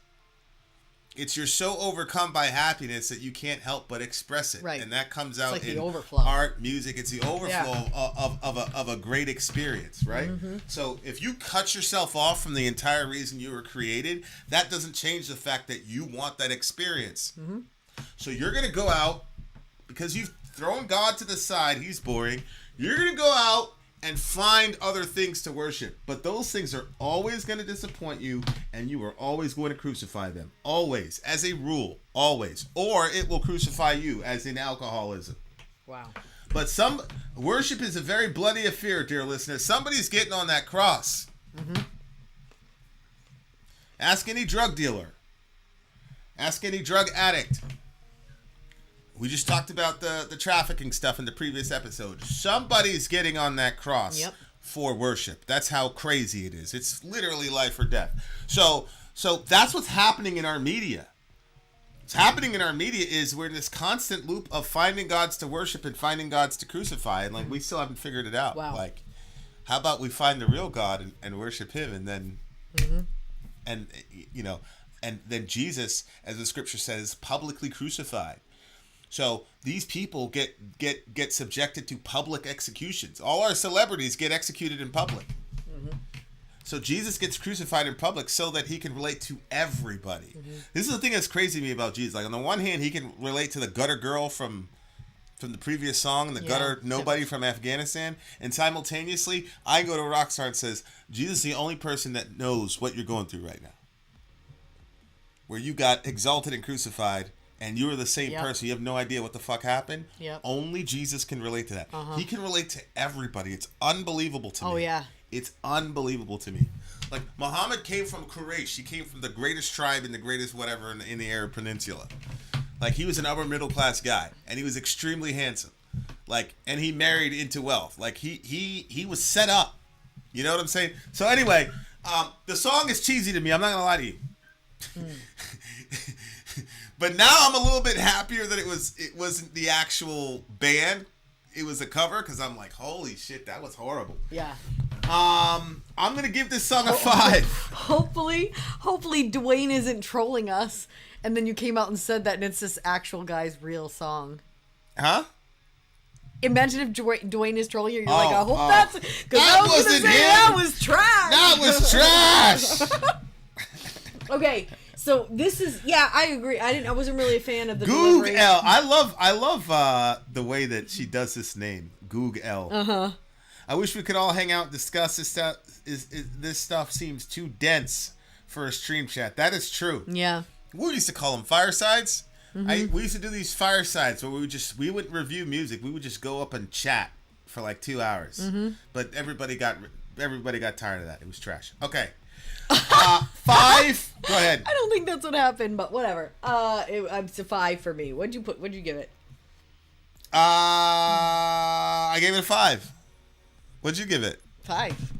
It's you're so overcome by happiness that you can't help but express it. Right. And that comes out like in the overflow. Art, music. It's the overflow of a great experience, right? Mm-hmm. So if you cut yourself off from the entire reason you were created, that doesn't change the fact that you want that experience. Mm-hmm. So you're going to go out, because you've thrown God to the side, He's boring, you're going to go out and find other things to worship. But those things are always going to disappoint you, and you are always going to crucify them. Always. As a rule. Always. Or it will crucify you, as in alcoholism. Wow. But worship is a very bloody affair, dear listener. Somebody's getting on that cross. Mm-hmm. Ask any drug dealer. Ask any drug addict. We just talked about the trafficking stuff in the previous episode. Somebody's getting on that cross for worship. That's how crazy it is. It's literally life or death. So that's what's happening in our media. What's happening in our media is we're in this constant loop of finding gods to worship and finding gods to crucify, and like we still haven't figured it out. Wow. Like, how about we find the real God and worship Him, and then, and you know, and then Jesus, as the scripture says, publicly crucified. So these people get subjected to public executions. All our celebrities get executed in public. Mm-hmm. So Jesus gets crucified in public so that He can relate to everybody. Mm-hmm. This is the thing that's crazy to me about Jesus. Like, on the one hand, He can relate to the gutter girl from the previous song, and the gutter nobody from Afghanistan. And simultaneously, I go to Rockstar and says, Jesus is the only person that knows what you're going through right now. Where you got exalted and crucified, and you were the same person. You have no idea what the fuck happened. Yep. Only Jesus can relate to that. Uh-huh. He can relate to everybody. It's unbelievable to me. Oh, yeah. It's unbelievable to me. Like, Muhammad came from Quraysh. He came from the greatest tribe and the greatest whatever in the Arab Peninsula. Like, he was an upper middle class guy, and he was extremely handsome. Like, and he married into wealth. Like, he was set up. You know what I'm saying? So anyway, the song is cheesy to me. I'm not gonna lie to you. But now I'm a little bit happier that it wasn't the actual band. it was a cover because I'm like, holy shit, that was horrible. Yeah. I'm gonna give this song a 5. Hopefully Dwayne isn't trolling us, and then you came out and said that, and it's this actual guy's real song. Huh? Imagine if Dwayne is trolling you. You're like, I hope that's because That I was gonna wasn't say him. that was trash. That was trash. Okay, so this is I agree. I wasn't really a fan of the Goog delivery. L. I love the way that she does this name, Goog L. Uh-huh. I wish we could all hang out and discuss this stuff. This stuff seems too dense for a stream chat. That is true. Yeah. We used to call them firesides. Mm-hmm. We used to do these firesides where we wouldn't review music. We would just go up and chat for like 2 hours. Mm-hmm. But everybody got tired of that. It was trash. Okay. 5. Go ahead. I don't think that's what happened, but whatever. It's a 5 for me. What'd you give it? I gave it a 5. What'd you give it? 5.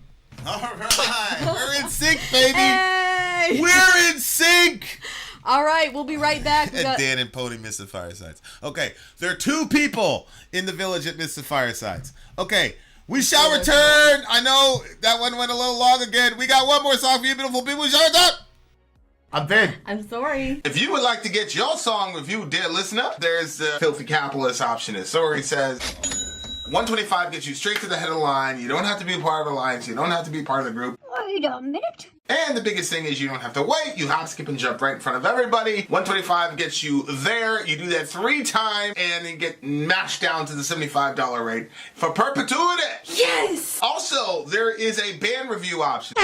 All right. We're in sync, baby. Hey! We're in sync. All right, we'll be right back. We And got- Dan and Pony miss the firesides. Okay, there are 2 people in the village that miss the firesides. Okay, we shall return. I know that one went a little long again. We got one more song for you beautiful people. We shall return. I'm Ben. I'm sorry. If you would like to get your song reviewed, dear listener, there's the Filthy Capitalist option. As Sorry says, 125 gets you straight to the head of the line. You don't have to be a part of the alliance. You don't have to be part of the group. Wait a minute. And the biggest thing is you don't have to wait. You hop, skip, and jump right in front of everybody. 125 gets you there. You do that 3 times, and then get mashed down to the $75 rate for perpetuity. Yes! Also, there is a band review option.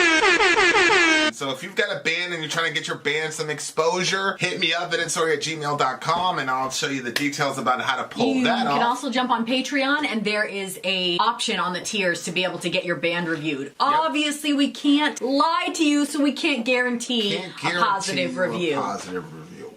So if you've got a band and you're trying to get your band some exposure, hit me up at instory@gmail.com, and I'll show you the details about how to pull You that can off. also jump on Patreon, and there is a option on the tiers to be able to get your band reviewed. Obviously, we can't lie to you, so we can't guarantee, Can't a guarantee positive you a review. positive review.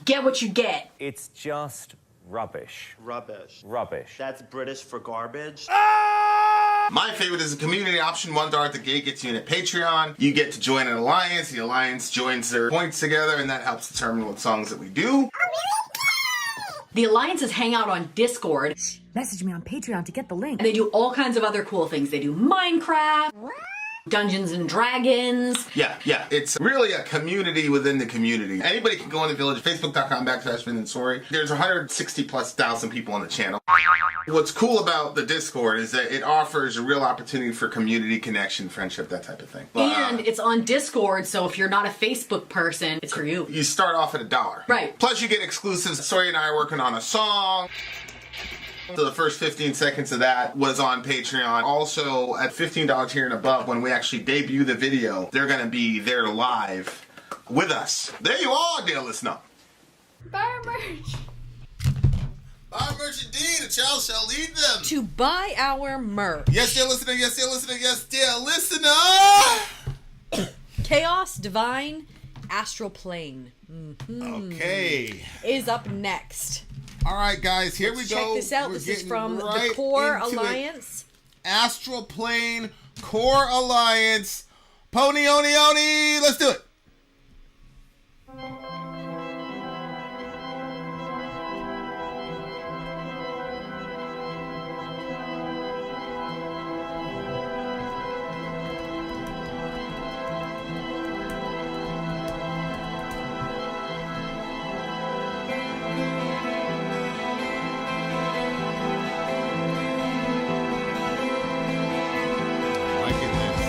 Get what you get. It's just rubbish. Rubbish. Rubbish. That's British for garbage. My favorite is the community option. $1 at the gate gets you in at Patreon. You get to join an alliance. The alliance joins their points together, and that helps determine what songs that we do. The alliances hang out on Discord, Message me on Patreon to get the link. and they do all kinds of other cool things. They do Minecraft, Dungeons and Dragons. Yeah. It's really a community within the community. Anybody can go in the village, facebook.com/VinandSorry. There's 160,000+ people on the channel. What's cool about the Discord is that it offers a real opportunity for community connection, friendship, that type of thing. And it's on Discord, so if you're not a Facebook person, it's for you. You start off at $1. Right. Plus you get exclusives. Sorry and I are working on a song. So the first 15 seconds of that was on Patreon. Also, at $15 here and above, when we actually debut the video, they're going to be there live with us. There you are, dear listener. Buy merch. Buy merch indeed. A child shall lead them. to buy our merch. Yes, dear listener. Yes, dear listener. Yes, dear listener. Chaos Divine Astral Plane Okay. is up next. All right, guys. Here we go. Check this out. We're This is getting from right the Core into it. Alliance. Astral Plane Core Alliance. Pony, oni, oni. Let's do it. Liking this.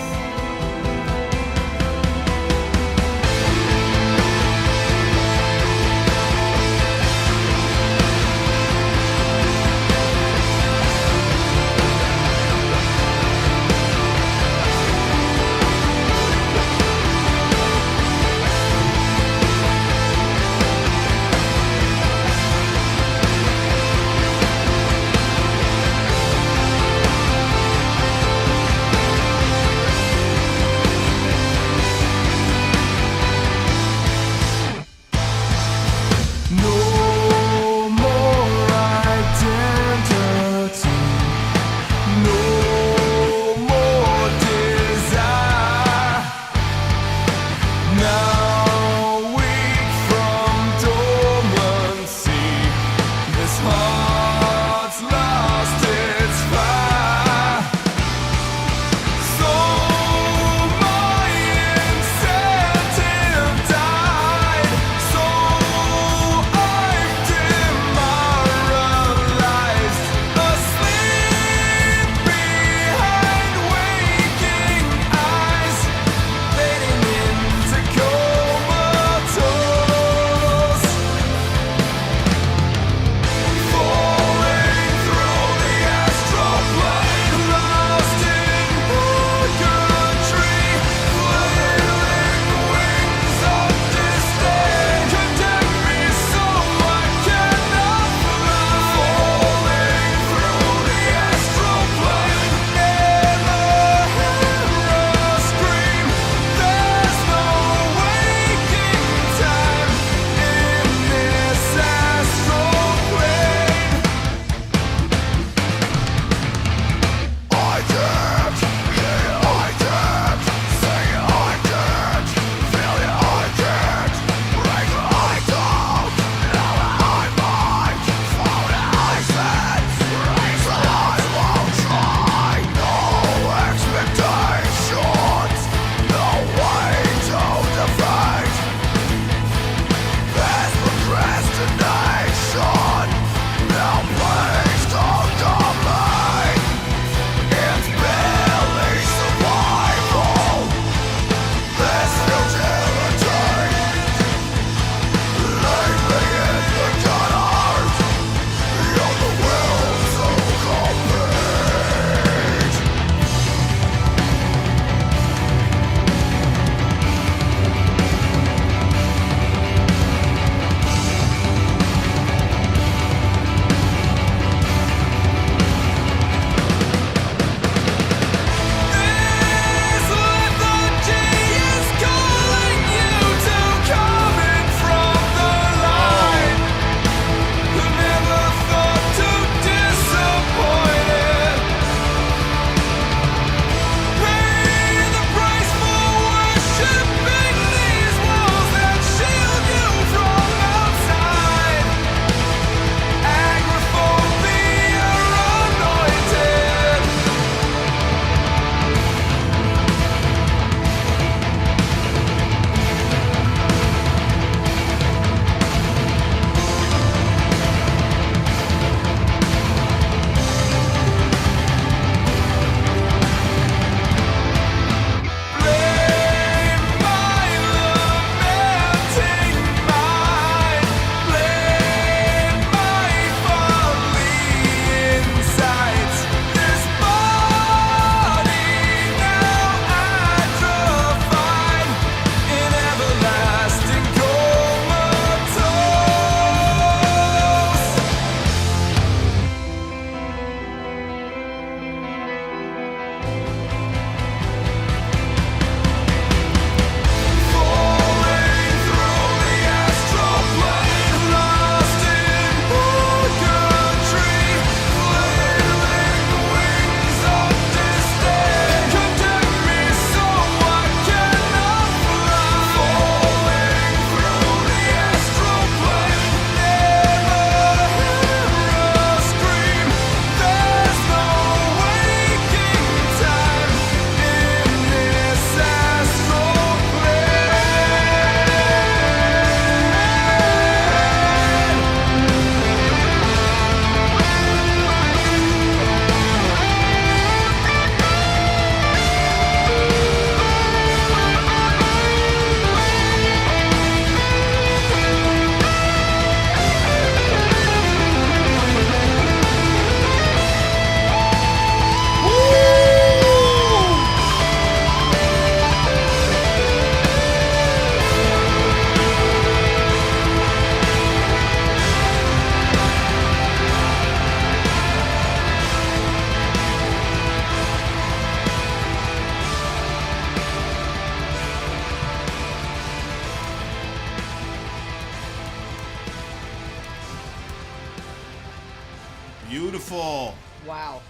Beautiful. Wow.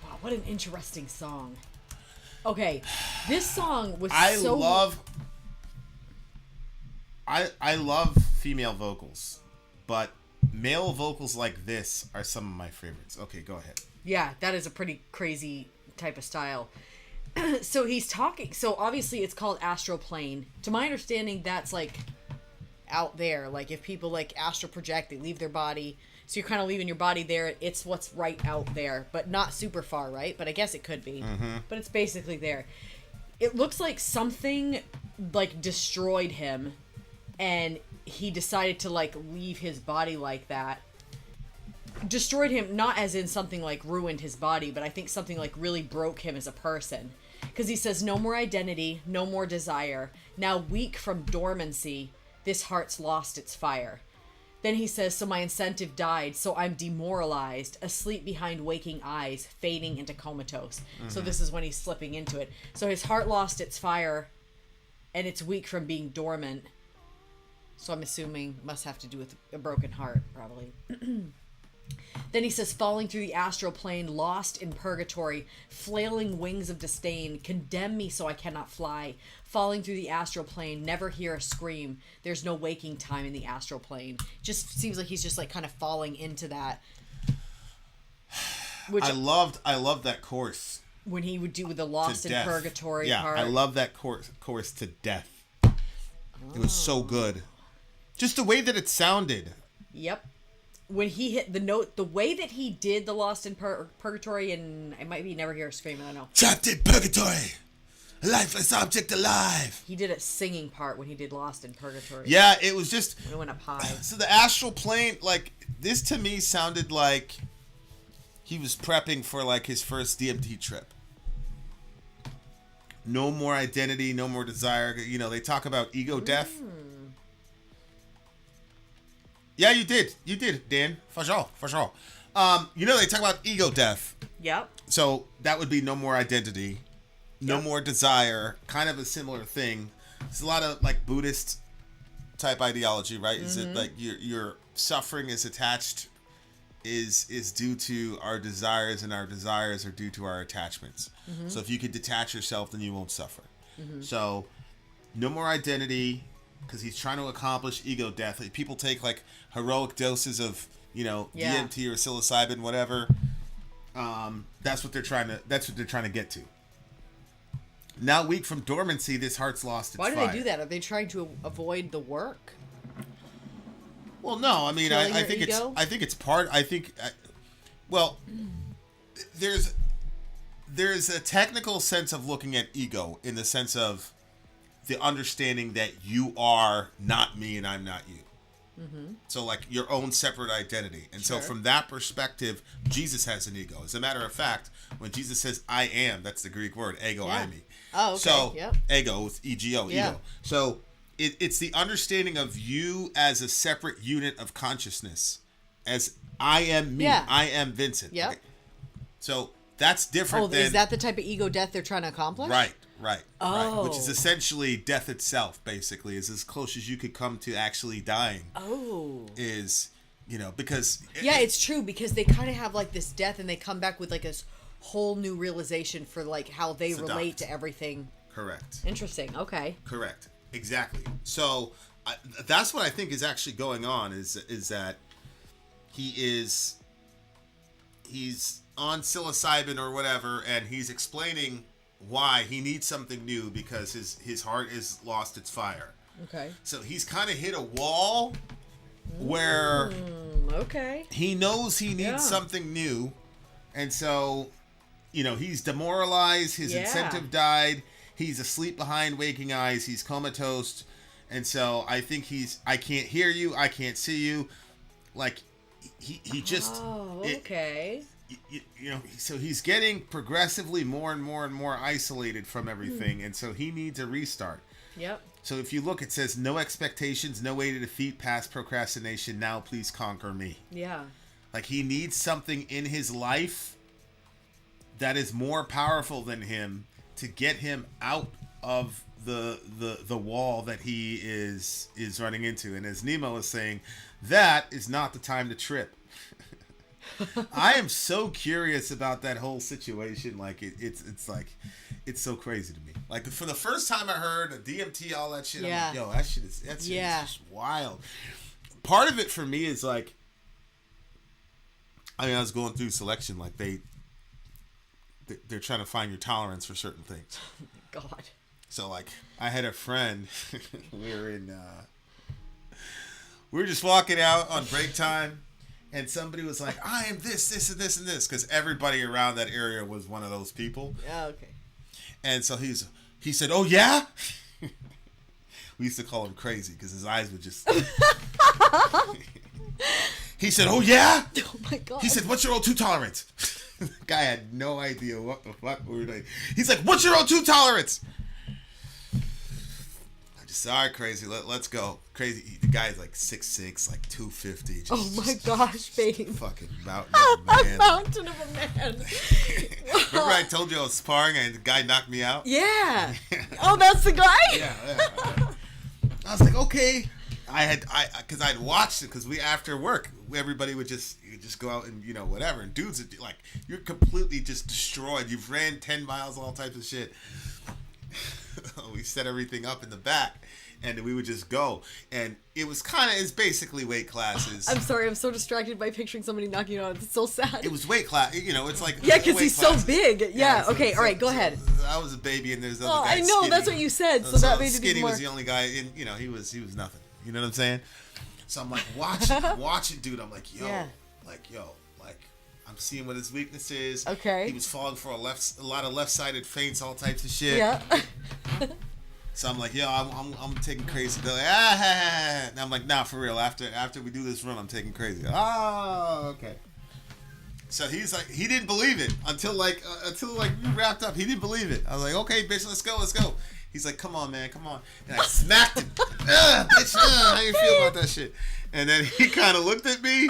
Wow, what an interesting song. Okay, this song was I so... I love female vocals, but male vocals like this are some of my favorites. Okay, go ahead. Yeah, that is a pretty crazy type of style. So he's talking. So obviously it's called astral plane. To my understanding, that's like out there. Like if people like astral project, they leave their body. So you're kind of leaving your body there. It's what's right out there, but not super far, right? But I guess it could be. Mm-hmm. But it's basically there. It looks like something like destroyed him, and he decided to like leave his body like that. Destroyed him, not as in something like ruined his body, but I think something like really broke him as a person. Because he says, no more identity, no more desire. Now weak from dormancy, this heart's lost its fire. Then he says, so my incentive died, so I'm demoralized, asleep behind waking eyes, fading into comatose. Mm-hmm. So this is when he's slipping into it. So his heart lost its fire, and it's weak from being dormant. So I'm assuming must have to do with a broken heart, probably. Then he says, falling through the astral plane, lost in purgatory, flailing wings of disdain, condemn me so I cannot fly. Falling through the astral plane, never hear a scream. There's no waking time in the astral plane. Just seems like he's just like kind of falling into that. Which I loved that chorus. When he would do with the lost in purgatory part. I love that chorus to death. It was so good. Just the way that it sounded. Yep. When he hit the note, the way that he did the Lost in Purgatory, and it might be Never Hear a Scream, I don't know. Trapped in purgatory, a lifeless object alive. He did a singing part when he did Lost in Purgatory. Yeah, it was just... When it went up high. So the astral plane, like, this to me sounded like he was prepping for, like, his first DMT trip. No more identity, no more desire. You know, they talk about ego death. Yeah, you did, Dan. For sure. You know, they talk about ego death. Yep. So that would be no more identity, no more desire, kind of a similar thing. It's a lot of like Buddhist type ideology, right? Is it like your suffering is attached, is due to our desires, and our desires are due to our attachments. So if you could detach yourself, then you won't suffer. So no more identity, because he's trying to accomplish ego death. Like, people take like heroic doses of, you know, DMT or psilocybin, whatever. That's what they're trying to get to. Now weak from dormancy, this heart's lost its fire. Why do they do that? Are they trying to avoid the work? Well, no. I mean, I think ego? it's part. Well, there's a technical sense of looking at ego in the sense of the understanding that you are not me and I'm not you. So like your own separate identity. And so from that perspective, Jesus has an ego. As a matter of fact, when Jesus says I am, that's the Greek word, ego, I me. Oh, okay. So yep. ego with ego, ego. So it's the understanding of you as a separate unit of consciousness. As I am me, I am Vincent. Yep. Okay. So that's different than... is that the type of ego death they're trying to accomplish? Right. Oh. Which is essentially death itself, basically, is as close as you could come to actually dying. Oh. Is, you know, because... it's true, because they kind of have like this death and they come back with like this whole new realization for like how they relate to everything. Correct. Interesting. Okay. Correct. Exactly. So that's what I think is actually going on is that he's on psilocybin or whatever, and he's explaining why he needs something new because his heart has lost its fire. Okay. So he's kind of hit a wall where he knows he needs something new, and so, you know, he's demoralized, his incentive died, he's asleep behind waking eyes, he's comatose, and so I think I can't hear you, I can't see you, like he just you know, so he's getting progressively more and more and more isolated from everything, and so he needs a restart. Yep. So if you look, it says no expectations, no way to defeat past procrastination, now please conquer me. Yeah. Like he needs something in his life that is more powerful than him to get him out of the wall that he is running into. And as Nemo is saying, that is not the time to trip. I am so curious about that whole situation. Like it's like it's so crazy to me. Like for the first time I heard a DMT, all that shit. Yeah. I'm like, yo, that shit is just wild. Part of it for me is like, I mean, I was going through selection. Like they're trying to find your tolerance for certain things. Oh my God. So like, I had a friend. we were just walking out on break time. And somebody was like, I am this, this, and this, and this. Because everybody around that area was one of those people. Yeah, okay. And so he said, oh, yeah? We used to call him crazy because his eyes would just... He said, oh, yeah? Oh, my God. He said, what's your O2 tolerance? The guy had no idea what the fuck we were doing. He's like, what's your O2 tolerance? I just said, all right, crazy, let's go. Crazy. The guy's like 6'6", like 250. Oh my gosh, babe. Fucking mountain of a man. A mountain of a man. Remember I told you I was sparring and the guy knocked me out? Yeah. Oh, that's the guy? Yeah. I was like, okay. Because I'd watched it, because after work, everybody would just go out and, whatever. And dudes, like, you're completely just destroyed. You've ran 10 miles, all types of shit. We set everything up in the back. And we would just go. And it was it's basically weight classes. I'm sorry, I'm so distracted by picturing somebody knocking you out. It's so sad. It was weight class. It's like... Yeah, because he's classes. so big. Yeah, okay, all right, go ahead. I was a baby and there's the Oh, other guy I know, skinny. that's what you said, so that made it Skinny even more... was the only guy, and, he was nothing. You know what I'm saying? So I'm like, watching, dude. I'm like, yo, I'm seeing what his weakness is. Okay. He was falling for a lot of left-sided feints, all types of shit. Yeah. So I'm like, yo, I'm taking crazy. They're like, ah. And I'm like, nah, for real. After we do this run, I'm taking crazy. Oh, okay. So he's like, he didn't believe it until we wrapped up. He didn't believe it. I was like, okay, bitch, let's go. He's like, come on, man, come on. And I smacked him. Bitch, how you feel about that shit? And then he kind of looked at me.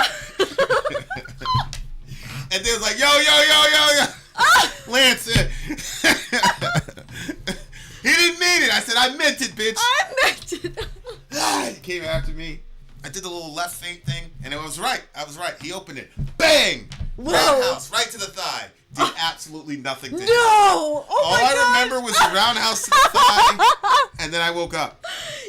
And they was like, yo. Lance. He didn't mean it. I said, I meant it, bitch. I meant it. He came after me. I did the little left feint thing, and it was right. I was right. He opened it. Bang! Whoa. Roundhouse right to the thigh. Did absolutely nothing to him. No! Oh All my God. I remember was the roundhouse to the thigh, and then I woke up.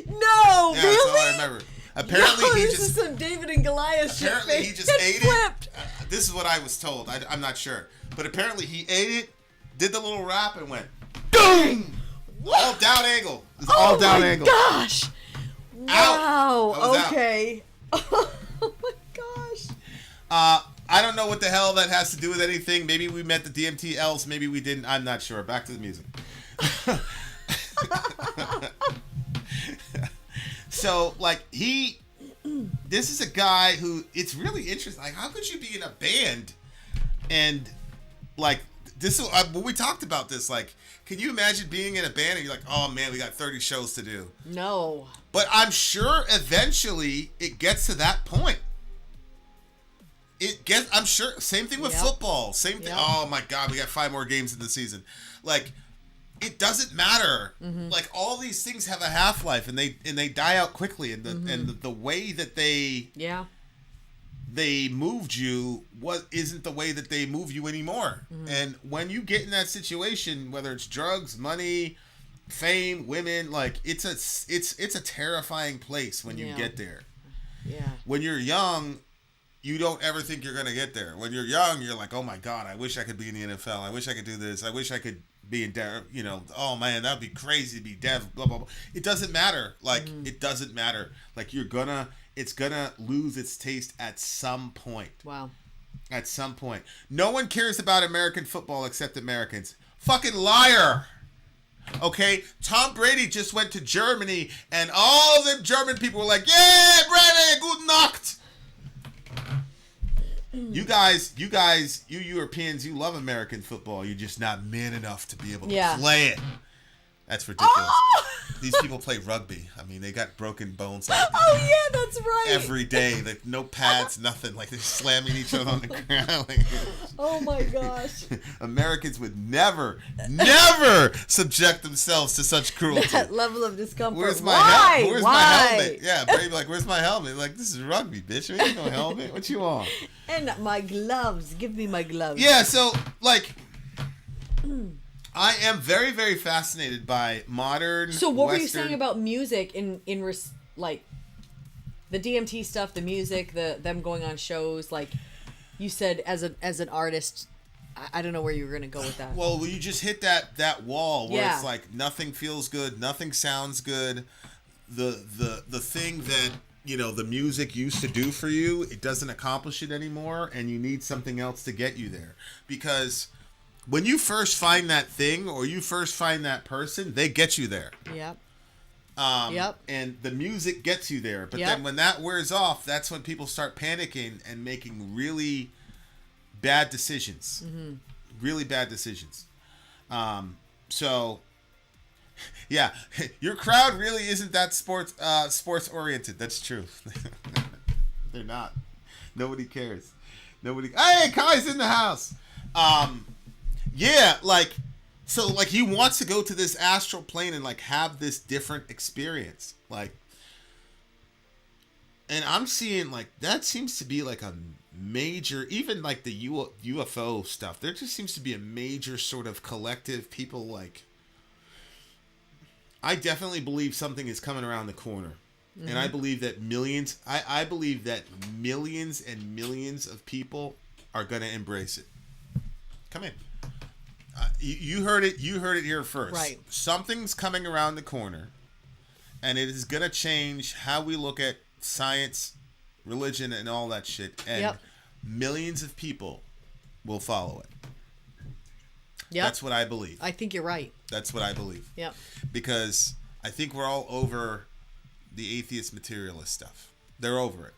No, Yeah, really? that's all I remember. Apparently, This is some David and Goliath shit. Apparently, he just ate flipped. it. This is what I was told. I'm not sure. But apparently, he ate it, did the little rap, and went, boom! All down angle. It's all down angle. Oh my gosh. Wow. I was out. Okay. Oh my gosh. I don't know what the hell that has to do with anything. Maybe we met the DMT elves. Maybe we didn't. I'm not sure. Back to the music. So, like, this is a guy who, it's really interesting. Like, how could you be in a band and, like, this is, when we talked about this, like, can you imagine being in a band and you're like, oh man, we got 30 shows to do? No. But I'm sure eventually it gets to that point. I'm sure, same thing with football. Same thing. Yep. Oh my God, we got 5 more games in the season. Like, it doesn't matter. Mm-hmm. Like, all these things have a half-life and they die out quickly. And the way that they moved you isn't the way that they move you anymore. Mm-hmm. And when you get in that situation, whether it's drugs, money, fame, women, like, it's a terrifying place when you get there. Yeah. When you're young, you don't ever think you're going to get there. When you're young, you're like, oh my God, I wish I could be in the NFL. I wish I could do this. I wish I could be in dev, oh man, that'd be crazy to be dev, blah, blah, blah. It doesn't matter. Like, it doesn't matter. Like, it's gonna lose its taste at some point. Wow. At some point. No one cares about American football except Americans. Fucking liar. Okay? Tom Brady just went to Germany and all the German people were like, yeah, Brady, good Nacht. You Europeans, you love American football. You're just not man enough to be able to play it. That's ridiculous. Oh! These people play rugby. I mean, they got broken bones. Oh yeah, that's right. Every day, like no pads, nothing. Like they're slamming each other on the ground. Like, oh my gosh. Americans would never subject themselves to such cruelty. That level of discomfort. Where's my Why? Where's my helmet? Yeah, Brady like, where's my helmet? Like, this is rugby, bitch. You ain't no helmet. What you want? And my gloves. Give me my gloves. Yeah, so like, I am very, very fascinated by modern. So what were you Western... saying about music like the DMT stuff, the music, them going on shows? Like you said, as an artist, I don't know where you were gonna go with that. Well, you just hit that wall where Yeah. it's like nothing feels good, nothing sounds good. The thing that the music used to do for you, it doesn't accomplish it anymore, and you need something else to get you there. Because when you first find that thing or you first find that person, they get you there. Yep. And the music gets you there. But Yep. then when that wears off, that's when people start panicking and making really bad decisions. Mm-hmm. Really bad decisions. So, yeah, your crowd really isn't that sports oriented. That's true. They're not. Nobody cares. Hey, Kai's in the house. Yeah, like, so like he wants to go to this astral plane and like have this different experience, like, and I'm seeing like that seems to be like a major, even like the UFO stuff. There just seems to be a major sort of collective people like. I definitely believe something is coming around the corner, and I believe that millions. I believe that millions and millions of people are gonna embrace it. Come in. You heard it. You heard it here first. Right. Something's coming around the corner, and it is gonna change how we look at science, religion, and all that shit. And millions of people will follow it. Yep. That's what I believe. I think you're right. That's what I believe. Yep. Because I think we're all over the atheist materialist stuff. They're over it.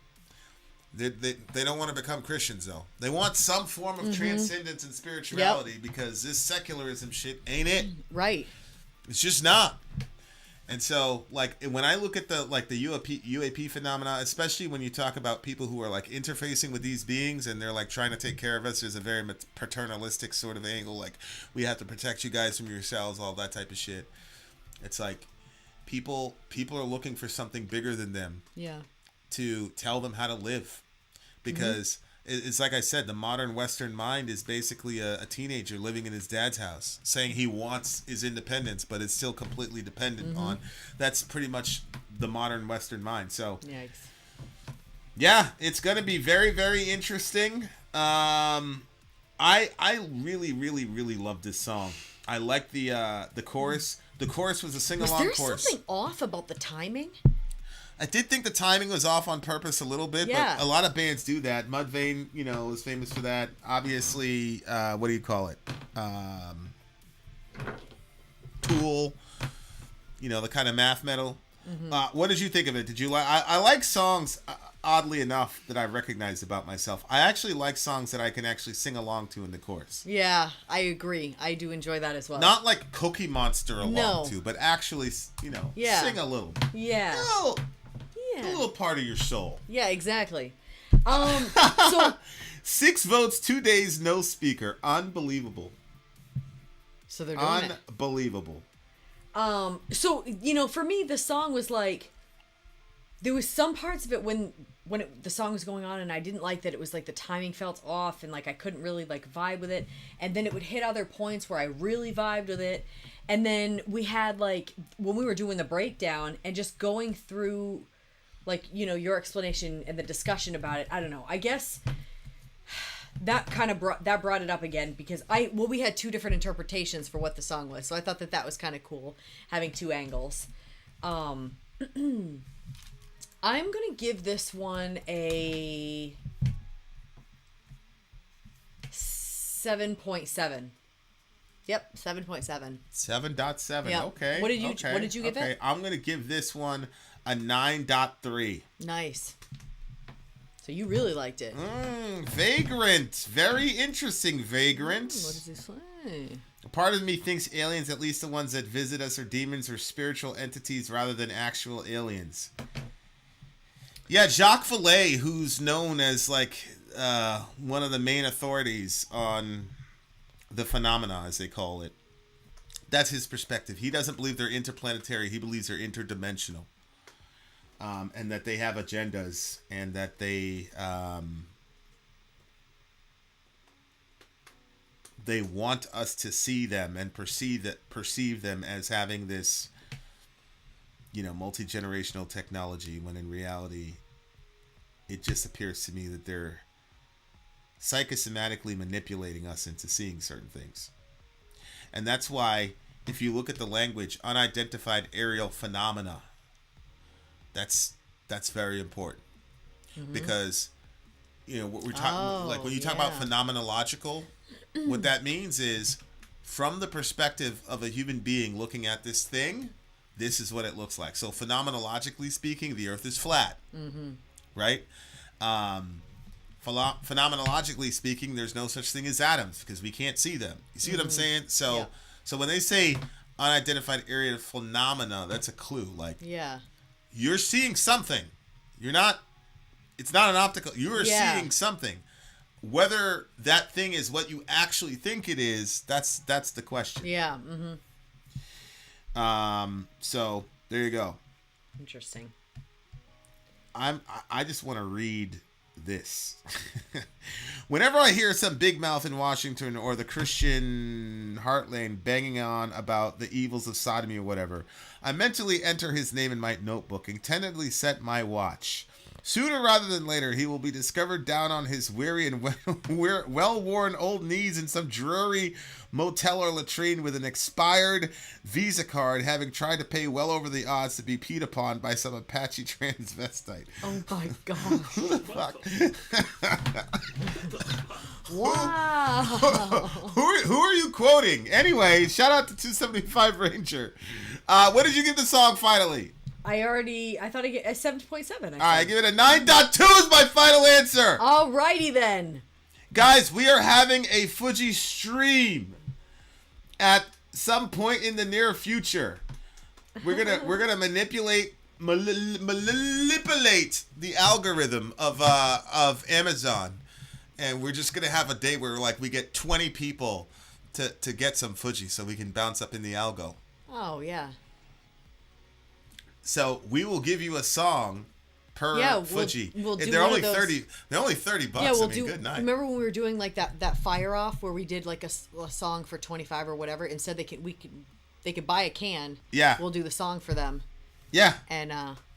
They don't want to become Christians, though. They want some form of transcendence and spirituality because this secularism shit ain't it. Right. It's just not. And so, like, when I look at the UAP phenomena, especially when you talk about people who are, like, interfacing with these beings and they're, like, trying to take care of us, there's a very paternalistic sort of angle. Like, we have to protect you guys from yourselves, all that type of shit. It's like people are looking for something bigger than them. Yeah. To tell them how to live. Because it's like I said, the modern Western mind is basically a teenager living in his dad's house, saying he wants his independence, but is still completely dependent on. That's pretty much the modern Western mind. So, yikes. Yeah, it's going to be very, very interesting. I really, really, really love this song. I like the chorus. The chorus was a sing-along chorus. Was there something off about the timing? I did think the timing was off on purpose a little bit, but a lot of bands do that. Mudvayne, is famous for that. Obviously, what do you call it? Tool, the kind of math metal. What did you think of it? Did you like? I like songs, oddly enough, that I recognize about myself. I actually like songs that I can actually sing along to in the chorus. Yeah, I agree. I do enjoy that as well. Not like Cookie Monster along to, but actually, sing a little. Yeah. A little part of your soul. Yeah, exactly. So 6 votes, 2 days, no speaker. Unbelievable. So they're doing it. Unbelievable. So for me, the song was like, there was some parts of it when the song was going on, and I didn't like that it was like the timing felt off, and like I couldn't really like vibe with it. And then it would hit other points where I really vibed with it. And then we had like when we were doing the breakdown and just going through. Like, your explanation and the discussion about it, I don't know. I guess that kind of brought it up again because we had 2 different interpretations for what the song was. So I thought that was kind of cool, having 2 angles. I'm going to give this one a 7.7. Yep, 7.7. 7.7. Yep. Okay. What did you give it? I'm going to give this one a 9.3. Nice. So you really liked it. Vagrant. Very interesting, Vagrant. What does he say? A part of me thinks aliens, at least the ones that visit us, are demons or spiritual entities rather than actual aliens. Yeah, Jacques Vallée, who's known as like one of the main authorities on the phenomena, as they call it. That's his perspective. He doesn't believe they're interplanetary. He believes they're interdimensional. And that they have agendas, and that they want us to see them and perceive them as having this, multi-generational technology, when in reality it just appears to me that they're psychosomatically manipulating us into seeing certain things. And that's why, if you look at the language, unidentified aerial phenomena, that's very important. Because what we're talking, like when you talk about phenomenological, what that means is, from the perspective of a human being looking at this thing, this is what it looks like. So phenomenologically speaking, the Earth is flat, right? Phenomenologically speaking, there's no such thing as atoms because we can't see them. You see what I'm saying? So when they say unidentified area phenomena, that's a clue. Like, you're seeing something. It's not an optical. You are seeing something. Whether that thing is what you actually think it is, that's the question. Yeah. So there you go. Interesting. I just want to read this. Whenever I hear some big mouth in Washington or the Christian heartland banging on about the evils of sodomy or whatever, I mentally enter his name in my notebook and tentatively set my watch. Sooner rather than later, he will be discovered down on his weary and well-worn old knees in some dreary motel or latrine with an expired Visa card, having tried to pay well over the odds to be peed upon by some Apache transvestite. Oh my God. Who the fuck? Wow. Who are you quoting? Anyway, shout out to 275 Ranger. What did you give the song finally? I thought I get a 7.7. All right, give it a 9.2 is my final answer. Alrighty then. Guys, we are having a Fuji stream at some point in the near future. We're gonna manipulate the algorithm of Amazon, and we're just gonna have a day where like we get 20 people to get some Fuji so we can bounce up in the algo. Oh yeah. So we will give you a song per Fuji. We'll do they're one only of those. 30. They're only $30. Yeah, we'll good night. Remember when we were doing like that fire off where we did like a song for 25 or whatever? Instead, they could buy a can. Yeah. We'll do the song for them. Yeah. And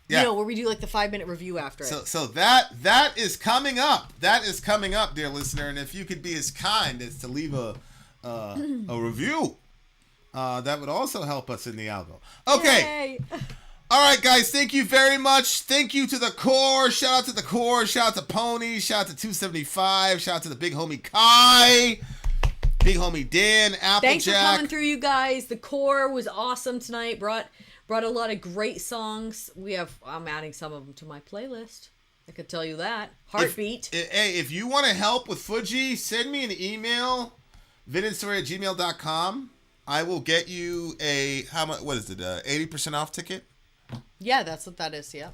where we do like the 5-minute review after it. So that is coming up. That is coming up, dear listener. And if you could be as kind as to leave a review, that would also help us in the algo. Okay. Yay. All right, guys, thank you very much. Thank you to the core. Shout out to the core. Shout out to Pony. Shout out to 275. Shout out to the big homie Kai. Big homie Dan. Applejack. Thanks for coming through, you guys. The core was awesome tonight. Brought a lot of great songs. I'm adding some of them to my playlist. I could tell you that. Heartbeat. If you want to help with Fuji, send me an email, vinandstory@gmail.com. I will get you what is it, 80% off ticket? Yeah, that's what that is. Yeah.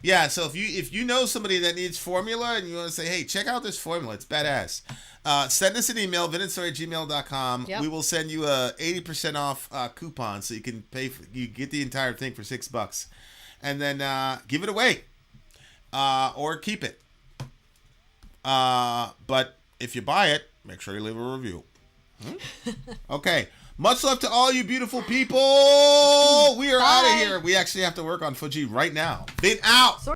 Yeah. So if you know somebody that needs formula and you want to say, hey, check out this formula, it's badass. Send us an email, vinandstory@gmail.com. Yep. We will send you a 80% off coupon so you can you get the entire thing for $6, and then give it away, or keep it. But if you buy it, make sure you leave a review. Okay. Much love to all you beautiful people. We are out of here. We actually have to work on Fuji right now. Been out.